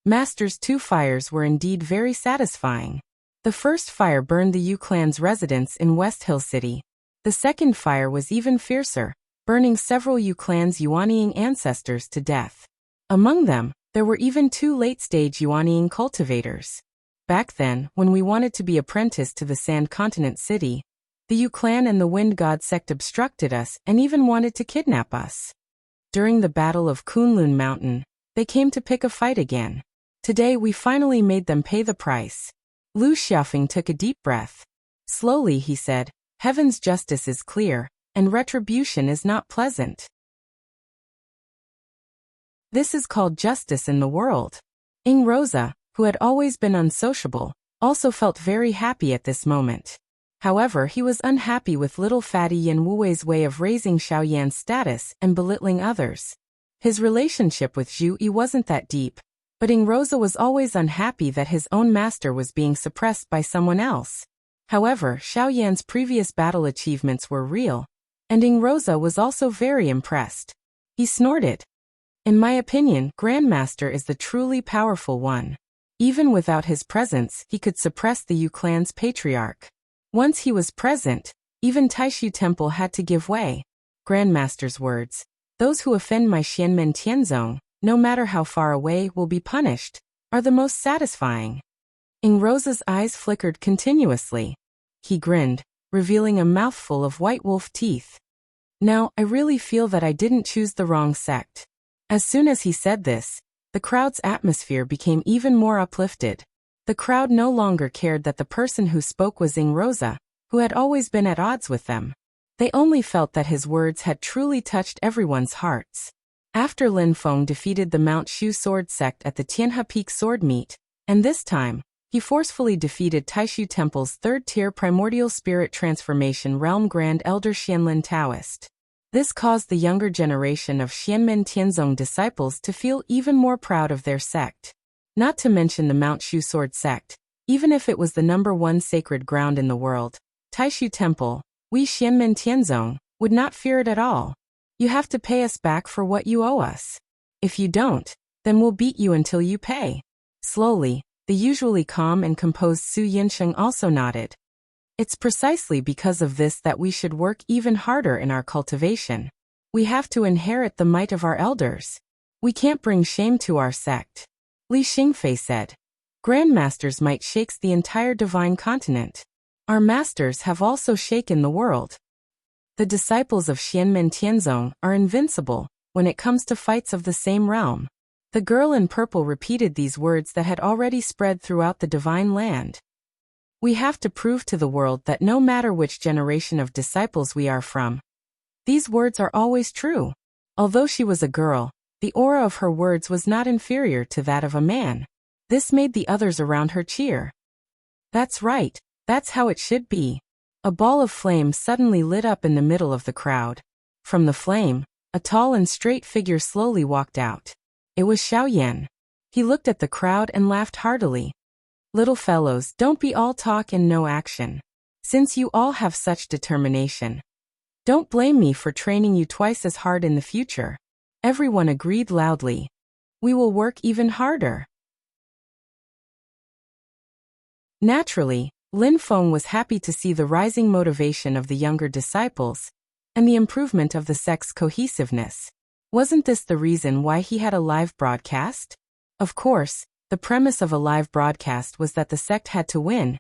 Master's 2 fires were indeed very satisfying. The first fire burned the Yu clan's residence in West Hill City. The second fire was even fiercer, burning several Yu clan's Yuanying ancestors to death. Among them, there were even 2 late-stage Yuanying cultivators. Back then, when we wanted to be apprenticed to the Sand Continent City, the Yu clan and the Wind God sect obstructed us and even wanted to kidnap us. During the Battle of Kunlun Mountain, They came to pick a fight again. Today we finally made them pay the price. Lu Xiaofeng took a deep breath. Slowly he said, heaven's justice is clear, and retribution is not pleasant. This is called justice in the world. Ing Rosa, who had always been unsociable, also felt very happy at this moment. However, he was unhappy with little fatty Yan Wuwei's way of raising Xiaoyan's status and belittling others. His relationship with Zhu Yi wasn't that deep, but Ing Rosa was always unhappy that his own master was being suppressed by someone else. However, Xiaoyan's previous battle achievements were real, and Ing Rosa was also very impressed. He snorted. In my opinion, Grandmaster is the truly powerful one. Even without his presence, he could suppress the Yu clan's patriarch. Once he was present, even Taishu Temple had to give way. Grandmaster's words. Those who offend my Xianmen Tianzong, no matter how far away, will be punished, are the most satisfying. Ing Rosa's eyes flickered continuously. He grinned, revealing a mouthful of white wolf teeth. Now, I really feel that I didn't choose the wrong sect. As soon as he said this, the crowd's atmosphere became even more uplifted. The crowd no longer cared that the person who spoke was Ing Rosa, who had always been at odds with them. They only felt that his words had truly touched everyone's hearts. After Lin Feng defeated the Mount Shu sword sect at the Tianhe Peak sword meet, and this time, he forcefully defeated Taishu Temple's third-tier primordial spirit transformation realm Grand Elder Xianlin Taoist. This caused the younger generation of Xianmen Tianzong disciples to feel even more proud of their sect. Not to mention the Mount Shu sword sect, even if it was the #1 sacred ground in the world, Taishu Temple, we Xianmen Tianzong, would not fear it at all. You have to pay us back for what you owe us. If you don't, then we'll beat you until you pay. Slowly, the usually calm and composed Su Yinsheng also nodded. It's precisely because of this that we should work even harder in our cultivation. We have to inherit the might of our elders. We can't bring shame to our sect. Li Xingfei said. Grandmaster's might shakes the entire divine continent. Our masters have also shaken the world. The disciples of Xianmen Tianzong are invincible when it comes to fights of the same realm. The girl in purple repeated these words that had already spread throughout the divine land. We have to prove to the world that no matter which generation of disciples we are from, these words are always true. Although she was a girl, the aura of her words was not inferior to that of a man. This made the others around her cheer. That's right, that's how it should be. A ball of flame suddenly lit up in the middle of the crowd. From the flame, a tall and straight figure slowly walked out. It was Xiaoyan. He looked at the crowd and laughed heartily. Little fellows, don't be all talk and no action. Since you all have such determination, don't blame me for training you twice as hard in the future. Everyone agreed loudly. We will work even harder. Naturally, Lin Feng was happy to see the rising motivation of the younger disciples and the improvement of the sect's cohesiveness. Wasn't this the reason why he had a live broadcast? Of course, the premise of a live broadcast was that the sect had to win,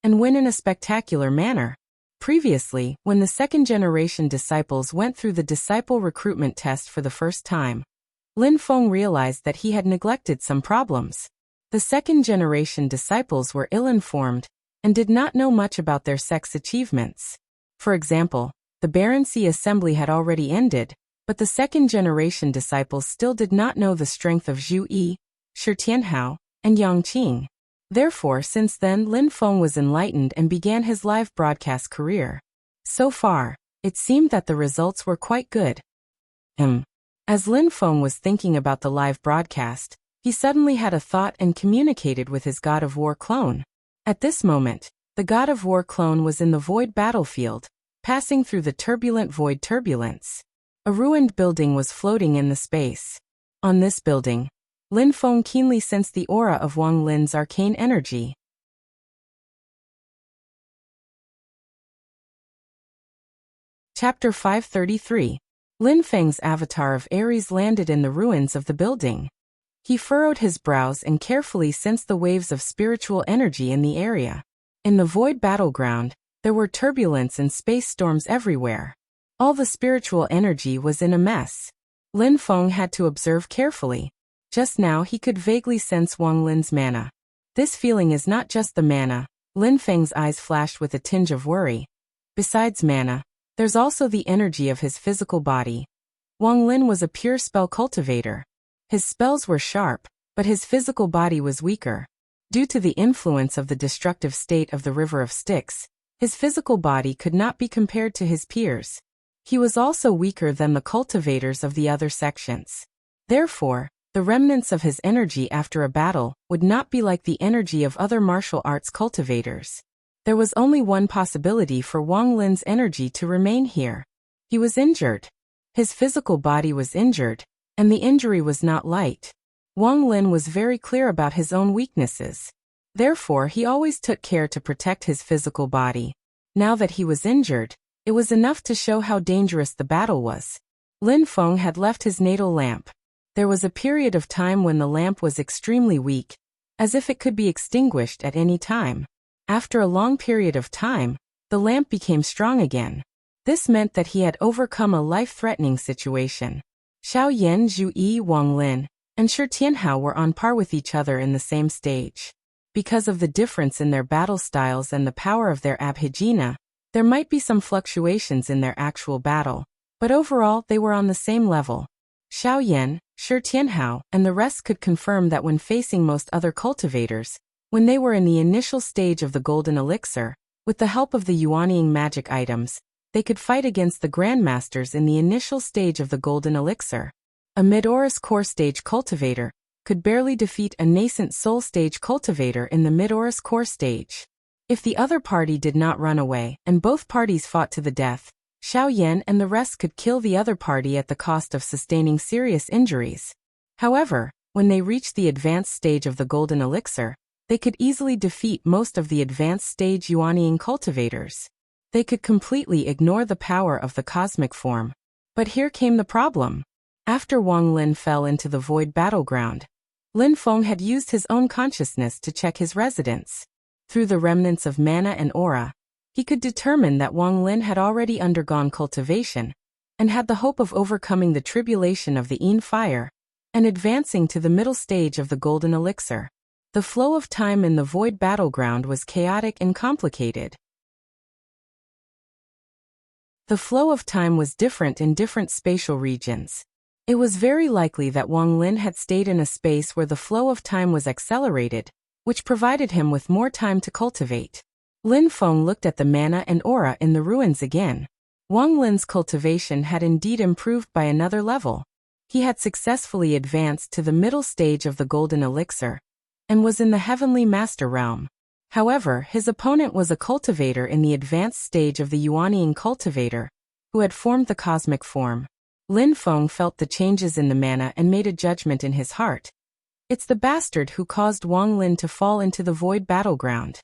and win in a spectacular manner. Previously, when the second-generation disciples went through the disciple recruitment test for the first time, Lin Feng realized that he had neglected some problems. The second-generation disciples were ill-informed and did not know much about their sect's achievements. For example, the Baroncy Assembly had already ended, but the second-generation disciples still did not know the strength of Zhu Yi, Shi Tianhao, and Yang Qing. Therefore, since then, Lin Feng was enlightened and began his live broadcast career. So far, it seemed that the results were quite good. As Lin Feng was thinking about the live broadcast, he suddenly had a thought and communicated with his God of War clone. At this moment, the God of War clone was in the void battlefield, passing through the turbulent void turbulence. A ruined building was floating in the space. On this building, Lin Feng keenly sensed the aura of Wang Lin's arcane energy. Chapter 533. Lin Feng's avatar of Ares landed in the ruins of the building. He furrowed his brows and carefully sensed the waves of spiritual energy in the area. In the void battleground, there were turbulence and space storms everywhere. All the spiritual energy was in a mess. Lin Feng had to observe carefully. Just now he could vaguely sense Wang Lin's mana. This feeling is not just the mana. Lin Feng's eyes flashed with a tinge of worry. Besides mana, there's also the energy of his physical body. Wang Lin was a pure spell cultivator. His spells were sharp, but his physical body was weaker. Due to the influence of the destructive state of the River of Styx, his physical body could not be compared to his peers. He was also weaker than the cultivators of the other sections. Therefore, the remnants of his energy after a battle would not be like the energy of other martial arts cultivators. There was only one possibility for Wang Lin's energy to remain here. He was injured. His physical body was injured, and the injury was not light. Wang Lin was very clear about his own weaknesses. Therefore, he always took care to protect his physical body. Now that he was injured, it was enough to show how dangerous the battle was. Lin Feng had left his natal lamp. There was a period of time when the lamp was extremely weak, as if it could be extinguished at any time. After a long period of time, the lamp became strong again. This meant that he had overcome a life-threatening situation. Xiao Yan, Zhu Yi, Wang Lin, and Shi Tianhao were on par with each other in the same stage. Because of the difference in their battle styles and the power of their abhijna, there might be some fluctuations in their actual battle, but overall they were on the same level. Xiao Yan, Shi Tianhao, and the rest could confirm that when facing most other cultivators, when they were in the initial stage of the golden elixir, with the help of the Yuanying magic items, they could fight against the grandmasters in the initial stage of the golden elixir. A mid-Aurus core stage cultivator could barely defeat a nascent soul stage cultivator in the mid-Aurus core stage. If the other party did not run away and both parties fought to the death, Xiao Yan and the rest could kill the other party at the cost of sustaining serious injuries. However, when they reached the advanced stage of the golden elixir, they could easily defeat most of the advanced stage Yuanying cultivators. They could completely ignore the power of the cosmic form. But here came the problem. After Wang Lin fell into the void battleground, Lin Feng had used his own consciousness to check his residence. Through the remnants of mana and aura, he could determine that Wang Lin had already undergone cultivation, and had the hope of overcoming the tribulation of the Yin fire, and advancing to the middle stage of the golden elixir. The flow of time in the void battleground was chaotic and complicated. The flow of time was different in different spatial regions. It was very likely that Wang Lin had stayed in a space where the flow of time was accelerated, which provided him with more time to cultivate. Lin Feng looked at the mana and aura in the ruins again. Wang Lin's cultivation had indeed improved by another level. He had successfully advanced to the middle stage of the golden elixir, and was in the heavenly master realm. However, his opponent was a cultivator in the advanced stage of the Yuanying cultivator, who had formed the cosmic form. Lin Feng felt the changes in the mana and made a judgment in his heart. It's the bastard who caused Wang Lin to fall into the void battleground.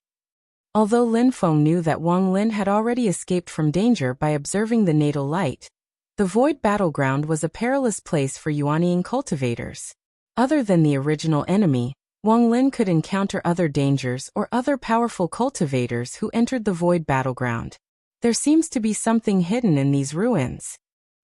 Although Lin Feng knew that Wang Lin had already escaped from danger by observing the natal light, the void battleground was a perilous place for Yuanying cultivators. Other than the original enemy, Wang Lin could encounter other dangers or other powerful cultivators who entered the void battleground. There seems to be something hidden in these ruins.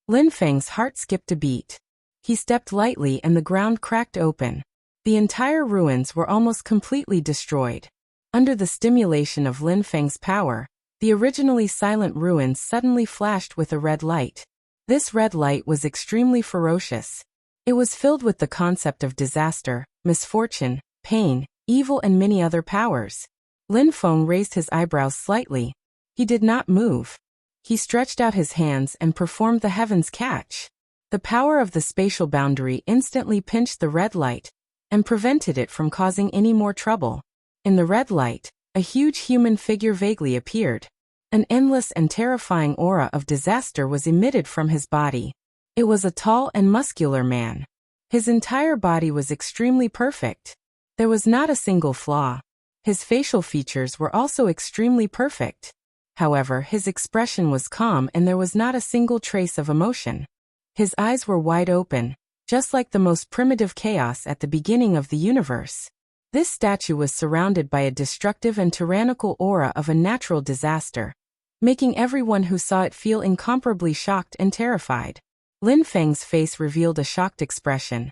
Lin Feng's heart skipped a beat. He stepped lightly and the ground cracked open. The entire ruins were almost completely destroyed. Under the stimulation of Lin Feng's power, the originally silent ruins suddenly flashed with a red light. This red light was extremely ferocious. It was filled with the concept of disaster, misfortune, pain, evil and many other powers. Lin Feng raised his eyebrows slightly. He did not move. He stretched out his hands and performed the heavens catch. The power of the spatial boundary instantly pinched the red light, and prevented it from causing any more trouble. In the red light, a huge human figure vaguely appeared. An endless and terrifying aura of disaster was emitted from his body. It was a tall and muscular man. His entire body was extremely perfect. There was not a single flaw. His facial features were also extremely perfect. However, his expression was calm and there was not a single trace of emotion. His eyes were wide open, just like the most primitive chaos at the beginning of the universe. This statue was surrounded by a destructive and tyrannical aura of a natural disaster, making everyone who saw it feel incomparably shocked and terrified. Lin Feng's face revealed a shocked expression.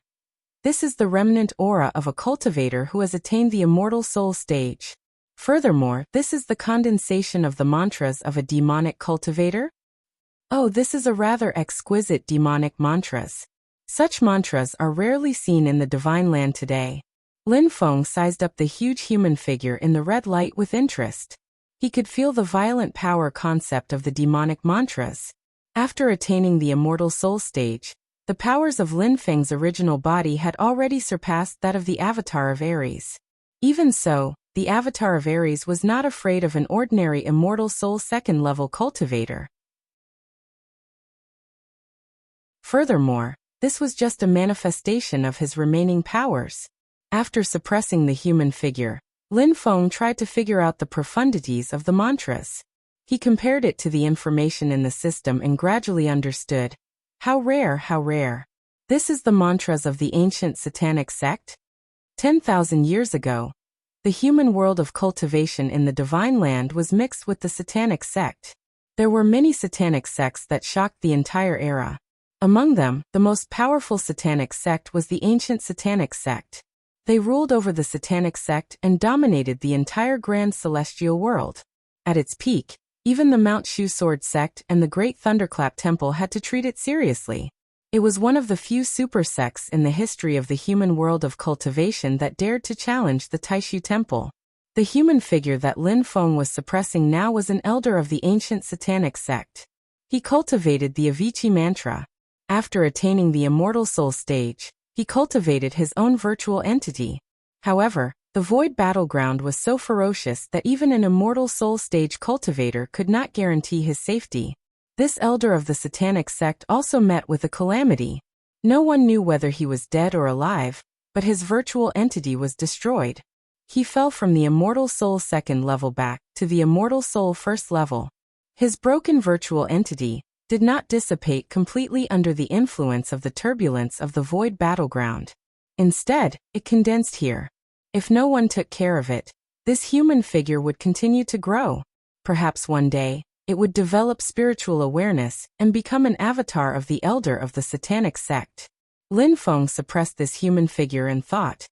This is the remnant aura of a cultivator who has attained the immortal soul stage. Furthermore, this is the condensation of the mantras of a demonic cultivator. Oh, this is a rather exquisite demonic mantras. Such mantras are rarely seen in the divine land today. Lin Feng sized up the huge human figure in the red light with interest. He could feel the violent power concept of the demonic mantras. After attaining the immortal soul stage, the powers of Lin Feng's original body had already surpassed that of the avatar of Ares. Even so, the avatar of Ares was not afraid of an ordinary immortal soul second-level cultivator. Furthermore, this was just a manifestation of his remaining powers. After suppressing the human figure, Lin Feng tried to figure out the profundities of the mantras. He compared it to the information in the system and gradually understood. How rare, how rare. This is the mantras of the ancient satanic sect? 10,000 years ago, the human world of cultivation in the divine land was mixed with the satanic sect. There were many satanic sects that shocked the entire era. Among them, the most powerful satanic sect was the ancient satanic sect. They ruled over the satanic sect and dominated the entire grand celestial world. At its peak, even the Mount Shu Sword sect and the Great Thunderclap Temple had to treat it seriously. It was one of the few super sects in the history of the human world of cultivation that dared to challenge the Taishu Temple. The human figure that Lin Feng was suppressing now was an elder of the ancient satanic sect. He cultivated the Avicii mantra. After attaining the immortal soul stage, he cultivated his own virtual entity. However, the void battleground was so ferocious that even an immortal soul stage cultivator could not guarantee his safety. This elder of the satanic sect also met with a calamity. No one knew whether he was dead or alive, but his virtual entity was destroyed. He fell from the immortal soul second level back to the immortal soul first level. His broken virtual entity did not dissipate completely under the influence of the turbulence of the void battleground. Instead, it condensed here. If no one took care of it, this human figure would continue to grow. Perhaps one day, it would develop spiritual awareness and become an avatar of the elder of the satanic sect. Lin Feng suppressed this human figure and thought.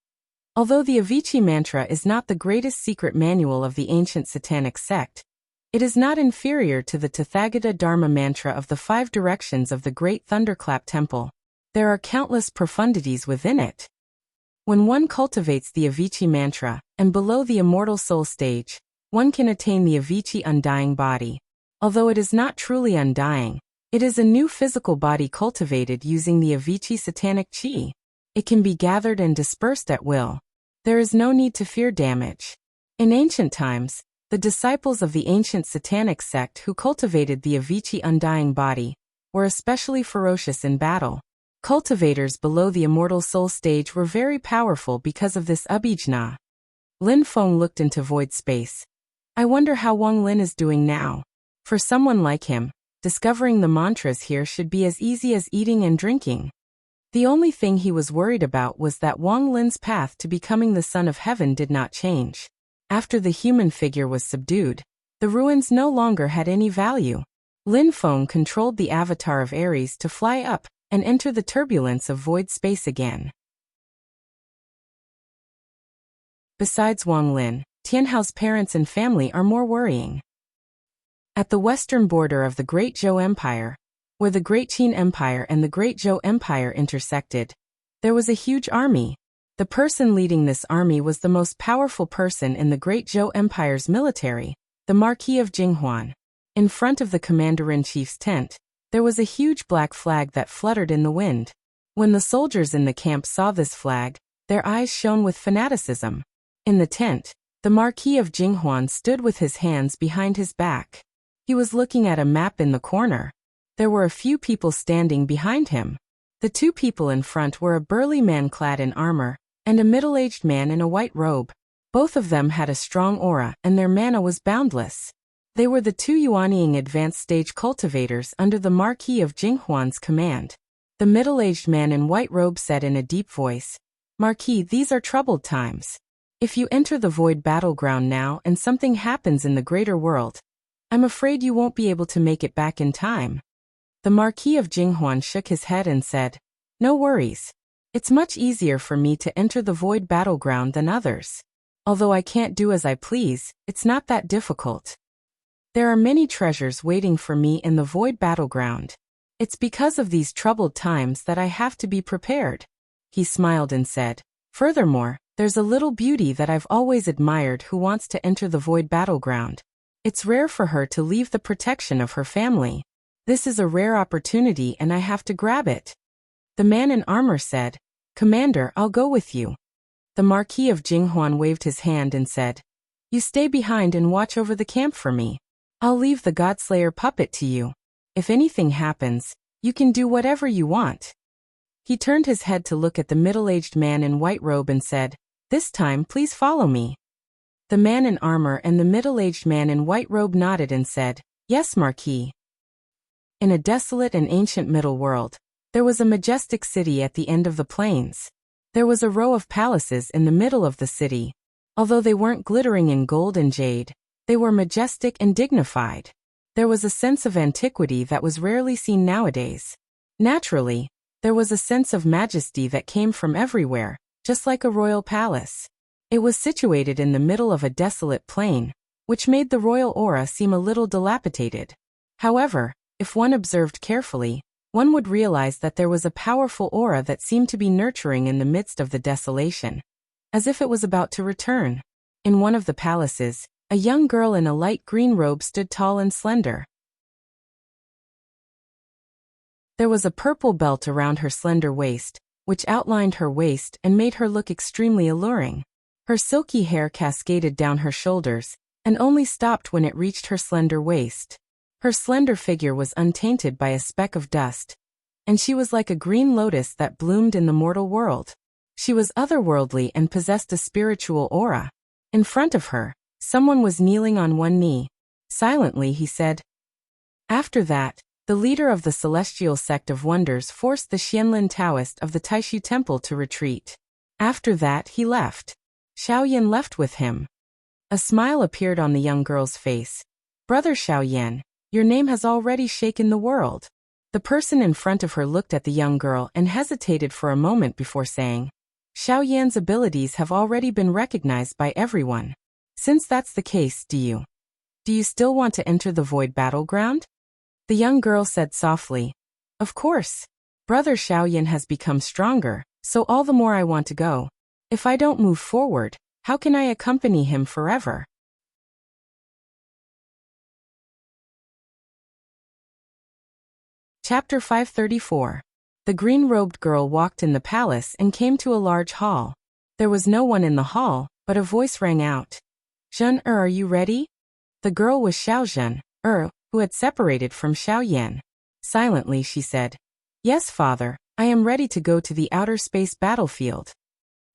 Although the Avicii mantra is not the greatest secret manual of the ancient satanic sect, it is not inferior to the Tathagata Dharma mantra of the 5 directions of the Great Thunderclap Temple. There are countless profundities within it. When one cultivates the Avicii mantra, and below the immortal soul stage, one can attain the Avicii undying body. Although it is not truly undying, it is a new physical body cultivated using the Avicii satanic chi. It can be gathered and dispersed at will. There is no need to fear damage. In ancient times, the disciples of the ancient satanic sect who cultivated the Avicii undying body were especially ferocious in battle. Cultivators below the immortal soul stage were very powerful because of this abhijna. Lin Feng looked into void space. I wonder how Wang Lin is doing now. For someone like him, discovering the mantras here should be as easy as eating and drinking. The only thing he was worried about was that Wang Lin's path to becoming the son of heaven did not change. After the human figure was subdued, the ruins no longer had any value. Lin Feng controlled the avatar of Ares to fly up and enter the turbulence of void space again. Besides Wang Lin, Tianhao's parents and family are more worrying. At the western border of the Great Zhou Empire, where the Great Qin Empire and the Great Zhou Empire intersected, there was a huge army. The person leading this army was the most powerful person in the Great Zhou Empire's military, the Marquis of Jinghuan. In front of the commander-in-chief's tent, there was a huge black flag that fluttered in the wind. When the soldiers in the camp saw this flag, their eyes shone with fanaticism. In the tent, the Marquis of Jinghuan stood with his hands behind his back. He was looking at a map in the corner. There were a few people standing behind him. The 2 people in front were a burly man clad in armor, and a middle-aged man in a white robe. Both of them had a strong aura and their mana was boundless. They were the 2 Yuanying advanced stage cultivators under the Marquis of Jinghuan's command. The middle-aged man in white robe said in a deep voice, Marquis, these are troubled times. If you enter the void battleground now and something happens in the greater world, I'm afraid you won't be able to make it back in time. The Marquis of Jinghuan shook his head and said, No worries. It's much easier for me to enter the void battleground than others. Although I can't do as I please, it's not that difficult. There are many treasures waiting for me in the void battleground. It's because of these troubled times that I have to be prepared. He smiled and said, furthermore, there's a little beauty that I've always admired who wants to enter the void battleground. It's rare for her to leave the protection of her family. This is a rare opportunity and I have to grab it. The man in armor said, Commander, I'll go with you. The Marquis of Jinghuan waved his hand and said, you stay behind and watch over the camp for me. I'll leave the Godslayer puppet to you. If anything happens, you can do whatever you want. He turned his head to look at the middle-aged man in white robe and said, this time please follow me. The man in armor and the middle-aged man in white robe nodded and said, yes, Marquis. In a desolate and ancient middle world, there was a majestic city at the end of the plains. There was a row of palaces in the middle of the city. Although they weren't glittering in gold and jade, they were majestic and dignified. There was a sense of antiquity that was rarely seen nowadays. Naturally, there was a sense of majesty that came from everywhere, just like a royal palace. It was situated in the middle of a desolate plain, which made the royal aura seem a little dilapidated. However, if one observed carefully, one would realize that there was a powerful aura that seemed to be nurturing in the midst of the desolation, as if it was about to return. In one of the palaces, a young girl in a light green robe stood tall and slender. There was a purple belt around her slender waist, which outlined her waist and made her look extremely alluring. Her silky hair cascaded down her shoulders, and only stopped when it reached her slender waist. Her slender figure was untainted by a speck of dust, and she was like a green lotus that bloomed in the mortal world. She was otherworldly and possessed a spiritual aura. In front of her, someone was kneeling on one knee. Silently, he said. After that, the leader of the celestial sect of wonders forced the Xianlin Taoist of the Taishu Temple to retreat. After that, he left. Xiaoyan left with him. A smile appeared on the young girl's face. Brother Xiaoyan, your name has already shaken the world. The person in front of her looked at the young girl and hesitated for a moment before saying, Xiaoyan's abilities have already been recognized by everyone. Since that's the case, do you still want to enter the void battleground? The young girl said softly, of course. Brother Xiaoyan has become stronger, so all the more I want to go. If I don't move forward, how can I accompany him forever? Chapter 534. The green-robed girl walked in the palace and came to a large hall. There was no one in the hall, but a voice rang out. Zhen are you ready? The girl was Xiao Zhen, who had separated from Xiaoyan. Silently she said, yes, father, I am ready to go to the outer space battlefield.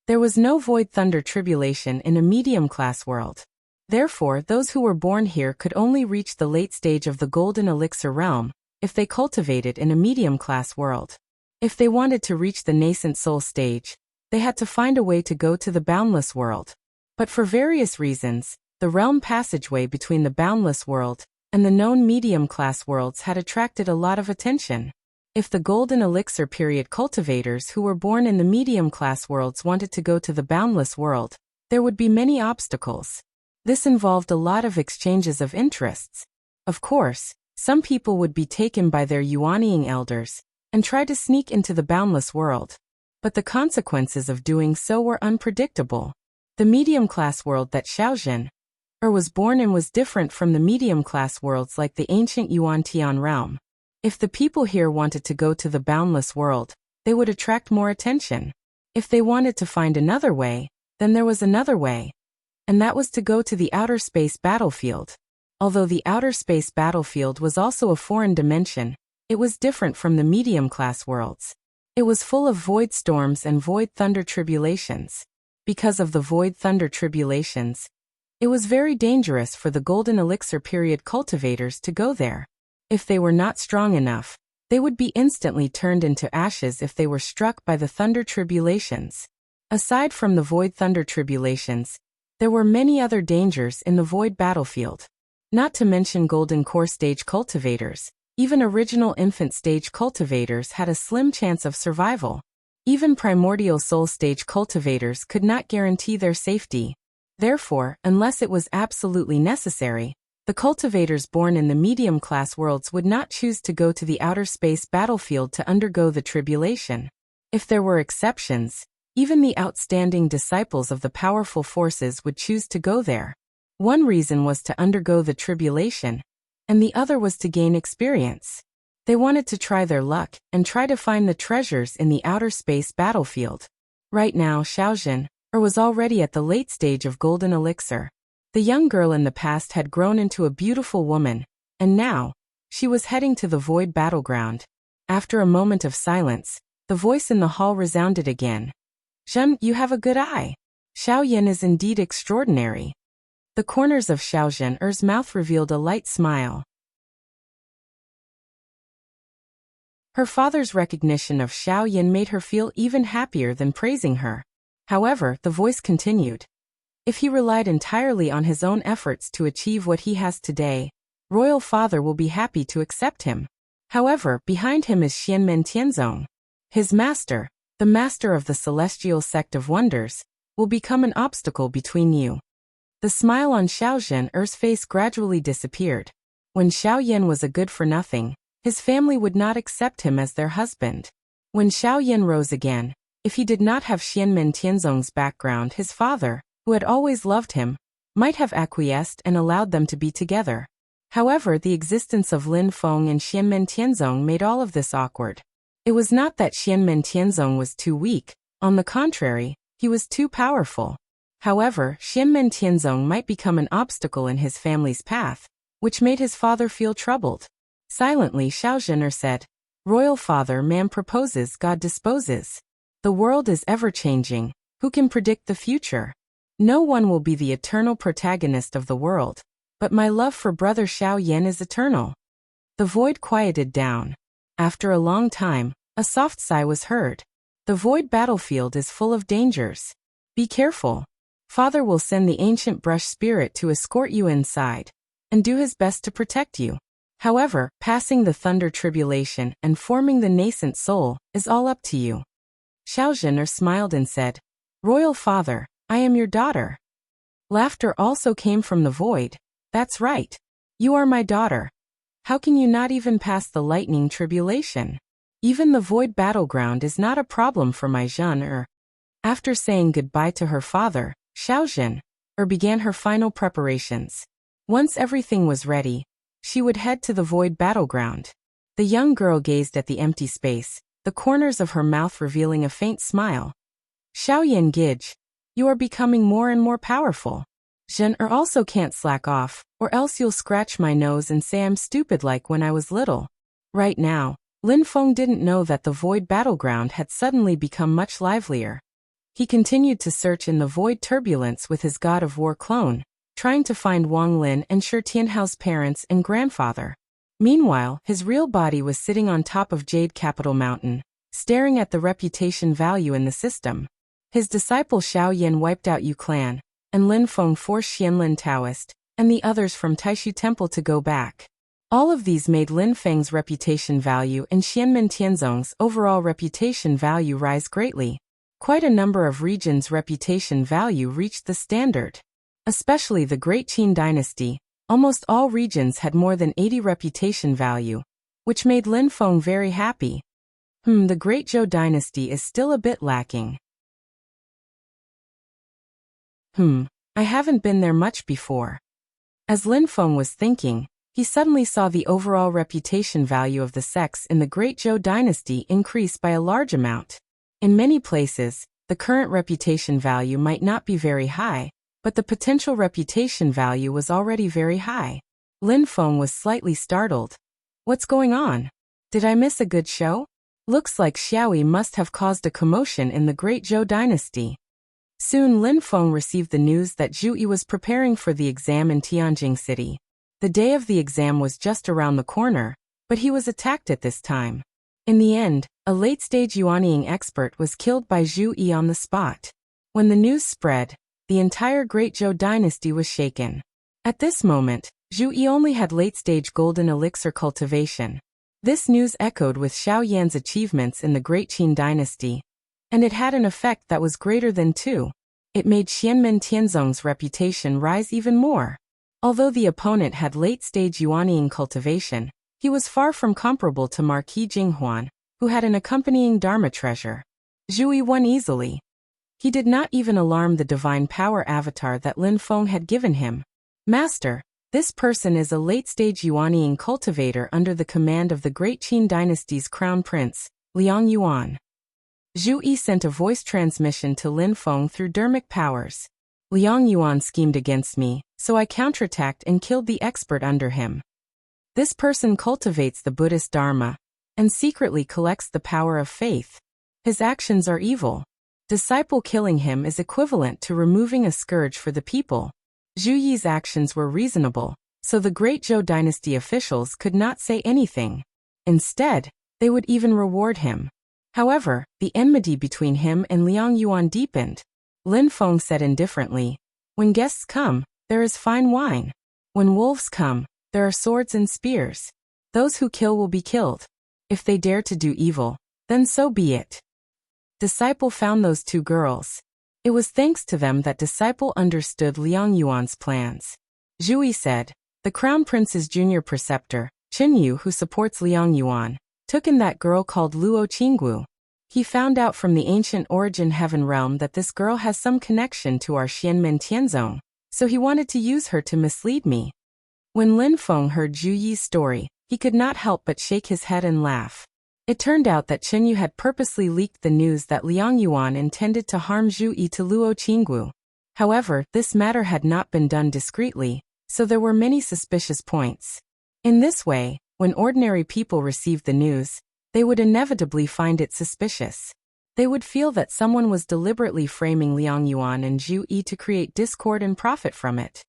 There was no void thunder tribulation in a medium-class world. Therefore, those who were born here could only reach the late stage of the golden elixir realm if they cultivated in a medium-class world. If they wanted to reach the nascent soul stage, they had to find a way to go to the boundless world. But for various reasons, the realm passageway between the boundless world and the known medium-class worlds had attracted a lot of attention. If the golden elixir period cultivators who were born in the medium-class worlds wanted to go to the boundless world, there would be many obstacles. This involved a lot of exchanges of interests. Of course, some people would be taken by their Yuanying elders and try to sneak into the boundless world. But the consequences of doing so were unpredictable. The medium-class world that Xiaozhen was born in was different from the medium-class worlds like the ancient Yuan-Tian realm. If the people here wanted to go to the boundless world, they would attract more attention. If they wanted to find another way, then there was another way. And that was to go to the outer space battlefield. Although the outer space battlefield was also a foreign dimension, it was different from the medium-class worlds. It was full of void storms and void thunder tribulations. Because of the void thunder tribulations, it was very dangerous for the golden elixir period cultivators to go there. If they were not strong enough, they would be instantly turned into ashes if they were struck by the thunder tribulations. Aside from the void thunder tribulations, there were many other dangers in the void battlefield. Not to mention golden core stage cultivators, even original infant stage cultivators had a slim chance of survival. Even primordial soul stage cultivators could not guarantee their safety. Therefore, unless it was absolutely necessary, the cultivators born in the medium-class worlds would not choose to go to the outer space battlefield to undergo the tribulation. If there were exceptions, even the outstanding disciples of the powerful forces would choose to go there. One reason was to undergo the tribulation, and the other was to gain experience. They wanted to try their luck and try to find the treasures in the outer space battlefield. Right now, Xiaojin was already at the late stage of golden elixir. The young girl in the past had grown into a beautiful woman, and now, she was heading to the void battleground. After a moment of silence, the voice in the hall resounded again. Zhen, you have a good eye. Xiaoyan is indeed extraordinary. The corners of Xiaojin's mouth revealed a light smile. Her father's recognition of Xiaoyan made her feel even happier than praising her. However, the voice continued. If he relied entirely on his own efforts to achieve what he has today, Royal Father will be happy to accept him. However, behind him is Xianmen Tianzong. His master, the master of the celestial sect of wonders, will become an obstacle between you. The smile on Xiaojin's face gradually disappeared. When Xiaoyan was a good-for-nothing, his family would not accept him as their husband. When Xiaoyan rose again, if he did not have Xianmen Tianzong's background, his father, who had always loved him, might have acquiesced and allowed them to be together. However, the existence of Lin Feng and Xianmen Tianzong made all of this awkward. It was not that Xianmen Tianzong was too weak, on the contrary, he was too powerful. However, Xianmen Tianzong might become an obstacle in his family's path, which made his father feel troubled. Silently, Xiaojin said, Royal Father, man proposes, God disposes. The world is ever-changing. Who can predict the future? No one will be the eternal protagonist of the world, but my love for brother Xiaoyan is eternal. The void quieted down. After a long time, a soft sigh was heard. The void battlefield is full of dangers. Be careful. Father will send the ancient brush spirit to escort you inside, and do his best to protect you. However, passing the thunder tribulation and forming the nascent soul is all up to you. Xiaojin smiled and said, Royal Father, I am your daughter. Laughter also came from the void. That's right. You are my daughter. How can you not even pass the lightning tribulation? Even the void battleground is not a problem for my Zhen. After saying goodbye to her father, Xiaojin began her final preparations. Once everything was ready, she would head to the void battleground. The young girl gazed at the empty space, the corners of her mouth revealing a faint smile. Xiaoyan Gij, you are becoming more and more powerful. Zhen also can't slack off, or else you'll scratch my nose and say I'm stupid like when I was little. Right now, Lin Feng didn't know that the void battleground had suddenly become much livelier. He continued to search in the void turbulence with his god of war clone, trying to find Wang Lin and Shi Tianhao's parents and grandfather. Meanwhile, his real body was sitting on top of Jade Capital Mountain, staring at the reputation value in the system. His disciple Xiaoyan wiped out Yu Clan, and Lin Feng forced Xianlin Taoist, and the others from Taishu Temple to go back. All of these made Lin Feng's reputation value and Xianmen Tianzong's overall reputation value rise greatly. Quite a number of regions' reputation value reached the standard. Especially the Great Qin dynasty, almost all regions had more than 80 reputation value, which made Lin Feng very happy. The Great Zhou dynasty is still a bit lacking. I haven't been there much before. As Lin Feng was thinking, he suddenly saw the overall reputation value of the sects in the Great Zhou dynasty increase by a large amount. In many places, the current reputation value might not be very high, but the potential reputation value was already very high. Lin Feng was slightly startled. What's going on? Did I miss a good show? Looks like Xiaoyi must have caused a commotion in the Great Zhou dynasty. Soon Lin Feng received the news that Zhu Yi was preparing for the exam in Tianjing City. The day of the exam was just around the corner, but he was attacked at this time. In the end, a late-stage Yuanying expert was killed by Zhu Yi on the spot. When the news spread, the entire Great Zhou dynasty was shaken. At this moment, Zhu Yi only had late-stage golden elixir cultivation. This news echoed with Xiaoyan's achievements in the Great Qin dynasty. And it had an effect that was greater than two. It made Xianmen Tianzong's reputation rise even more. Although the opponent had late-stage Yuanying cultivation, he was far from comparable to Marquis Jinghuan, who had an accompanying Dharma treasure. Zhu Yi won easily. He did not even alarm the divine power avatar that Lin Feng had given him. Master, this person is a late-stage Yuanying cultivator under the command of the Great Qin Dynasty's crown prince, Liang Yuan. Zhu Yi sent a voice transmission to Lin Feng through dermic powers. Liang Yuan schemed against me, so I counterattacked and killed the expert under him. This person cultivates the Buddhist Dharma and secretly collects the power of faith. His actions are evil. Disciple killing him is equivalent to removing a scourge for the people. Zhu Yi's actions were reasonable, so the great Zhou dynasty officials could not say anything. Instead, they would even reward him. However, the enmity between him and Liang Yuan deepened. Lin Feng said indifferently, "When guests come, there is fine wine. When wolves come, there are swords and spears. Those who kill will be killed. If they dare to do evil, then so be it." Disciple found those two girls. It was thanks to them that Disciple understood Liang Yuan's plans. Zhu Yi said, "The Crown Prince's junior preceptor, Qin Yu, who supports Liang Yuan, took in that girl called Luo Qinggu. He found out from the ancient origin heaven realm that this girl has some connection to our Xianmen Tianzong, so he wanted to use her to mislead me." When Lin Feng heard Zhu Yi's story, he could not help but shake his head and laugh. It turned out that Qin Yu had purposely leaked the news that Liang Yuan intended to harm Zhu Yi to Luo Qinggu. However, this matter had not been done discreetly, so there were many suspicious points. In this way, when ordinary people received the news, they would inevitably find it suspicious. They would feel that someone was deliberately framing Liang Yuan and Zhu Yi to create discord and profit from it.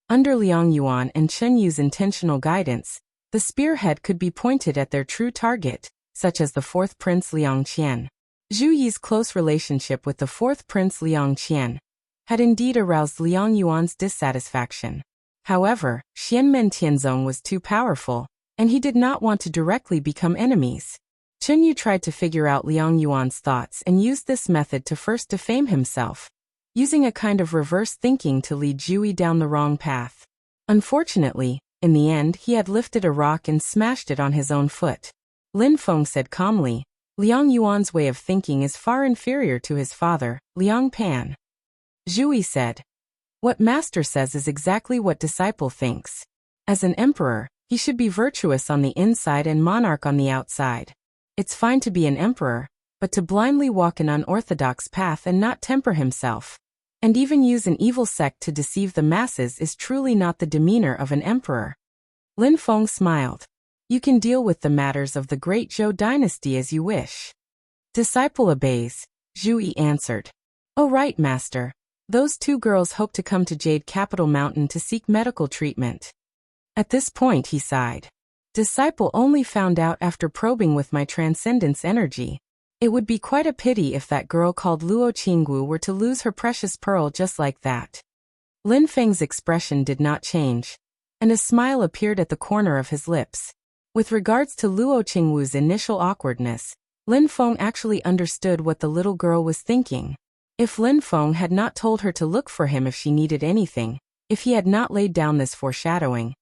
Under Liang Yuan and Chen Yu's intentional guidance, the spearhead could be pointed at their true target, such as the fourth prince Liang Qian. Zhu Yi's close relationship with the fourth prince Liang Qian had indeed aroused Liang Yuan's dissatisfaction. However, Xianmen Tianzong was too powerful, and he did not want to directly become enemies. Chen Yu tried to figure out Liang Yuan's thoughts and used this method to first defame himself, using a kind of reverse thinking to lead Zhu Yi down the wrong path. Unfortunately, in the end he had lifted a rock and smashed it on his own foot. Lin Feng said calmly, "Liang Yuan's way of thinking is far inferior to his father, Liang Pan." Zhu Yi said, "What master says is exactly what disciple thinks. As an emperor, he should be virtuous on the inside and monarch on the outside. It's fine to be an emperor, but to blindly walk an unorthodox path and not temper himself, and even use an evil sect to deceive the masses is truly not the demeanor of an emperor." Lin Feng smiled. "You can deal with the matters of the great Zhou dynasty as you wish." Disciple obeys, Zhu Yi answered. "Oh right, master. Those two girls hope to come to Jade Capital Mountain to seek medical treatment." At this point he sighed. Disciple only found out after probing with my transcendence energy. It would be quite a pity if that girl called Luo Qinggu were to lose her precious pearl just like that. Lin Feng's expression did not change, and a smile appeared at the corner of his lips. With regards to Luo Qinggu's initial awkwardness, Lin Feng actually understood what the little girl was thinking. If Lin Feng had not told her to look for him if she needed anything, if he had not laid down this foreshadowing,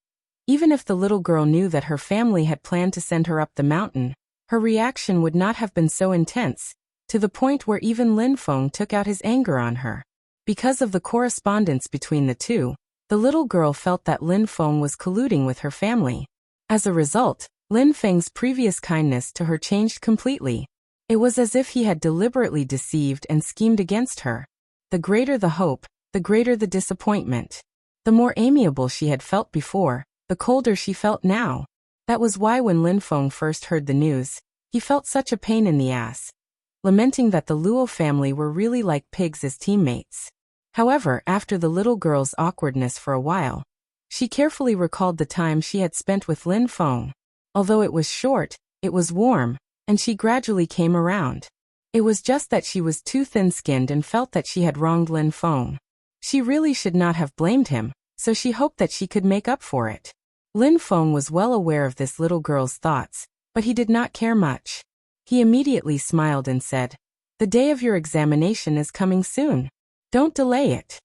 even if the little girl knew that her family had planned to send her up the mountain, her reaction would not have been so intense, to the point where even Lin Feng took out his anger on her. Because of the correspondence between the two, the little girl felt that Lin Feng was colluding with her family. As a result, Lin Feng's previous kindness to her changed completely. It was as if he had deliberately deceived and schemed against her. The greater the hope, the greater the disappointment. The more amiable she had felt before, the colder she felt now. That was why when Lin Feng first heard the news, he felt such a pain in the ass, lamenting that the Luo family were really like pigs as teammates. However, after the little girl's awkwardness for a while, she carefully recalled the time she had spent with Lin Feng. Although it was short, it was warm, and she gradually came around. It was just that she was too thin-skinned and felt that she had wronged Lin Feng. She really should not have blamed him, so she hoped that she could make up for it. Lin Feng was well aware of this little girl's thoughts, but he did not care much. He immediately smiled and said, "The day of your examination is coming soon. Don't delay it.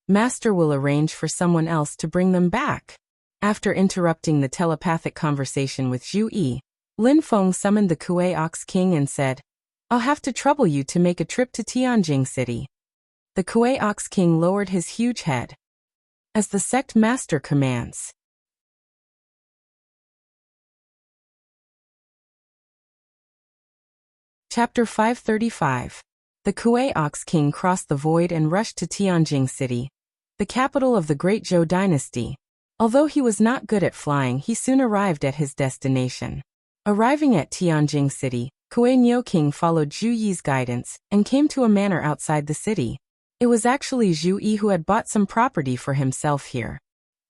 Master will arrange for someone else to bring them back." After interrupting the telepathic conversation with Zhu Yi, Lin Feng summoned the Kuei Ox King and said, "I'll have to trouble you to make a trip to Tianjing City." The Kuei Ox King lowered his huge head. "As the sect master commands." Chapter 535. The Kuei Ox King crossed the void and rushed to Tianjing City, the capital of the Great Zhou dynasty. Although he was not good at flying, he soon arrived at his destination. Arriving at Tianjing City, Kuei Niu King followed Zhu Yi's guidance and came to a manor outside the city. It was actually Zhu Yi who had bought some property for himself here.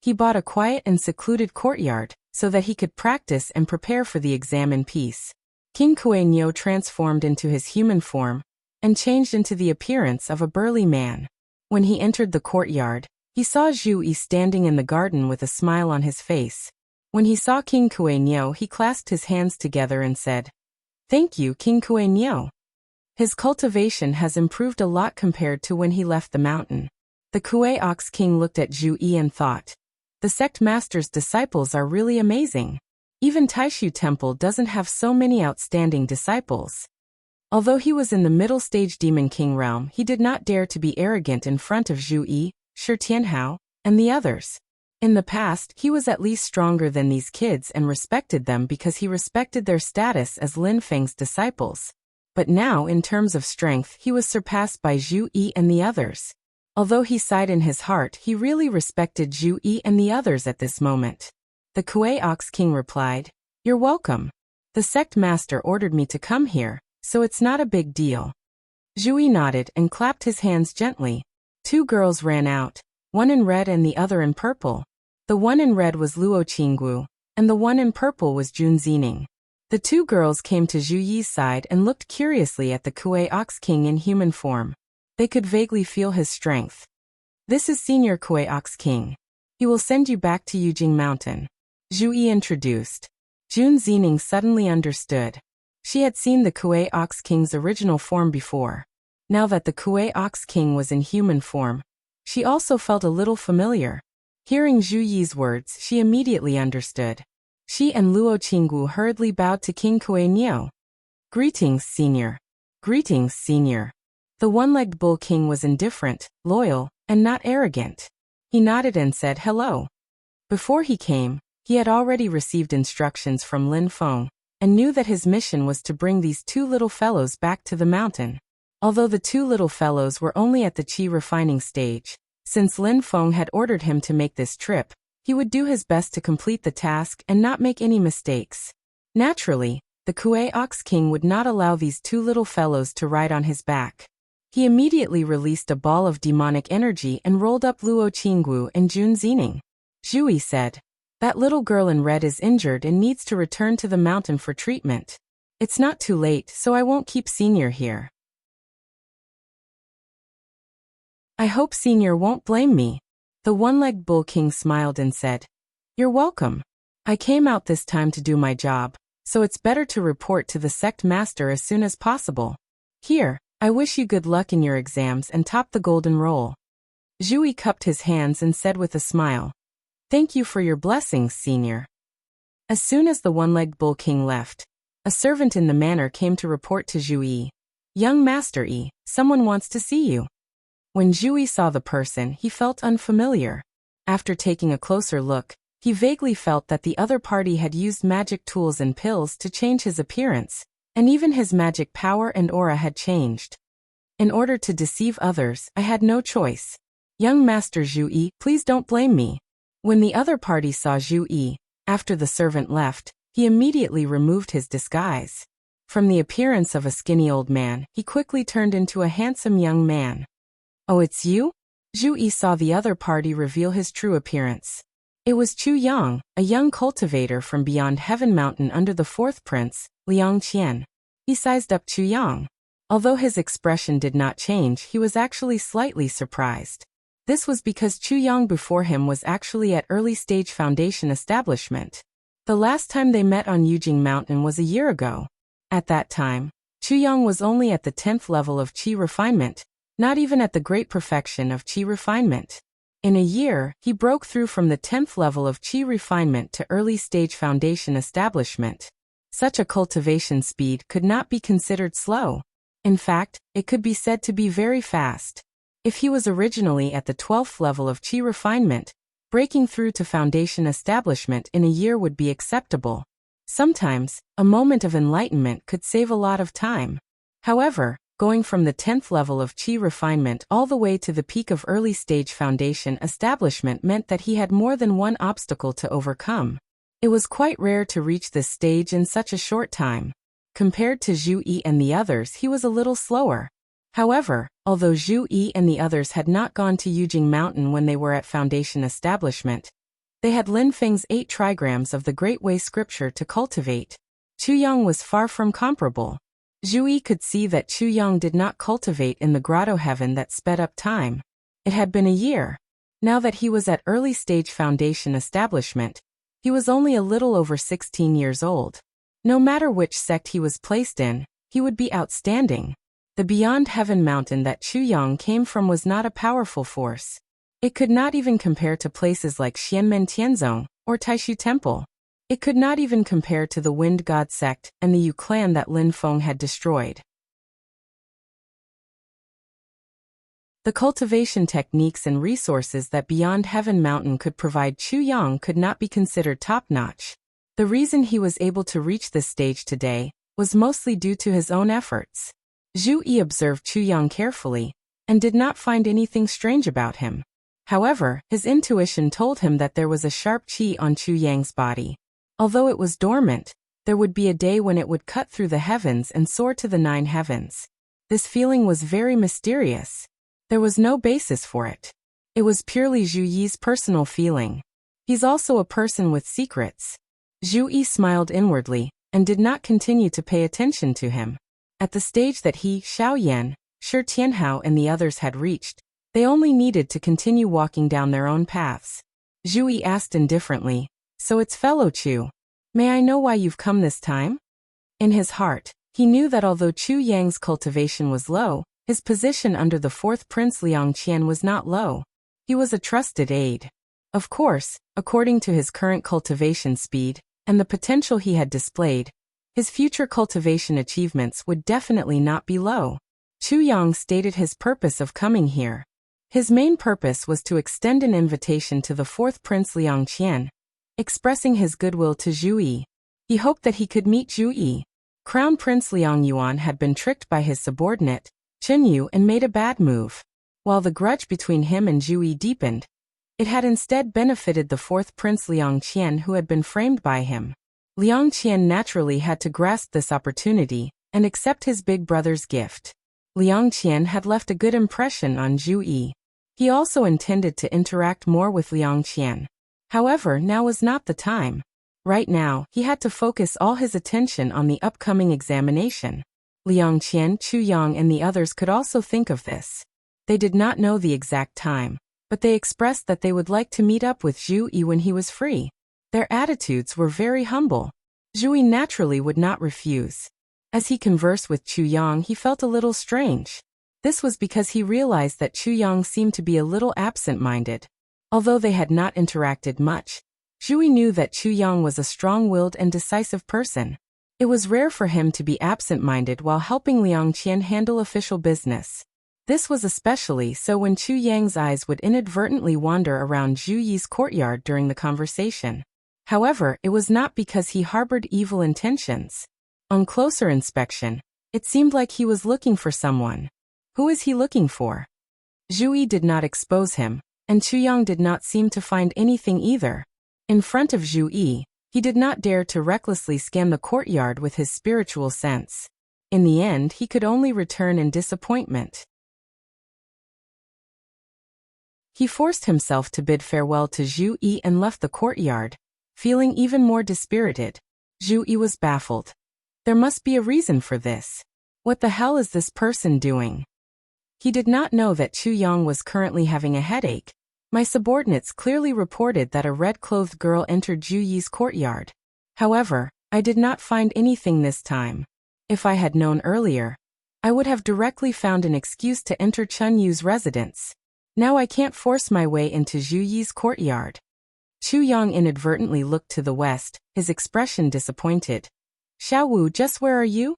He bought a quiet and secluded courtyard so that he could practice and prepare for the exam in peace. King Kuei Niu transformed into his human form and changed into the appearance of a burly man. When he entered the courtyard, he saw Zhu Yi standing in the garden with a smile on his face. When he saw King Kuei Niu, he clasped his hands together and said, "Thank you, King Kuei Niu. His cultivation has improved a lot compared to when he left the mountain." The Kuei Ox King looked at Zhu Yi and thought, "The sect master's disciples are really amazing. Even Taishu Temple doesn't have so many outstanding disciples." Although he was in the middle stage Demon King realm, he did not dare to be arrogant in front of Zhu Yi, Shi Tianhao, and the others. In the past, he was at least stronger than these kids and respected them because he respected their status as Lin Feng's disciples. But now, in terms of strength, he was surpassed by Zhu Yi and the others. Although he sighed in his heart, he really respected Zhu Yi and the others at this moment. The Kuei Ox King replied, "You're welcome. The sect master ordered me to come here, so it's not a big deal." Zhu Yi nodded and clapped his hands gently. Two girls ran out, one in red and the other in purple. The one in red was Luo Qinggu, and the one in purple was Jun Zining. The two girls came to Zhu Yi's side and looked curiously at the Kuei Ox King in human form. They could vaguely feel his strength. "This is Senior Kuei Ox King. He will send you back to Yujing Mountain," Zhu Yi introduced. Jun Zining suddenly understood. She had seen the Kuei Ox King's original form before. Now that the Kuei Ox King was in human form, she also felt a little familiar. Hearing Zhu Yi's words, she immediately understood. She and Luo Qinggu hurriedly bowed to King Kuei Niu. "Greetings, Senior." "Greetings, Senior." The one-legged bull king was indifferent, loyal, and not arrogant. He nodded and said hello. Before he came, he had already received instructions from Lin Feng and knew that his mission was to bring these two little fellows back to the mountain. Although the two little fellows were only at the qi refining stage, since Lin Feng had ordered him to make this trip, he would do his best to complete the task and not make any mistakes. Naturally, the Kuei Ox King would not allow these two little fellows to ride on his back. He immediately released a ball of demonic energy and rolled up Luo Qinggu and Jun Zining. Zhu Yi said, "That little girl in red is injured and needs to return to the mountain for treatment. It's not too late, so I won't keep Senior here. I hope Senior won't blame me." The one-legged bull king smiled and said, "You're welcome. I came out this time to do my job, so it's better to report to the sect master as soon as possible. Here, I wish you good luck in your exams and top the golden roll." Zhu Yi cupped his hands and said with a smile, "Thank you for your blessings, Senior." As soon as the one-legged bull king left, a servant in the manor came to report to Zhu Yi, "Young Master Yi, someone wants to see you." When Zhu Yi saw the person, he felt unfamiliar. After taking a closer look, he vaguely felt that the other party had used magic tools and pills to change his appearance, and even his magic power and aura had changed. In order to deceive others, I had no choice. Young Master Zhu Yi, please don't blame me. When the other party saw Zhu Yi, after the servant left, he immediately removed his disguise. From the appearance of a skinny old man, he quickly turned into a handsome young man. "Oh, it's you?" Zhu Yi saw the other party reveal his true appearance. It was Chu Yang, a young cultivator from beyond Heaven Mountain under the fourth prince, Liang Qian. He sized up Chu Yang. Although his expression did not change, he was actually slightly surprised. This was because Chu Yang before him was actually at early stage foundation establishment. The last time they met on Yujing Mountain was a year ago. At that time, Chu Yang was only at the 10th level of qi refinement, not even at the great perfection of qi refinement. In a year, he broke through from the 10th level of qi refinement to early stage foundation establishment. Such a cultivation speed could not be considered slow. In fact, it could be said to be very fast. If he was originally at the 12th level of qi refinement, breaking through to foundation establishment in a year would be acceptable. Sometimes, a moment of enlightenment could save a lot of time. However, going from the 10th level of qi refinement all the way to the peak of early stage foundation establishment meant that he had more than one obstacle to overcome. It was quite rare to reach this stage in such a short time. Compared to Zhu Yi and the others, he was a little slower. However, although Zhu Yi and the others had not gone to Yujing Mountain when they were at foundation establishment, they had Lin Feng's 8 trigrams of the Great Way scripture to cultivate. Chu Yang was far from comparable. Zhu Yi could see that Chu Yang did not cultivate in the grotto heaven that sped up time. It had been a year. Now that he was at early stage foundation establishment, he was only a little over 16 years old. No matter which sect he was placed in, he would be outstanding. The Beyond Heaven mountain that Chu Yang came from was not a powerful force. It could not even compare to places like Xianmen Tianzong or Taishu Temple. It could not even compare to the Wind God sect and the Yu clan that Lin Feng had destroyed. The cultivation techniques and resources that Beyond Heaven Mountain could provide Chu Yang could not be considered top-notch. The reason he was able to reach this stage today was mostly due to his own efforts. Zhu Yi observed Chu Yang carefully and did not find anything strange about him. However, his intuition told him that there was a sharp qi on Chu Yang's body. Although it was dormant, there would be a day when it would cut through the heavens and soar to the 9 heavens. This feeling was very mysterious. There was no basis for it. It was purely Zhu Yi's personal feeling. He's also a person with secrets. Zhu Yi smiled inwardly and did not continue to pay attention to him. At the stage that he, Xiao Yan, Shi Tianhao and the others had reached, they only needed to continue walking down their own paths. Zhu Yi asked indifferently, "So it's fellow Chu. May I know why you've come this time?" In his heart, he knew that although Chu Yang's cultivation was low, his position under the 4th Prince Liang Qian was not low. He was a trusted aide. Of course, according to his current cultivation speed and the potential he had displayed, his future cultivation achievements would definitely not be low. Chu Yang stated his purpose of coming here. His main purpose was to extend an invitation to the 4th Prince Liang Qian, expressing his goodwill to Zhu Yi. He hoped that he could meet Zhu Yi. Crown Prince Liang Yuan had been tricked by his subordinate, Chen Yu, and made a bad move. While the grudge between him and Zhu Yi deepened, it had instead benefited the 4th Prince Liang Qian who had been framed by him. Liang Qian naturally had to grasp this opportunity and accept his big brother's gift. Liang Qian had left a good impression on Zhu Yi. He also intended to interact more with Liang Qian. However, now was not the time. Right now, he had to focus all his attention on the upcoming examination. Liang Qian, Chu Yang and the others could also think of this. They did not know the exact time, but they expressed that they would like to meet up with Zhu Yi when he was free. Their attitudes were very humble. Zhu Yi naturally would not refuse. As he conversed with Chu Yang, he felt a little strange. This was because he realized that Chu Yang seemed to be a little absent-minded. Although they had not interacted much, Zhu Yi knew that Chu Yang was a strong-willed and decisive person. It was rare for him to be absent-minded while helping Liang Qian handle official business. This was especially so when Chu Yang's eyes would inadvertently wander around Zhu Yi's courtyard during the conversation. However, it was not because he harbored evil intentions. On closer inspection, it seemed like he was looking for someone. Who is he looking for? Zhu Yi did not expose him, and Chu Yang did not seem to find anything either. In front of Zhu Yi, he did not dare to recklessly scan the courtyard with his spiritual sense. In the end, he could only return in disappointment. He forced himself to bid farewell to Zhu Yi and left the courtyard, feeling even more dispirited. Zhu Yi was baffled. There must be a reason for this. What the hell is this person doing? He did not know that Chu Yang was currently having a headache. My subordinates clearly reported that a red-clothed girl entered Zhu Yi's courtyard. However, I did not find anything this time. If I had known earlier, I would have directly found an excuse to enter Chun Yu's residence. Now I can't force my way into Zhu Yi's courtyard. Chu Yang inadvertently looked to the west, his expression disappointed. Xiao Wu, just where are you?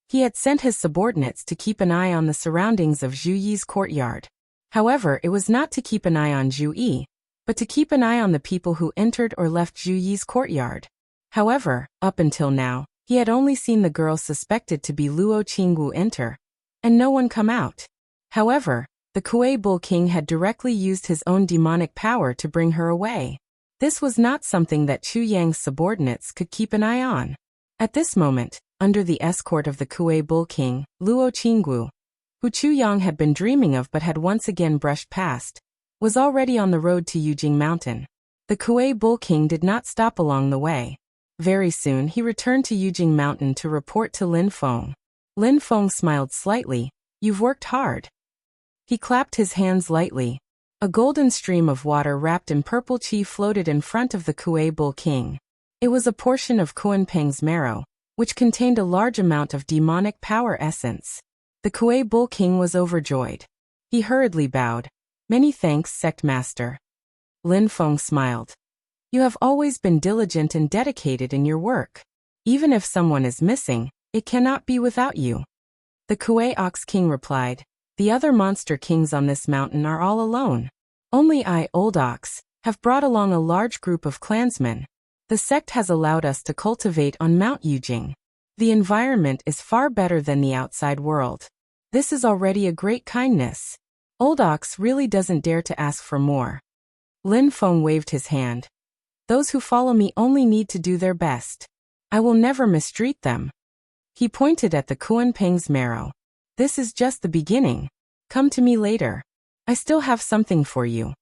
He had sent his subordinates to keep an eye on the surroundings of Zhu Yi's courtyard. However, it was not to keep an eye on Zhu Yi, but to keep an eye on the people who entered or left Zhu Yi's courtyard. However, up until now, he had only seen the girl suspected to be Luo Qingwu enter, and no one come out. However, the Kuei Bull King had directly used his own demonic power to bring her away. This was not something that Chu Yang's subordinates could keep an eye on. At this moment, under the escort of the Kuei Bull King, Luo Qingwu, who Chu Yang had been dreaming of but had once again brushed past, was already on the road to Yujing Mountain. The Kuei Bull King did not stop along the way. Very soon he returned to Yujing Mountain to report to Lin Feng. Lin Feng smiled slightly. You've worked hard. He clapped his hands lightly. A golden stream of water wrapped in purple qi floated in front of the Kuei Bull King. It was a portion of Kuanpeng's marrow, which contained a large amount of demonic power essence. The Kuei Bull King was overjoyed. He hurriedly bowed. Many thanks, Sect Master. Lin Feng smiled. You have always been diligent and dedicated in your work. Even if someone is missing, it cannot be without you. The Kuei Ox King replied. The other monster kings on this mountain are all alone. Only I, Old Ox, have brought along a large group of clansmen. The sect has allowed us to cultivate on Mount Yujing. The environment is far better than the outside world. This is already a great kindness. Old Ox really doesn't dare to ask for more. Lin Feng waved his hand. Those who follow me only need to do their best. I will never mistreat them. He pointed at the Kuanpeng's marrow. This is just the beginning. Come to me later. I still have something for you.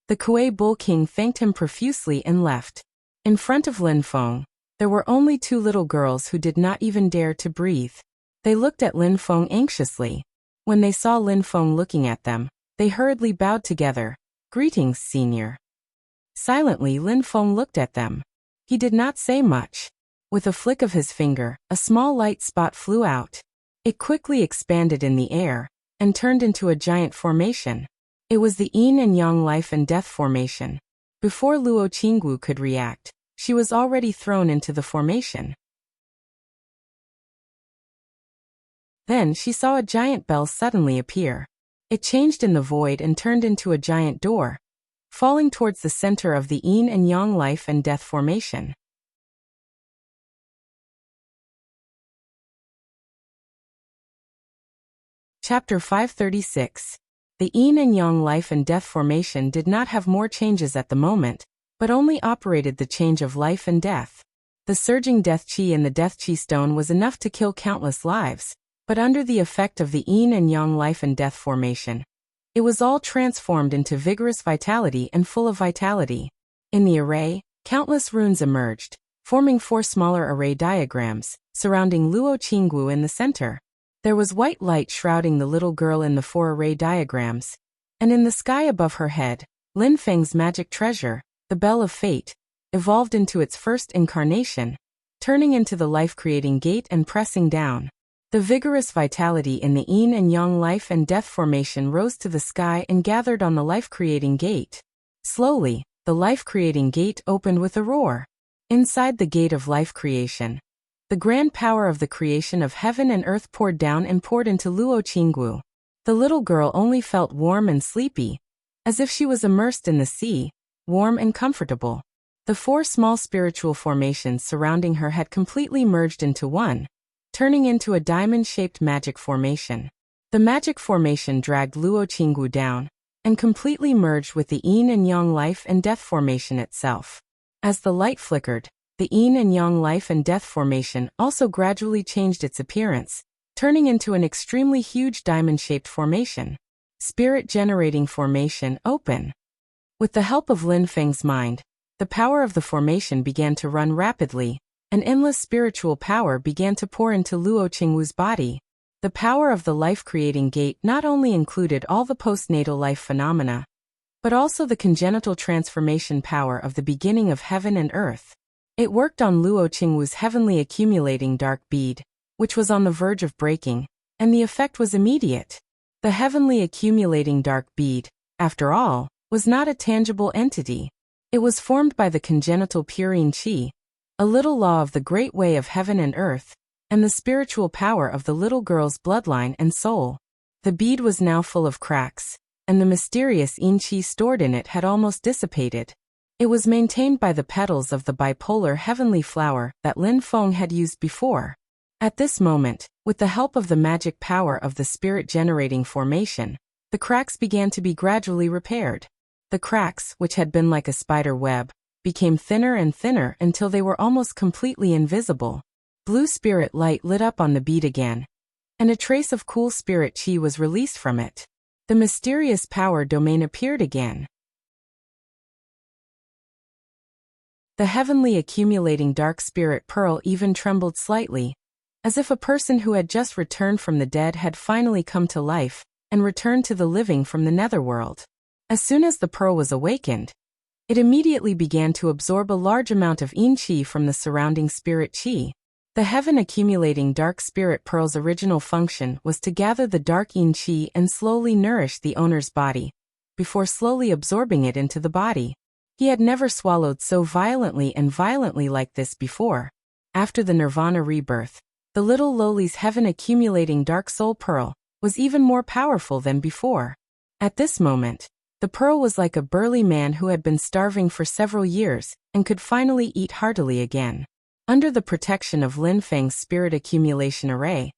The Kuei Bull King thanked him profusely and left. In front of Lin Feng, there were only two little girls who did not even dare to breathe. They looked at Lin Feng anxiously. When they saw Lin Feng looking at them, they hurriedly bowed together. Greetings, Senior. Silently, Lin Feng looked at them. He did not say much. With a flick of his finger, a small light spot flew out. It quickly expanded in the air and turned into a giant formation. It was the Yin and Yang life and death formation. Before Luo Qingwu could react, she was already thrown into the formation. Then she saw a giant bell suddenly appear. It changed in the void and turned into a giant door, falling towards the center of the Yin and Yang life and death formation. Chapter 536. The Yin and Yang life and death formation did not have more changes at the moment, but only operated the change of life and death. The surging death qi in the death qi stone was enough to kill countless lives, but under the effect of the Yin and Yang life and death formation, it was all transformed into vigorous vitality and full of vitality. In the array, countless runes emerged, forming 4 smaller array diagrams, surrounding Luo Qingwu in the center. There was white light shrouding the little girl in the 4 array diagrams, and in the sky above her head, Lin Feng's magic treasure, the Bell of Fate, evolved into its first incarnation, turning into the life-creating gate and pressing down. The vigorous vitality in the Yin and Yang life and death formation rose to the sky and gathered on the life-creating gate. Slowly, the life-creating gate opened with a roar. Inside the gate of life creation, the grand power of the creation of heaven and earth poured down and poured into Luo Qingwu. The little girl only felt warm and sleepy, as if she was immersed in the sea, warm and comfortable. The 4 small spiritual formations surrounding her had completely merged into one, turning into a diamond-shaped magic formation. The magic formation dragged Luo Qingwu down, and completely merged with the Yin and Yang life and death formation itself. As the light flickered, the Yin and Yang life and death formation also gradually changed its appearance, turning into an extremely huge diamond-shaped formation. Spirit-generating formation open. With the help of Lin Feng's mind, the power of the formation began to run rapidly, and endless spiritual power began to pour into Luo Qingwu's body. The power of the life-creating gate not only included all the postnatal life phenomena, but also the congenital transformation power of the beginning of heaven and earth. It worked on Luo Qingwu's heavenly accumulating dark bead, which was on the verge of breaking, and the effect was immediate. The heavenly accumulating dark bead, after all, was not a tangible entity. It was formed by the congenital purine qi, a little law of the great way of heaven and earth, and the spiritual power of the little girl's bloodline and soul. The bead was now full of cracks, and the mysterious yin qi stored in it had almost dissipated. It was maintained by the petals of the bipolar heavenly flower that Lin Feng had used before. At this moment, with the help of the magic power of the spirit-generating formation, the cracks began to be gradually repaired. The cracks, which had been like a spider web, became thinner and thinner until they were almost completely invisible. Blue spirit light lit up on the bead again, and a trace of cool spirit qi was released from it. The mysterious power domain appeared again. The heavenly accumulating dark spirit pearl even trembled slightly, as if a person who had just returned from the dead had finally come to life and returned to the living from the netherworld. As soon as the pearl was awakened, it immediately began to absorb a large amount of yin qi from the surrounding spirit qi. The heaven accumulating dark spirit pearl's original function was to gather the dark yin qi and slowly nourish the owner's body, before slowly absorbing it into the body. He had never swallowed so violently like this before. After the nirvana rebirth, the little lowly's heaven accumulating dark soul pearl was even more powerful than before. At this moment, the pearl was like a burly man who had been starving for several years and could finally eat heartily again. Under the protection of Lin Feng's spirit accumulation array,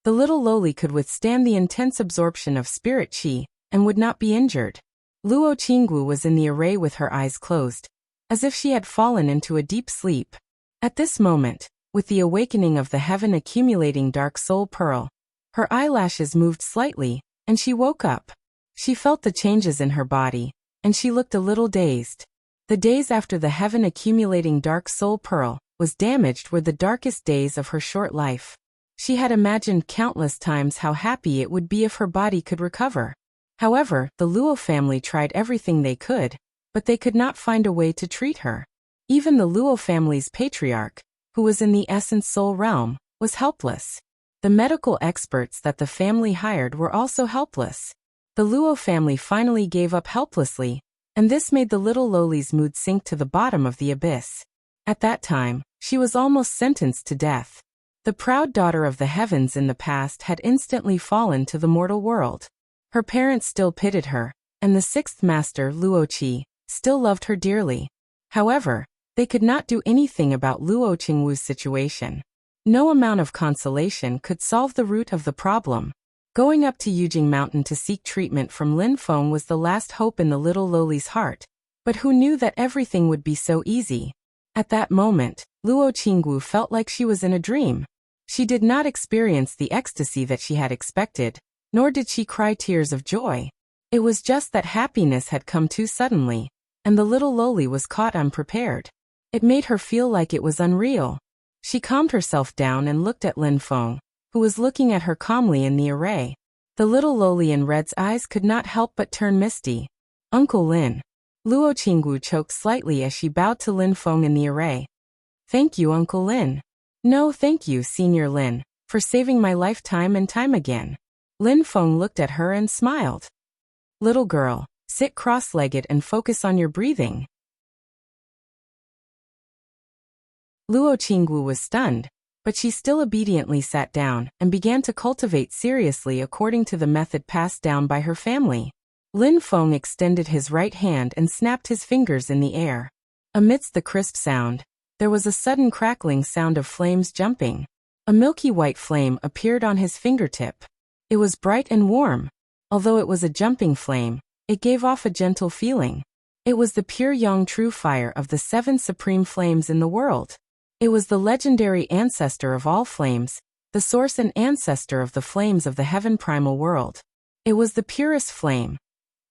the little lowly could withstand the intense absorption of spirit qi and would not be injured. Luo Qingwu was in the array with her eyes closed, as if she had fallen into a deep sleep. At this moment, with the awakening of the heaven accumulating dark soul pearl, her eyelashes moved slightly, and she woke up. She felt the changes in her body, and she looked a little dazed. The days after the heaven accumulating dark soul pearl was damaged were the darkest days of her short life. She had imagined countless times how happy it would be if her body could recover. However, the Luo family tried everything they could, but they could not find a way to treat her. Even the Luo family's patriarch, who was in the essence soul realm, was helpless. The medical experts that the family hired were also helpless. The Luo family finally gave up helplessly, and this made the little lowly's mood sink to the bottom of the abyss. At that time, she was almost sentenced to death. The proud daughter of the heavens in the past had instantly fallen to the mortal world. Her parents still pitied her, and the sixth master, Luo Qi, still loved her dearly. However, they could not do anything about Luo Qingwu's situation. No amount of consolation could solve the root of the problem. Going up to Yujing Mountain to seek treatment from Lin Feng was the last hope in the little lowly's heart, but who knew that everything would be so easy? At that moment, Luo Qingwu felt like she was in a dream. She did not experience the ecstasy that she had expected, nor did she cry tears of joy. It was just that happiness had come too suddenly, and the little lowly was caught unprepared. It made her feel like it was unreal. She calmed herself down and looked at Lin Feng, who was looking at her calmly in the array. The little lowly in red's eyes could not help but turn misty. Uncle Lin. Luo Qingwu choked slightly as she bowed to Lin Feng in the array. Thank you, Uncle Lin. No, thank you, Senior Lin, for saving my life time and time again. Lin Feng looked at her and smiled. Little girl, sit cross-legged and focus on your breathing. Luo Qingwu was stunned, but she still obediently sat down and began to cultivate seriously according to the method passed down by her family. Lin Feng extended his right hand and snapped his fingers in the air. Amidst the crisp sound, there was a sudden crackling sound of flames jumping. A milky white flame appeared on his fingertip. It was bright and warm. Although it was a jumping flame, it gave off a gentle feeling. It was the pure yang true fire of the 7 supreme flames in the world. It was the legendary ancestor of all flames, the source and ancestor of the flames of the heaven primal world. It was the purest flame,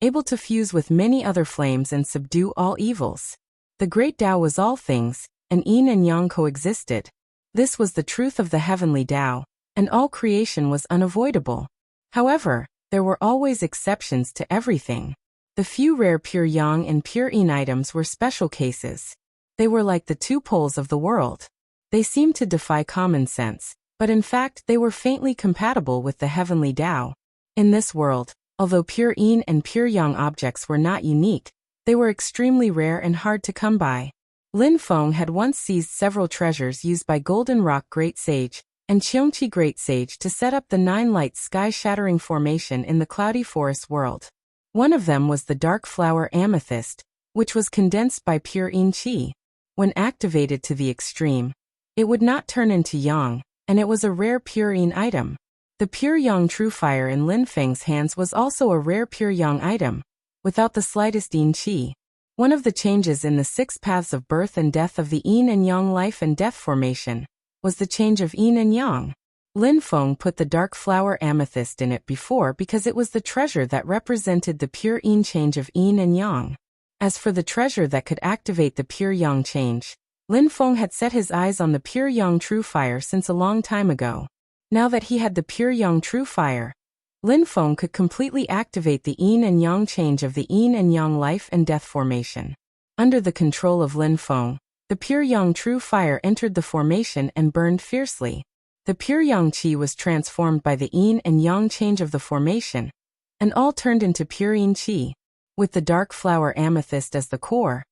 able to fuse with many other flames and subdue all evils. The great Tao was all things, and yin and yang coexisted. This was the truth of the heavenly Tao, and all creation was unavoidable. However, there were always exceptions to everything. The few rare pure yang and pure yin items were special cases. They were like the two poles of the world. They seemed to defy common sense, but in fact they were faintly compatible with the heavenly Tao. In this world, although pure yin and pure yang objects were not unique, they were extremely rare and hard to come by. Lin Feng had once seized several treasures used by Golden Rock Great Sage and Qiongqi Great Sage to set up the 9 lights sky-shattering formation in the cloudy forest world. One of them was the dark flower amethyst, which was condensed by pure yin qi. When activated to the extreme, it would not turn into yang, and it was a rare pure yin item. The pure yang true fire in Lin Feng's hands was also a rare pure yang item, without the slightest yin qi. One of the changes in the 6 paths of birth and death of the yin and yang life and death formation was the change of yin and yang. Lin Feng put the dark flower amethyst in it before because it was the treasure that represented the pure yin change of yin and yang. As for the treasure that could activate the pure yang change, Lin Feng had set his eyes on the pure yang true fire since a long time ago. Now that he had the pure yang true fire, Lin Feng could completely activate the yin and yang change of the yin and yang life and death formation. Under the control of Lin Feng, the pure yang true fire entered the formation and burned fiercely. The pure yang qi was transformed by the yin and yang change of the formation, and all turned into pure yin qi. With the dark flower amethyst as the core,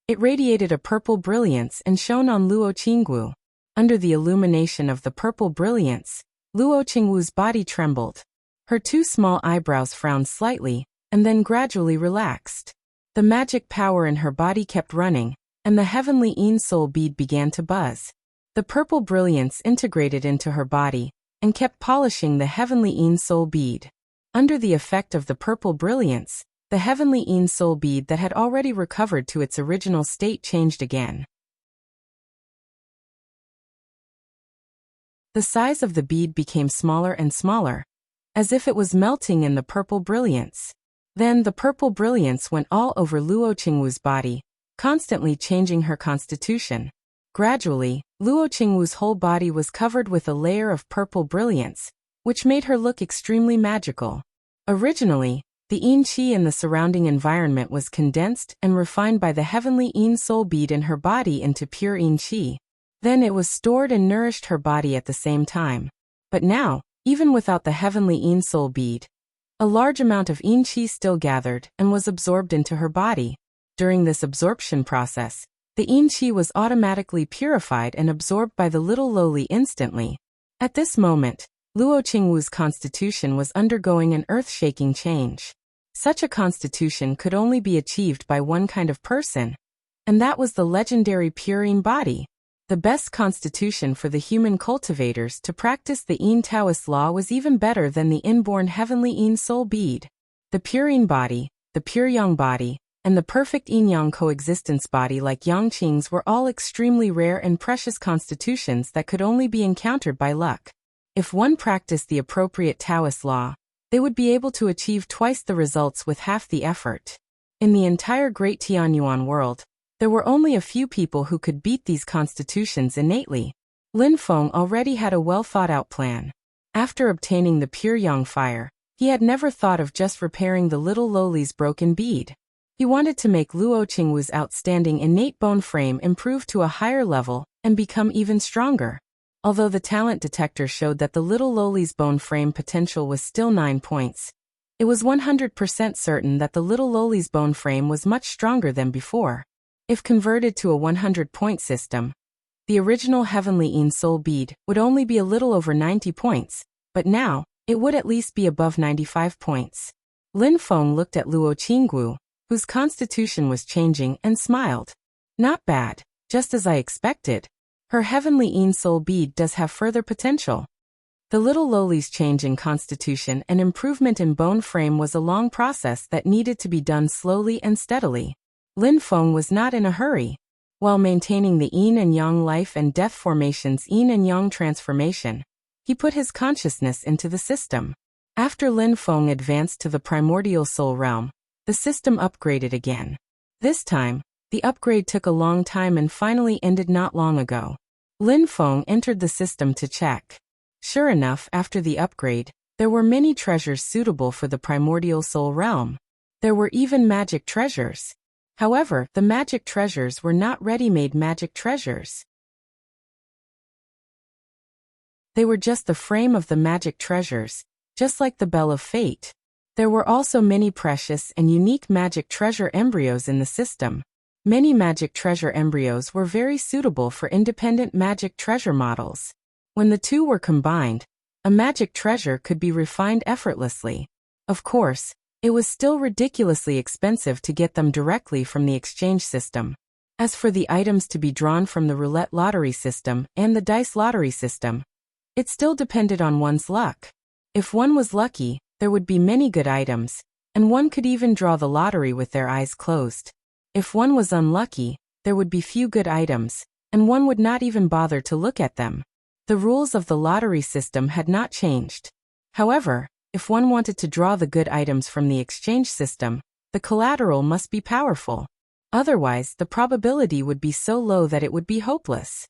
it radiated a purple brilliance and shone on Luo Qingwu. Under the illumination of the purple brilliance, Luo Qingwu's body trembled. Her 2 small eyebrows frowned slightly, and then gradually relaxed. The magic power in her body kept running, and the heavenly yin soul bead began to buzz. The purple brilliance integrated into her body, and kept polishing the heavenly yin soul bead. Under the effect of the purple brilliance, the heavenly yin soul bead that had already recovered to its original state changed again. The size of the bead became smaller and smaller, as if it was melting in the purple brilliance. Then the purple brilliance went all over Luo Qingwu's body, constantly changing her constitution. Gradually, Luo Qingwu's whole body was covered with a layer of purple brilliance, which made her look extremely magical. Originally, the yin qi in the surrounding environment was condensed and refined by the heavenly yin soul bead in her body into pure yin qi. Then it was stored and nourished her body at the same time. But now, even without the heavenly yin soul bead, a large amount of yin qi still gathered and was absorbed into her body. During this absorption process, the yin qi was automatically purified and absorbed by the little lowly instantly. At this moment, Luo Qingwu's constitution was undergoing an earth-shaking change. Such a constitution could only be achieved by one kind of person, and that was the legendary pure yin body. The best constitution for the human cultivators to practice the yin Taoist law was even better than the inborn heavenly yin soul bead. The pure yin body, the pure yang body, and the perfect yin-yang coexistence body like Yangqing's were all extremely rare and precious constitutions that could only be encountered by luck. If one practiced the appropriate Taoist law, they would be able to achieve twice the results with half the effort. In the entire Great Tianyuan world, there were only a few people who could beat these constitutions innately. Lin Feng already had a well-thought-out plan. After obtaining the pure yang fire, he had never thought of just repairing the little lowly's broken bead. He wanted to make Luo Qingwu's outstanding innate bone frame improve to a higher level and become even stronger. Although the talent detector showed that the little lowly's bone frame potential was still 9 points, it was 100% certain that the little lowly's bone frame was much stronger than before. If converted to a 100-point system, the original heavenly yin soul bead would only be a little over 90 points, but now, it would at least be above 95 points. Lin Feng looked at Luo Qingwu, whose constitution was changing, and smiled. Not bad, just as I expected. Her heavenly yin soul bead does have further potential. The little lowly's change in constitution and improvement in bone frame was a long process that needed to be done slowly and steadily. Lin Feng was not in a hurry. While maintaining the yin and yang life and death formation's yin and yang transformation, he put his consciousness into the system. After Lin Feng advanced to the primordial soul realm, the system upgraded again. This time, the upgrade took a long time and finally ended not long ago. Lin Feng entered the system to check. Sure enough, after the upgrade, there were many treasures suitable for the primordial soul realm. There were even magic treasures. However, the magic treasures were not ready-made magic treasures. They were just the frame of the magic treasures, just like the Bell of Fate. There were also many precious and unique magic treasure embryos in the system. Many magic treasure embryos were very suitable for independent magic treasure models. When the two were combined, a magic treasure could be refined effortlessly. Of course, it was still ridiculously expensive to get them directly from the exchange system. As for the items to be drawn from the roulette lottery system and the dice lottery system, it still depended on one's luck. If one was lucky, there would be many good items, and one could even draw the lottery with their eyes closed. If one was unlucky, there would be few good items, and one would not even bother to look at them. The rules of the lottery system had not changed. However, if one wanted to draw the good items from the exchange system, the collateral must be powerful. Otherwise, the probability would be so low that it would be hopeless.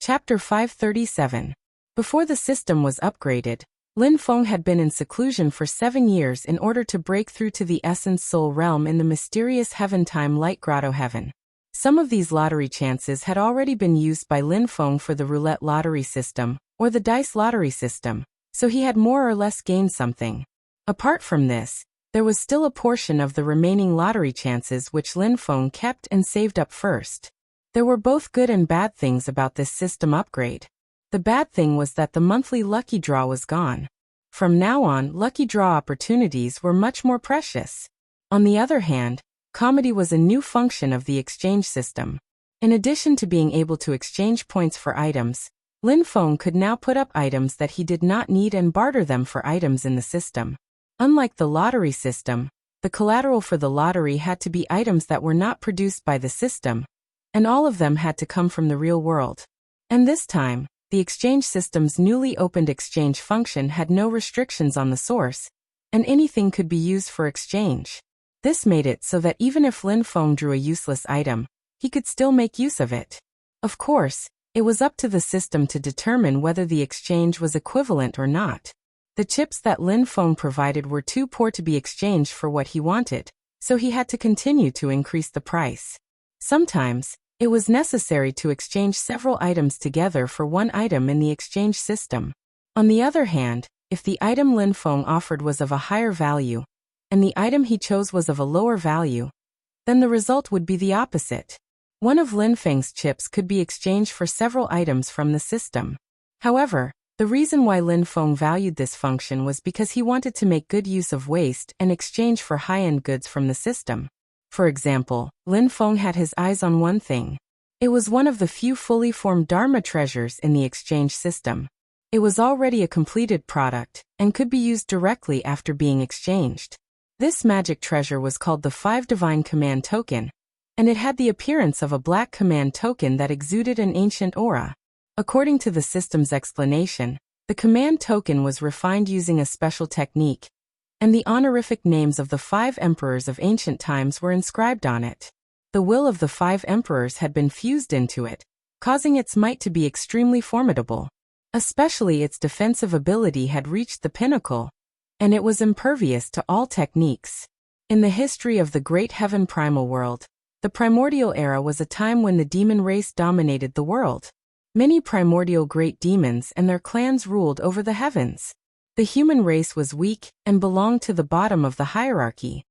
Chapter 537. Before the system was upgraded, Lin Feng had been in seclusion for 7 years in order to break through to the Essence Soul realm in the mysterious Heaven-Time Light Grotto Heaven. Some of these lottery chances had already been used by Lin Feng for the roulette lottery system, or the dice lottery system, so he had more or less gained something. Apart from this, there was still a portion of the remaining lottery chances which Lin Feng kept and saved up first. There were both good and bad things about this system upgrade. The bad thing was that the monthly lucky draw was gone. From now on, lucky draw opportunities were much more precious. On the other hand, comedy was a new function of the exchange system. In addition to being able to exchange points for items, Lin Feng could now put up items that he did not need and barter them for items in the system. Unlike the lottery system, the collateral for the lottery had to be items that were not produced by the system, and all of them had to come from the real world. And this time, the exchange system's newly opened exchange function had no restrictions on the source, and anything could be used for exchange. This made it so that even if Lin Feng drew a useless item, he could still make use of it. Of course, it was up to the system to determine whether the exchange was equivalent or not. The chips that Lin Feng provided were too poor to be exchanged for what he wanted, so he had to continue to increase the price. Sometimes, it was necessary to exchange several items together for one item in the exchange system. On the other hand, if the item Lin Feng offered was of a higher value, and the item he chose was of a lower value, then the result would be the opposite. One of Lin Feng's chips could be exchanged for several items from the system. However, the reason why Lin Feng valued this function was because he wanted to make good use of waste and exchange for high-end goods from the system. For example, Lin Feng had his eyes on one thing. It was one of the few fully formed Dharma treasures in the exchange system. It was already a completed product, and could be used directly after being exchanged. This magic treasure was called the 5 Divine Command Token, and it had the appearance of a black command token that exuded an ancient aura. According to the system's explanation, the command token was refined using a special technique, and the honorific names of the 5 emperors of ancient times were inscribed on it. The will of the 5 emperors had been fused into it, causing its might to be extremely formidable. Especially its defensive ability had reached the pinnacle, and it was impervious to all techniques. In the history of the Great Heaven Primal World, the primordial era was a time when the demon race dominated the world. Many primordial great demons and their clans ruled over the heavens. The human race was weak and belonged to the bottom of the hierarchy.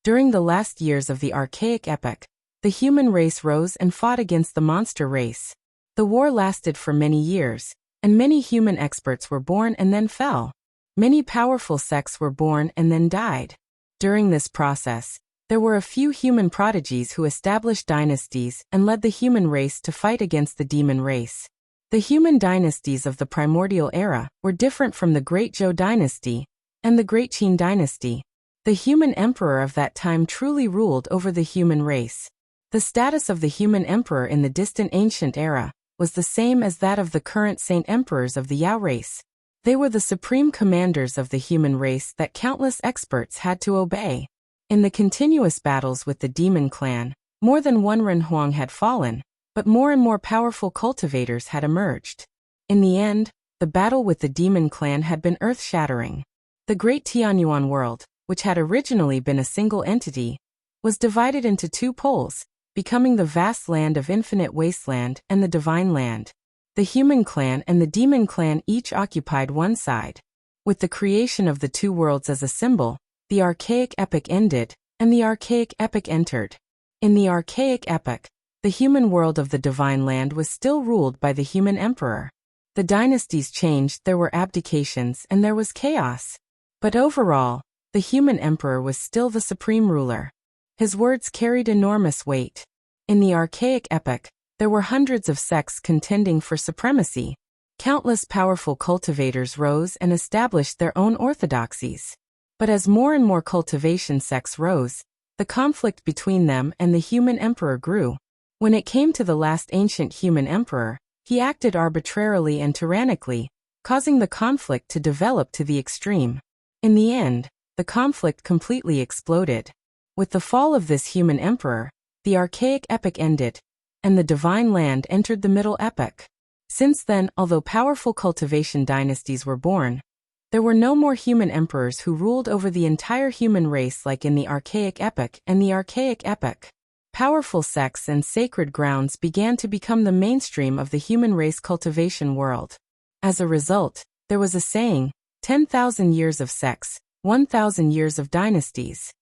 During the last years of the archaic epoch, the human race rose and fought against the monster race. The war lasted for many years, and many human experts were born and then fell. Many powerful sects were born and then died. During this process, there were a few human prodigies who established dynasties and led the human race to fight against the demon race. The human dynasties of the primordial era were different from the Great Zhou dynasty and the Great Qin dynasty. The human emperor of that time truly ruled over the human race. The status of the human emperor in the distant ancient era was the same as that of the current saint emperors of the Yao race. They were the supreme commanders of the human race that countless experts had to obey. In the continuous battles with the demon clan, more than one Renhuang had fallen, but more and more powerful cultivators had emerged. In the end, the battle with the demon clan had been earth-shattering. The great Tianyuan world, which had originally been a single entity, was divided into two poles, becoming the vast land of infinite wasteland and the divine land. The human clan and the demon clan each occupied one side. With the creation of the two worlds as a symbol, the archaic epoch ended, and the archaic epoch entered. In the archaic epoch, the human world of the divine land was still ruled by the human emperor. The dynasties changed, there were abdications, and there was chaos. But overall, the human emperor was still the supreme ruler. His words carried enormous weight. In the archaic epoch, there were hundreds of sects contending for supremacy. Countless powerful cultivators rose and established their own orthodoxies. But as more and more cultivation sects rose, the conflict between them and the human emperor grew. When it came to the last ancient human emperor, he acted arbitrarily and tyrannically, causing the conflict to develop to the extreme. In the end, the conflict completely exploded. With the fall of this human emperor, the archaic epoch ended, and the divine land entered the middle epoch. Since then, although powerful cultivation dynasties were born, there were no more human emperors who ruled over the entire human race like in the archaic epoch and the archaic epoch. Powerful sects and sacred grounds began to become the mainstream of the human race cultivation world. As a result, there was a saying, 10,000 years of sects, 1,000 years of dynasties.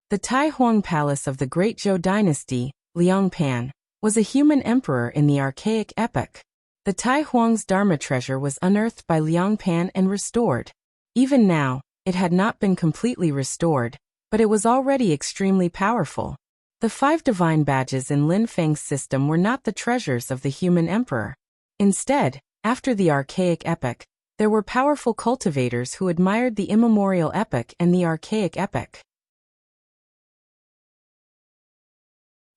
The Tai Huang Palace of the Great Zhou Dynasty, Liangpan, was a human emperor in the archaic epoch. The Tai Huang's Dharma treasure was unearthed by Liangpan and restored. Even now, it had not been completely restored, but it was already extremely powerful. The 5 divine badges in Lin Feng's system were not the treasures of the human emperor. Instead, after the archaic epoch, there were powerful cultivators who admired the immemorial epoch and the archaic epoch.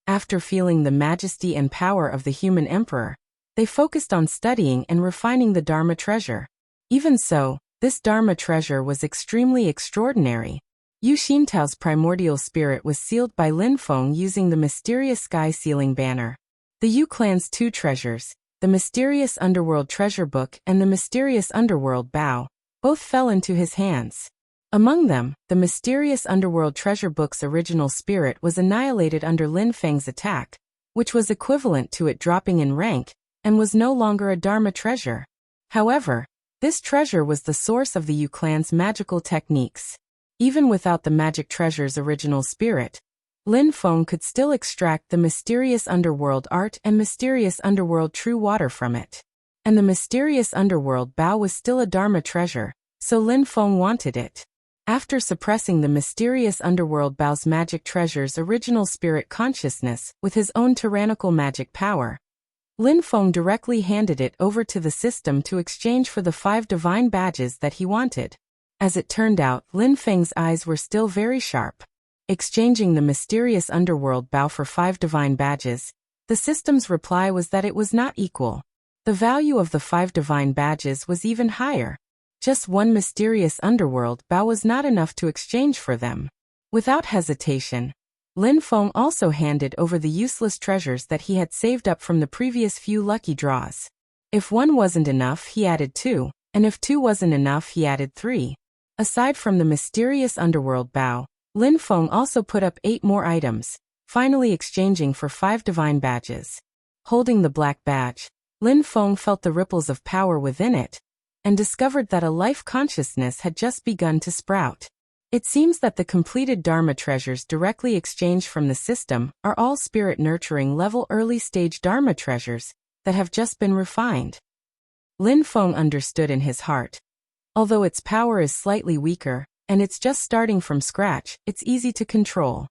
After feeling the majesty and power of the human emperor, they focused on studying and refining the Dharma treasure. Even so, this Dharma treasure was extremely extraordinary. Yu Xintao's primordial spirit was sealed by Lin Feng using the mysterious sky sealing banner. The Yu clan's 2 treasures, the mysterious underworld treasure book and the mysterious underworld bow, both fell into his hands. Among them, the mysterious underworld treasure book's original spirit was annihilated under Lin Feng's attack, which was equivalent to it dropping in rank, and was no longer a Dharma treasure. However, this treasure was the source of the Yu clan's magical techniques. Even without the magic treasure's original spirit, Lin Feng could still extract the mysterious underworld art and mysterious underworld true water from it. And the mysterious underworld bow was still a Dharma treasure, so Lin Feng wanted it. After suppressing the mysterious underworld bow's magic treasure's original spirit consciousness with his own tyrannical magic power, Lin Feng directly handed it over to the system to exchange for the 5 divine badges that he wanted. As it turned out, Lin Feng's eyes were still very sharp. Exchanging the mysterious underworld bow for 5 divine badges, the system's reply was that it was not equal. The value of the 5 divine badges was even higher. Just one mysterious underworld bow was not enough to exchange for them. Without hesitation, Lin Feng also handed over the useless treasures that he had saved up from the previous few lucky draws. If 1 wasn't enough, he added 2, and if 2 wasn't enough, he added 3. Aside from the mysterious underworld bow, Lin Feng also put up 8 more items, finally exchanging for 5 divine badges. Holding the black badge, Lin Feng felt the ripples of power within it, and discovered that a life consciousness had just begun to sprout. It seems that the completed Dharma treasures directly exchanged from the system are all spirit-nurturing level early-stage Dharma treasures that have just been refined. Lin Feng understood in his heart. Although its power is slightly weaker, and it's just starting from scratch, it's easy to control.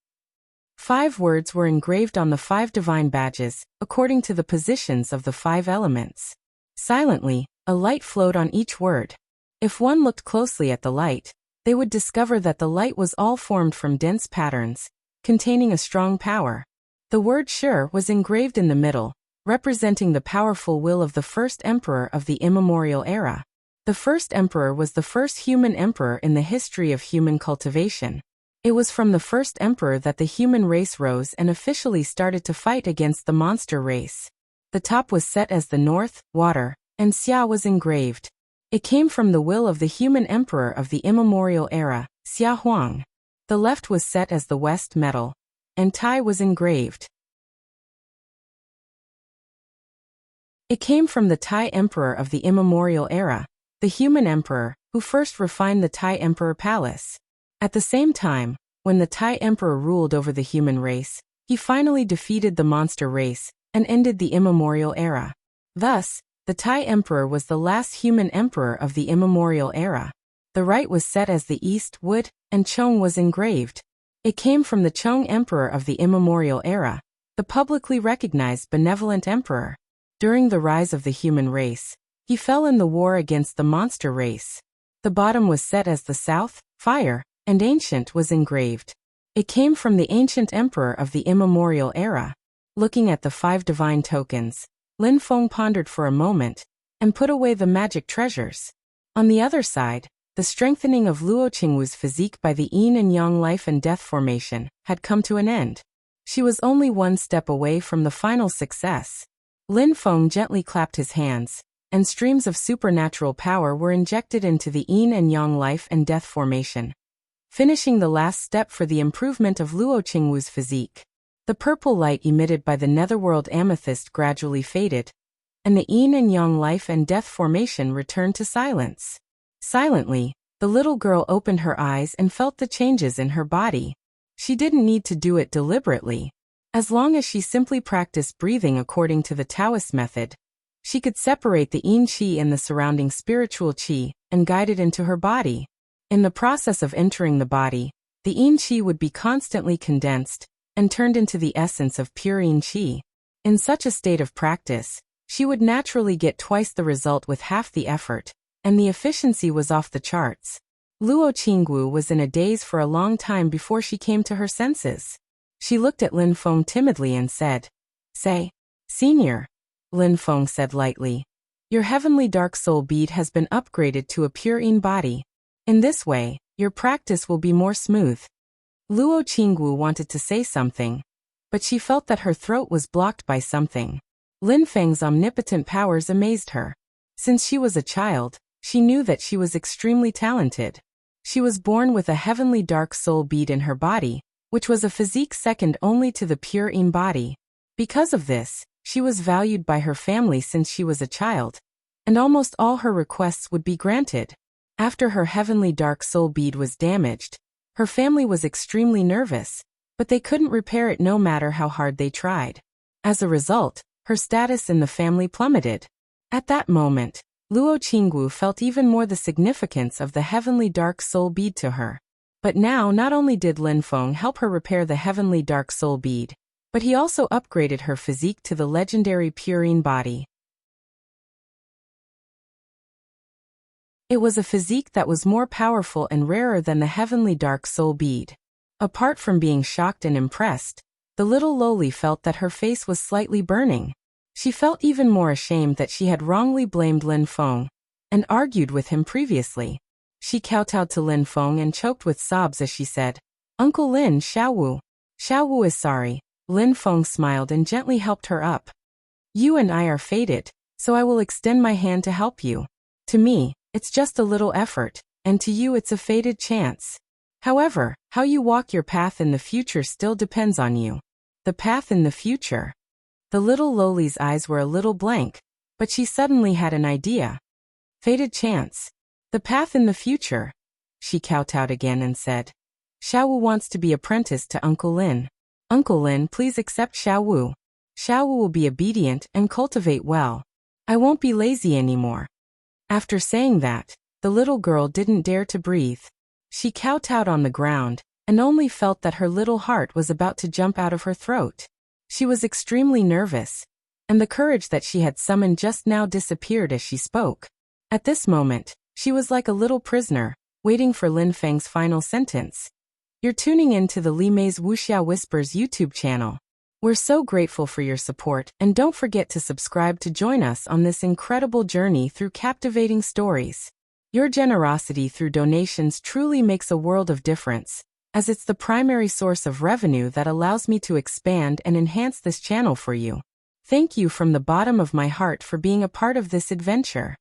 5 words were engraved on the 5 divine badges, according to the positions of the 5 elements. Silently, a light flowed on each word. If one looked closely at the light, they would discover that the light was all formed from dense patterns, containing a strong power. The word sure was engraved in the middle, representing the powerful will of the first emperor of the immemorial era. The first emperor was the first human emperor in the history of human cultivation. It was from the first emperor that the human race rose and officially started to fight against the monster race. The top was set as the north, water, and Xia was engraved. It came from the will of the human emperor of the immemorial era, Xia Huang. The left was set as the West metal, and Tai was engraved. It came from the Tai emperor of the immemorial era, the human emperor, who first refined the Tai emperor palace. At the same time, when the Tai emperor ruled over the human race, he finally defeated the monster race and ended the immemorial era. Thus, the Tai emperor was the last human emperor of the immemorial era. The right was set as the East wood, and Chong was engraved. It came from the Chong emperor of the immemorial era, the publicly recognized benevolent emperor. During the rise of the human race, he fell in the war against the monster race. The bottom was set as the South, fire, and ancient was engraved. It came from the ancient emperor of the immemorial era. Looking at the 5 divine tokens, Lin Feng pondered for a moment, and put away the magic treasures. On the other side, the strengthening of Luo Qingwu's physique by the yin and yang life and death formation had come to an end. She was only one step away from the final success. Lin Feng gently clapped his hands, and streams of supernatural power were injected into the yin and yang life and death formation, finishing the last step for the improvement of Luo Qingwu's physique. The purple light emitted by the netherworld amethyst gradually faded, and the yin and yang life and death formation returned to silence. Silently, the little girl opened her eyes and felt the changes in her body. She didn't need to do it deliberately. As long as she simply practiced breathing according to the Taoist method, she could separate the yin qi and the surrounding spiritual qi and guide it into her body. In the process of entering the body, the yin qi would be constantly condensed and turned into the essence of pure yin qi. In such a state of practice, she would naturally get twice the result with half the effort, and the efficiency was off the charts. Luo Qingwu was in a daze for a long time before she came to her senses. She looked at Lin Feng timidly and said, "Say, Senior," Lin Feng said lightly, "your heavenly dark soul bead has been upgraded to a pure yin body. In this way, your practice will be more smooth." Luo Qingwu wanted to say something, but she felt that her throat was blocked by something. Lin Feng's omnipotent powers amazed her. Since she was a child, she knew that she was extremely talented. She was born with a heavenly dark soul bead in her body, which was a physique second only to the pure yin body. Because of this, she was valued by her family since she was a child, and almost all her requests would be granted. After her heavenly dark soul bead was damaged, her family was extremely nervous, but they couldn't repair it no matter how hard they tried. As a result, her status in the family plummeted. At that moment, Luo Qingwu felt even more the significance of the heavenly dark soul bead to her. But now not only did Lin Feng help her repair the heavenly dark soul bead, but he also upgraded her physique to the legendary pure yin body. It was a physique that was more powerful and rarer than the heavenly dark soul bead. Apart from being shocked and impressed, the little lowly felt that her face was slightly burning. She felt even more ashamed that she had wrongly blamed Lin Feng and argued with him previously. She kowtowed to Lin Feng and choked with sobs as she said, "Uncle Lin, Xiaowu. Xiaowu is sorry." Lin Feng smiled and gently helped her up. "You and I are fated, so I will extend my hand to help you. To me, it's just a little effort, and to you it's a fated chance. However, how you walk your path in the future still depends on you." The path in the future? The little lowly's eyes were a little blank, but she suddenly had an idea. Fated chance. The path in the future. She kowtowed again and said, "Xiaowu wants to be apprenticed to Uncle Lin. Uncle Lin, please accept Xiaowu. Xiaowu will be obedient and cultivate well. I won't be lazy anymore." After saying that, the little girl didn't dare to breathe. She kowtowed on the ground, and only felt that her little heart was about to jump out of her throat. She was extremely nervous, and the courage that she had summoned just now disappeared as she spoke. At this moment, she was like a little prisoner, waiting for Lin Feng's final sentence. You're tuning in to the Li Mei's Wuxia Whispers YouTube channel. We're so grateful for your support, and don't forget to subscribe to join us on this incredible journey through captivating stories. Your generosity through donations truly makes a world of difference, as it's the primary source of revenue that allows me to expand and enhance this channel for you. Thank you from the bottom of my heart for being a part of this adventure.